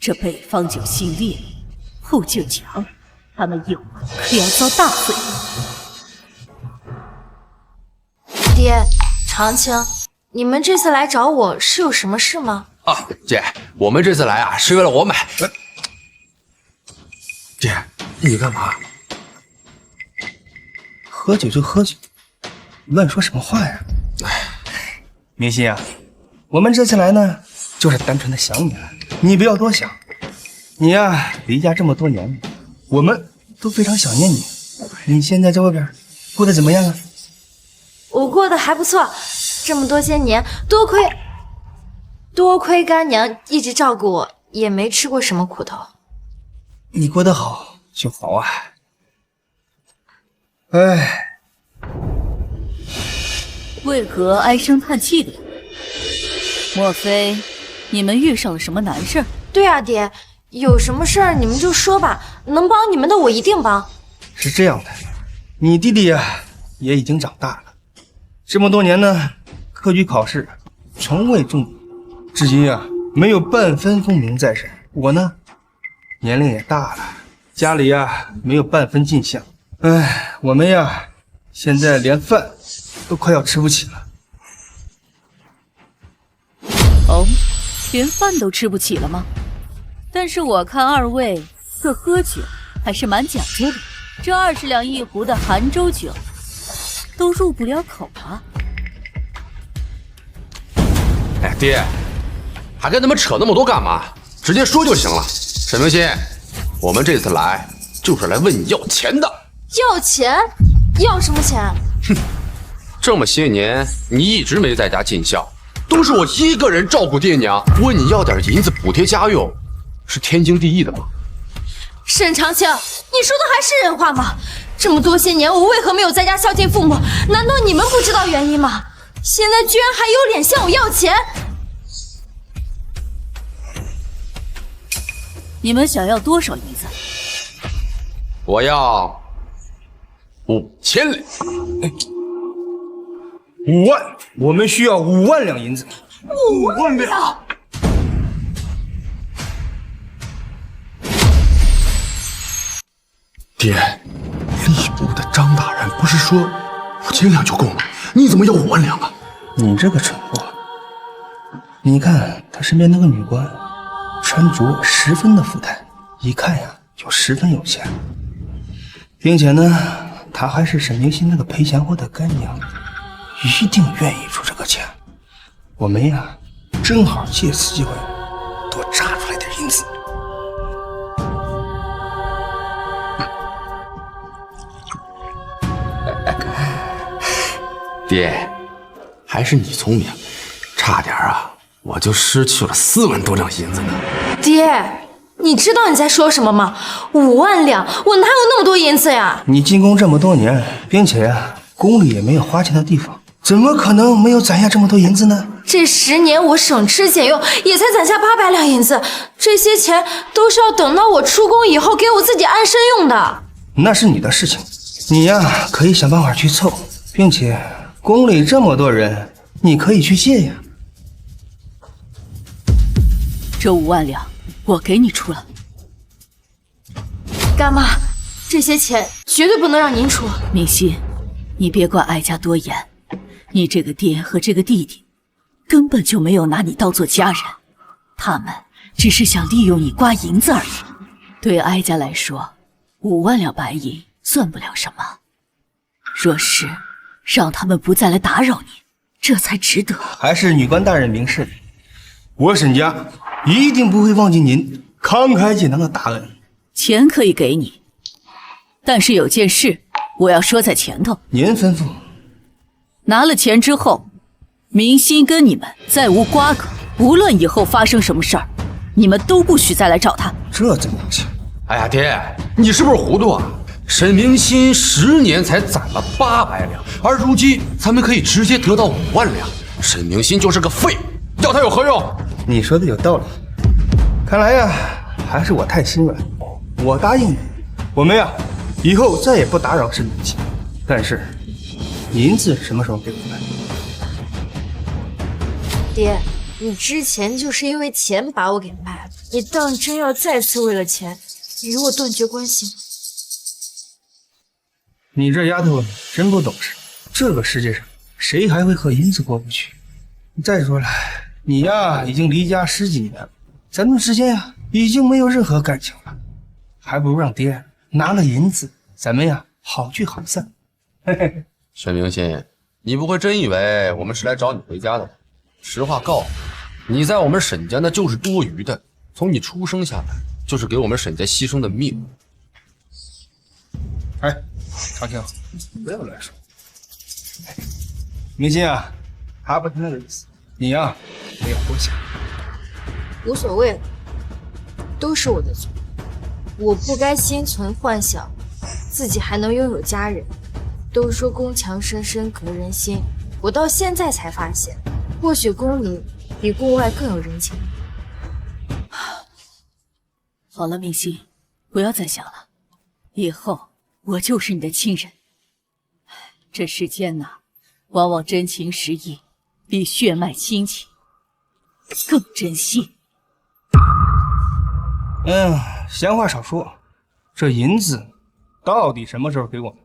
这北方酒性烈，护就强，他们有可要遭大罪。爹，长青，你们这次来找我是有什么事吗？啊，姐，我们这次来啊，是为了我买。姐，你干嘛？喝酒就喝酒，乱说什么话呀？明心啊，我们这次来呢，就是单纯的想你了，你不要多想。你呀，离家这么多年了，我们都非常想念你。你现在在外边过得怎么样啊？我过得还不错，这么多些年，多亏干娘一直照顾我，也没吃过什么苦头。你过得好就好啊。哎，为何唉声叹气的？莫非你们遇上了什么难事？对啊，爹，有什么事儿你们就说吧，能帮你们的我一定帮。是这样的，你弟弟呀也已经长大了，这么多年呢，科举考试从未中，至今啊没有半分功名在身。我呢，年龄也大了，家里呀没有半分进项。哎，我们呀现在连饭都快要吃不起了。哦，连饭都吃不起了吗？但是我看二位这喝酒还是蛮讲究的，这20两一壶的杭州酒都入不了口啊。哎，爹，还跟他们扯那么多干嘛？直接说就行了。沈明心，我们这次来就是来问你要钱的。要钱？要什么钱？哼，这么些年你一直没在家尽孝，都是我一个人照顾爹娘，问你要点银子补贴家用，是天经地义的吗？沈长青，你说的还是人话吗？这么多些年，我为何没有在家孝敬父母？难道你们不知道原因吗？现在居然还有脸向我要钱！你们想要多少银子？我要5000两。5万，我们需要5万两银子。5万两！爹，吏部的张大人不是说5000两就够吗？你怎么要5万两啊？你这个蠢货！你看他身边那个女官，穿着十分的富态，一看呀就十分有钱，并且呢，她还是沈明星那个赔钱货的干娘，一定愿意出这个钱。我们呀，正好借此机会多榨出来点银子。爹，还是你聪明，差点啊，我就失去了4万多两银子呢。爹，你知道你在说什么吗？5万两，我哪有那么多银子呀？你进宫这么多年，并且呀，宫里也没有花钱的地方，怎么可能没有攒下这么多银子呢？这10年我省吃俭用，也才攒下800两银子，这些钱都是要等到我出宫以后给我自己安身用的。那是你的事情，你呀可以想办法去凑，并且宫里这么多人，你可以去借呀。这5万两我给你出了。干妈，这些钱绝对不能让您出。明熙，你别怪哀家多言，你这个爹和这个弟弟根本就没有拿你当做家人，他们只是想利用你刮银子而已。对哀家来说，5万两白银算不了什么。若是让他们不再来打扰你，这才值得。还是女官大人明示，我沈家一定不会忘记您慷慨解囊的大恩。钱可以给你，但是有件事我要说在前头。您吩咐。拿了钱之后，明心跟你们再无瓜葛，无论以后发生什么事儿，你们都不许再来找他。这怎么行？哎呀，爹，你是不是糊涂啊？沈明心10年才攒了800两，而如今咱们可以直接得到5万两。沈明心就是个废物，要他有何用？你说的有道理，看来呀，还是我太心软。我答应你，我们呀，以后再也不打扰沈明心。但是，银子什么时候给我们？爹，你之前就是因为钱把我给卖了，你当真要再次为了钱与我断绝关系吗？你这丫头真不懂事，这个世界上谁还会和银子过不去？再说了，你呀已经离家10几年了，咱们之间呀已经没有任何感情了，还不如让爹拿了银子，咱们呀好聚好散。嘿嘿。沈明心，你不会真以为我们是来找你回家的吧？实话告诉你，你在我们沈家那就是多余的，从你出生下来就是给我们沈家牺牲的命。哎，长青，不要乱说。明心啊，他不是那个意思，你呀没有多想。无所谓了，都是我的错，我不该心存幻想，自己还能拥有家人。都说宫墙深深隔人心，我到现在才发现，或许宫里比宫外更有人情。好了，明心，不要再想了，以后我就是你的亲人。这世间呐，往往真情实意比血脉亲情更珍惜。闲话少说，这银子到底什么时候给我们？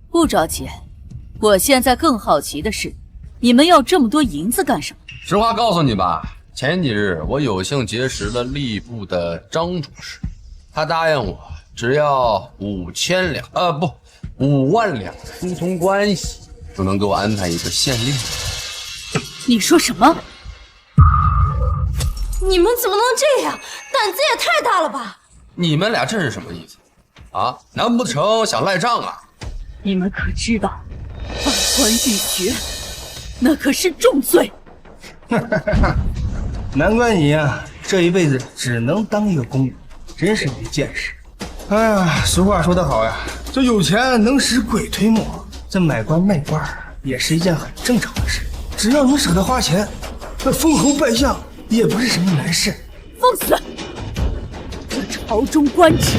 不着急，我现在更好奇的是，你们要这么多银子干什么？实话告诉你吧，前几日我有幸结识了吏部的张主事，他答应我只要5000两，不，5万两疏通关系，就能给我安排一个县令。你说什么？你们怎么能这样？胆子也太大了吧！你们俩这是什么意思？啊？难不成想赖账啊？你们可知道，百官拒绝，那可是重罪。难怪你呀，这一辈子只能当一个公务，真是没见识。哎呀，俗话说得好呀，这有钱能使鬼推磨，这买官卖官也是一件很正常的事。只要你舍得花钱，那封侯拜相也不是什么难事。放肆！自称朝中官职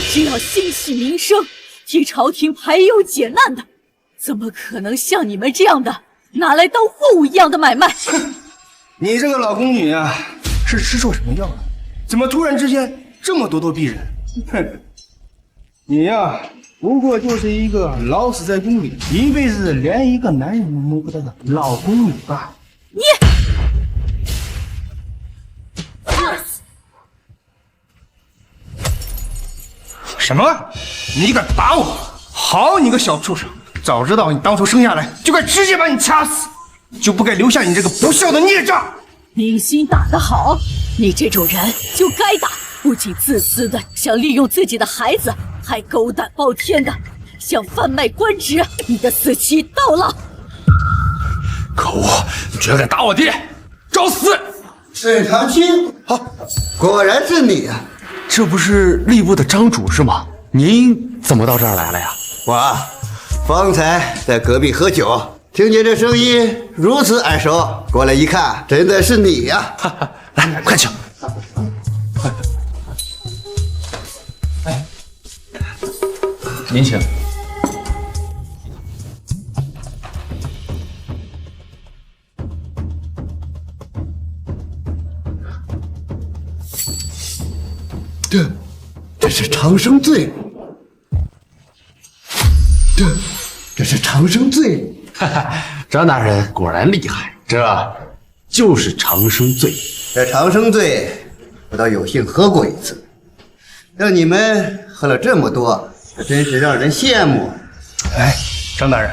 是要兴系民生，替朝廷排忧解难的，怎么可能像你们这样的拿来当货物一样的买卖？你这个老宫女啊，是吃错什么药了？怎么突然之间这么咄咄逼人？哼，你呀，不过就是一个老死在宫里，一辈子连一个男人都摸不到的老宫女罢。你，什么？你敢打我？好你个小畜生！早知道你当初生下来就该直接把你掐死，就不该留下你这个不孝的孽障。明星打得好，你这种人就该打！不仅自私的想利用自己的孩子，还狗胆包天的想贩卖官职，你的死期到了！可恶！你居然敢打我爹，找死！沈长清，果然是你啊！这不是吏部的张主事吗？您怎么到这儿来了呀？我方才在隔壁喝酒，听见这声音如此耳熟，过来一看，真的是你呀！来，快请。您请。这是长生醉。这是长生醉。张大人果然厉害，这就是长生醉。这长生醉，我倒有幸喝过一次。让你们喝了这么多，这真是让人羡慕。哎，张大人，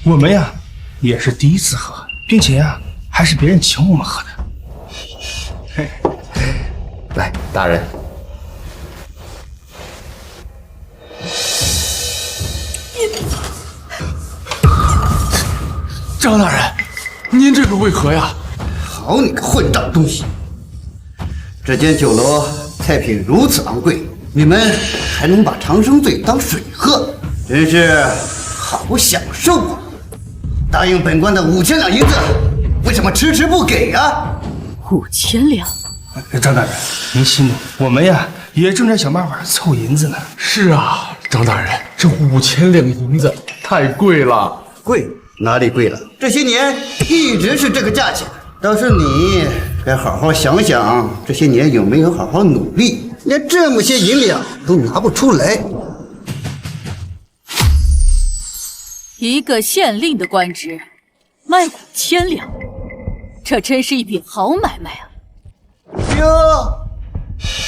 我们呀也是第一次喝，并且呀还是别人请我们喝的。嘿，来，大人。张大人，您这个为何呀？好你个混账东西！这间酒楼菜品如此昂贵，你们还能把长生醉当水喝，真是好不享受啊！答应本官的5000两银子，为什么迟迟不给啊？5000两？张大人，您息怒，我们呀也正在想办法凑银子呢。是啊，张大人，这5000两银子太贵了。贵？哪里贵了？这些年一直是这个价钱。倒是你该好好想想，这些年有没有好好努力？连这么些银两都拿不出来。一个县令的官职，卖5000两，这真是一笔好买卖啊！哟，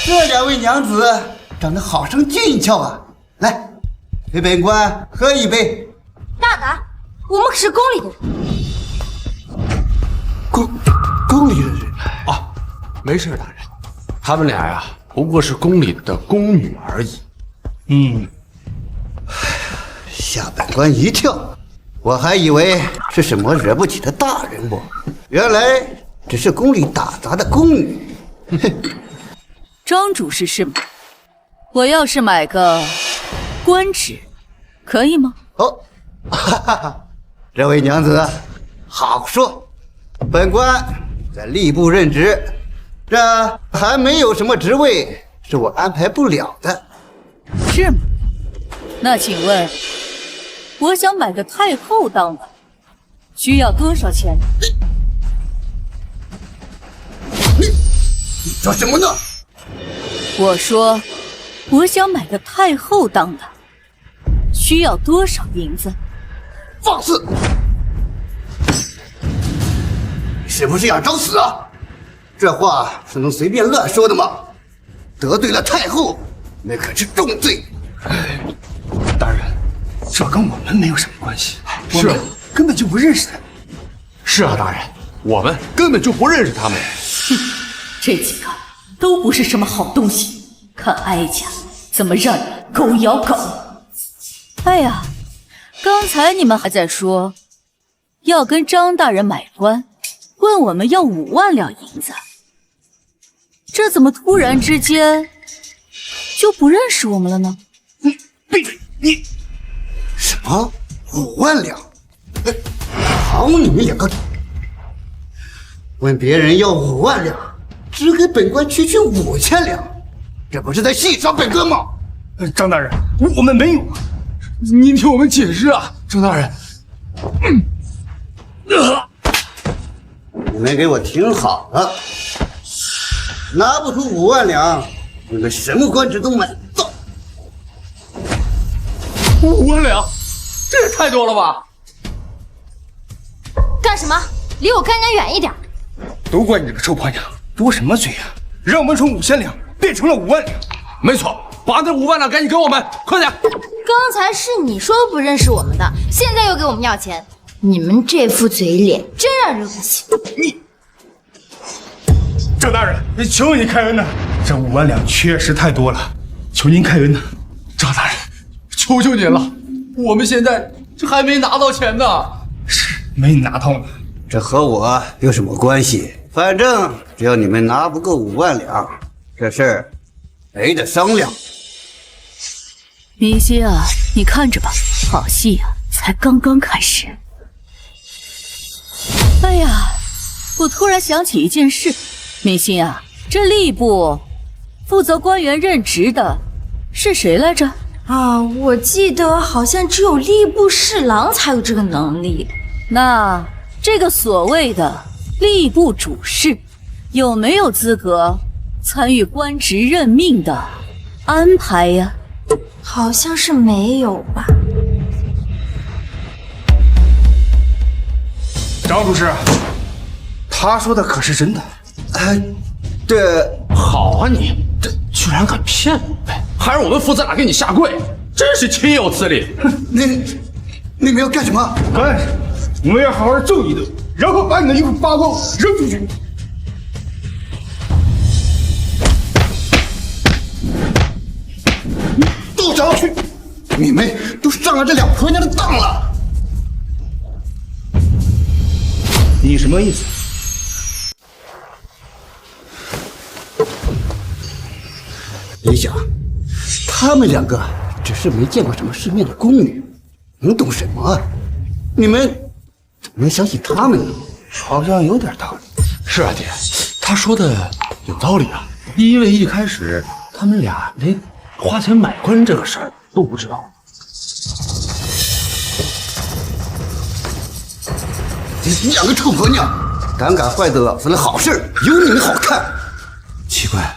这两位娘子长得好生俊俏啊！来，给本官喝一杯。大胆，我们可是宫里的人。宫里的人啊，没事，大人，他们俩呀不过是宫里的宫女而已。吓本官一跳，我还以为是什么惹不起的大人物，原来只是宫里打杂的宫女。张主事是吗？我要是买个官职，可以吗？哦，哈哈哈，这位娘子好说，本官在吏部任职，这还没有什么职位是我安排不了的。是吗？那请问，我想买个太后当的，需要多少钱？你说什么呢？我说，我想买个太后当的，需要多少银子？放肆！你是不是想找死啊？这话是能随便乱说的吗？得罪了太后，那可是重罪。大人，这跟我们没有什么关系，是我们根本就不认识他。是啊，大人，我们根本就不认识他们。哼，这几个都不是什么好东西，看哀家怎么让你们狗咬狗！哎呀，刚才你们还在说要跟张大人买官，问我们要5万两银子，这怎么突然之间就不认识我们了呢？闭嘴！你什么5万两？好你们两个！问别人要5万两，只给本官区区5000两，这不是在戏耍本尊吗？张大人，我们没有。您听我们解释啊，张大人。你们给我听好了，拿不出5万两，你们什么官职都买不到。5万两，这也太多了吧？干什么？离我干干远一点！都怪你这个臭婆娘，多什么嘴呀、让我们从5000两变成了5万两。没错，把那5万两赶紧给我们，快点！刚才是你说不认识我们的，现在又给我们要钱，你们这副嘴脸真让人恶心。张大人，求你开恩呐！这5万两确实太多了，求您开恩呐！张大人，求求您了，我们现在这还没拿到钱呢。是没拿到呢，这和我有什么关系？反正只要你们拿不够5万两，这事儿没得商量。明星啊，你看着吧，好戏啊，才刚刚开始。哎呀，我突然想起一件事，明星啊，这吏部负责官员任职的是谁来着？啊，我记得好像只有吏部侍郎才有这个能力。那这个所谓的吏部主事，有没有资格参与官职任命的安排呀？好像是没有吧。张主事，他说的可是真的？这好啊你，这居然敢骗我们，还让我们父子俩给你下跪，真是岂有此理！你们要干什么？干什么？我们要好好揍一顿，然后把你的衣服扒光扔出去。住手！你们都上了这两婆娘的当了！你什么意思？你想，他们2个只是没见过什么世面的宫女，能懂什么啊？你们怎么能相信他们呢？好像有点道理。是啊，爹，他说的有道理啊。因为一开始他们俩连花钱买官这个事儿都不知道。你2个臭婆娘，胆敢坏得老子的好事，有你们好看！奇怪，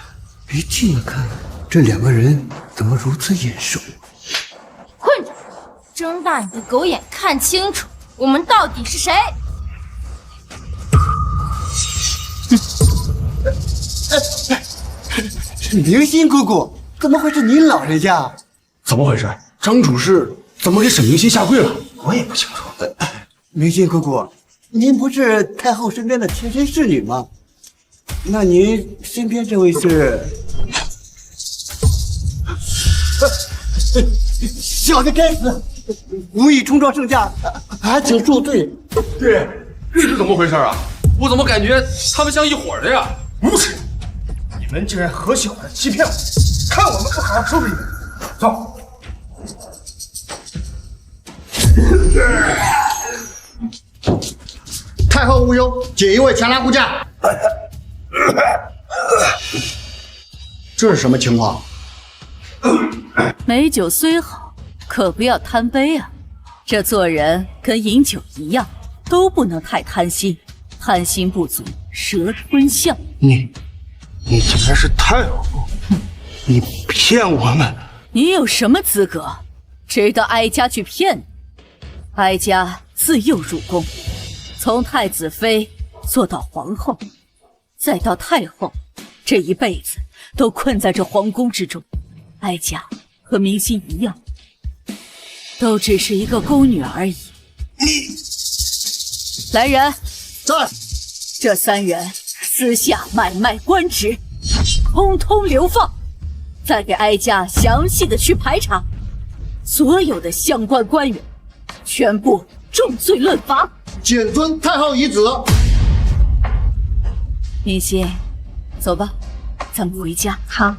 一近了看，这2个人怎么如此眼熟？混账！睁大你的狗眼看清楚，我们到底是谁？明星姑姑，怎么会是您老人家？怎么回事？张主事怎么给沈明熙下跪了？我也不清楚。明星姑姑，您不是太后身边的贴身侍女吗？那您身边这位是？小的该死，无意冲撞圣驾，还请恕罪。对，这是怎么回事啊？我怎么感觉他们像一伙的呀？无耻！你们竟然合起伙来欺骗我，看我们不好好收拾你们！走。太后无忧，锦衣卫前来护驾。这是什么情况？美酒虽好，可不要贪杯啊！这做人跟饮酒一样，都不能太贪心，贪心不足，蛇吞象。你竟然是太后！你骗我们！你有什么资格值得哀家去骗你？哀家自幼入宫，从太子妃做到皇后，再到太后，这一辈子都困在这皇宫之中。哀家和明星一样，都只是一个宫女而已。来人，在！这3人私下买卖官职，通通流放。再给哀家详细的去排查，所有的相关官员，全部重罪论罚。谨遵太后遗旨。明星，走吧，咱们回家。好。